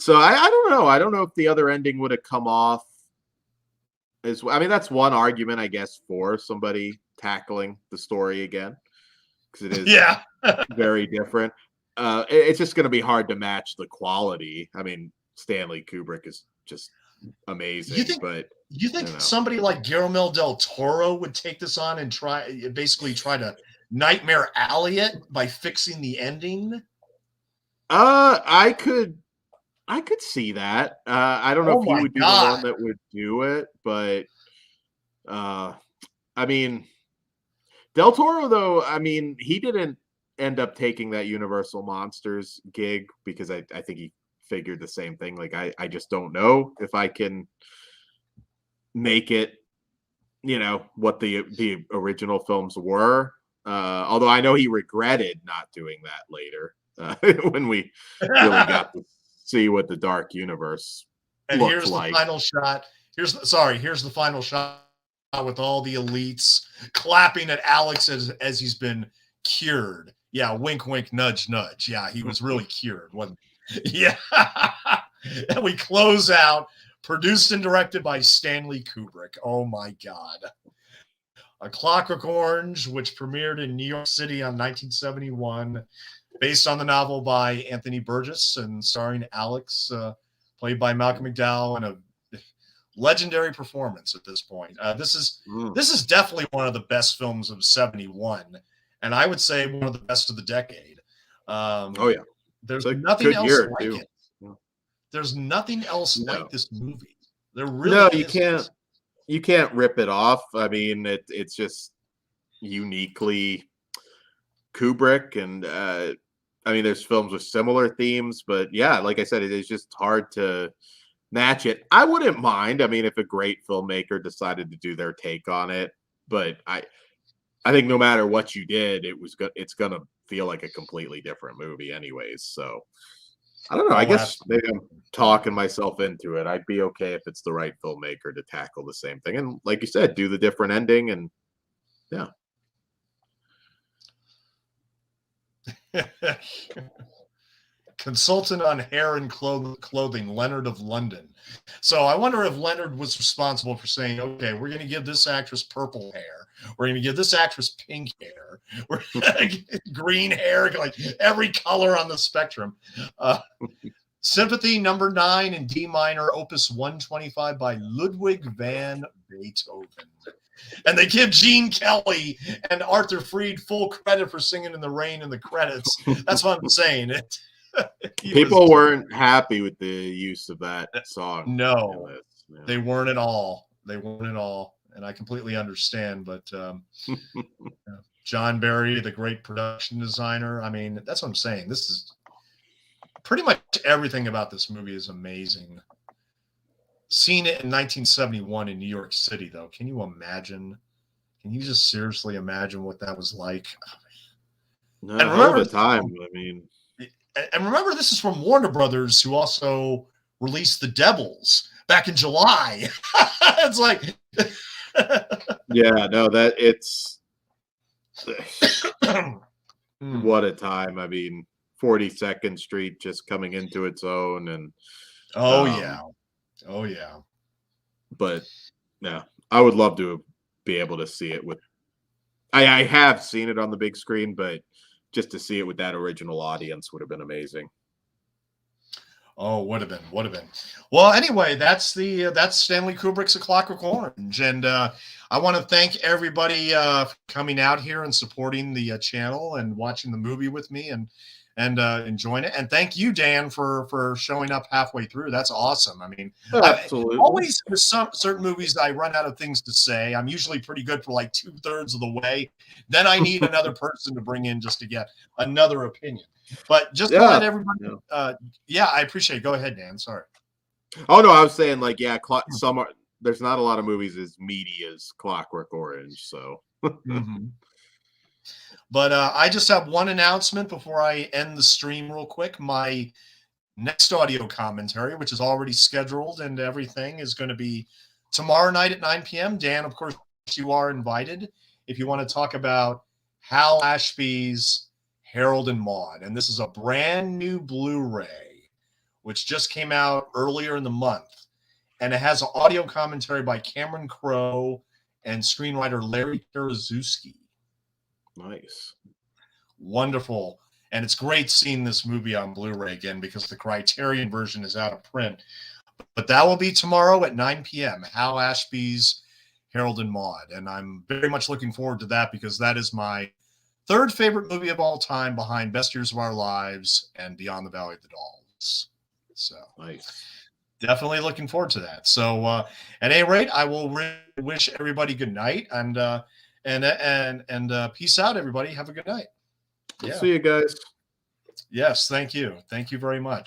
So I don't know. I don't know if the other ending would have come off as well. I mean, that's one argument, I guess, for somebody tackling the story again, because it is very different. It's just going to be hard to match the quality. I mean, Stanley Kubrick is just amazing. You think somebody like Guillermo del Toro would take this on and try to Nightmare Alley it by fixing the ending? I could see that. I don't know if he would be the one that would do it, but I mean, Del Toro, though, I mean, he didn't end up taking that Universal Monsters gig because I think he figured the same thing. Like, I just don't know if I can make it, what the original films were. Although I know he regretted not doing that later when we really got to see what the Dark Universe And looked here's like. the final shot. Here's the final shot with all the elites clapping at Alex as he's been cured. Yeah, wink, wink, nudge, nudge. Yeah, he was really cured, wasn't he? Yeah. And we close out, produced and directed by Stanley Kubrick. Oh my God. A Clockwork Orange, which premiered in New York City on 1971, based on the novel by Anthony Burgess and starring Alex, played by Malcolm McDowell, and a legendary performance at this point. This is definitely one of the best films of '71, and I would say one of the best of the decade. Oh yeah, there's it's a nothing good else year like too. it. There's nothing else No. like this movie. There No, really you isn't. can't rip it off. I mean, it's just uniquely Kubrick, and I mean, there's films with similar themes, but yeah, like I said, it is just hard to match it. I wouldn't mind. I mean, if a great filmmaker decided to do their take on it, but I think no matter what you did, it's gonna feel like a completely different movie, anyways. So I don't know. I Oh, guess absolutely. maybe I'm talking myself into it. I'd be okay if it's the right filmmaker to tackle the same thing, and like you said, do the different ending, and yeah. Consultant on hair and clothing, Leonard of London. So I wonder if Leonard was responsible for saying, okay, we're going to give this actress purple hair. We're going to give this actress pink hair. We're green hair, like every color on the spectrum. Symphony number 9 in D minor, opus 125 by Ludwig van Beethoven. And they give Gene Kelly and Arthur Freed full credit for Singing in the Rain in the credits. That's what I'm saying. People weren't happy with the use of that song. No, Yeah. they weren't at all. They weren't at all. And I completely understand. But John Barry, the great production designer, I mean, that's what I'm saying. This is pretty much everything about this movie is amazing. Seen it in 1971 in New York City, though. Can you imagine? Can you just seriously imagine what that was like? No, And hell of remember, a time. I mean, and remember, this is from Warner Brothers, who also released The Devils back in July. It's like, yeah, no, that it's what a time. I mean, 42nd Street just coming into its own, and oh yeah, oh yeah. But yeah, I would love to be able to see it with. I have seen it on the big screen, but just to see it with that original audience would have been amazing. Oh, would have been. Well, anyway, that's Stanley Kubrick's A Clockwork Orange, and I want to thank everybody for coming out here and supporting the channel and watching the movie with me and enjoying it. And thank you, Dan, for showing up halfway through. That's awesome. I mean, Absolutely. always with some certain movies, I run out of things to say. I'm usually pretty good for like 2/3 of the way. Then I need another person to bring in just to get another opinion. But just to let everybody, I appreciate it. Go ahead, Dan. Sorry. Oh no, I was saying like, yeah, there's not a lot of movies as meaty as Clockwork Orange, so. Mm-hmm. But I just have one announcement before I end the stream real quick. My next audio commentary, which is already scheduled and everything, is going to be tomorrow night at 9 p.m. Dan, of course, you are invited if you want to talk about Hal Ashby's Harold and Maude. And this is a brand new Blu-ray, which just came out earlier in the month. And it has an audio commentary by Cameron Crowe and screenwriter Larry Karaszewski. Nice. Wonderful. And it's great seeing this movie on Blu-ray again because the Criterion version is out of print. But that will be tomorrow at 9 p.m. Hal Ashby's Harold and Maude. And I'm very much looking forward to that because that is my third favorite movie of all time behind Best Years of Our Lives and Beyond the Valley of the Dolls. So nice. Definitely looking forward to that. So at any rate, I will wish everybody good night and peace out, everybody. Have a good night. Yeah. See you guys. Yes, thank you. Thank you very much.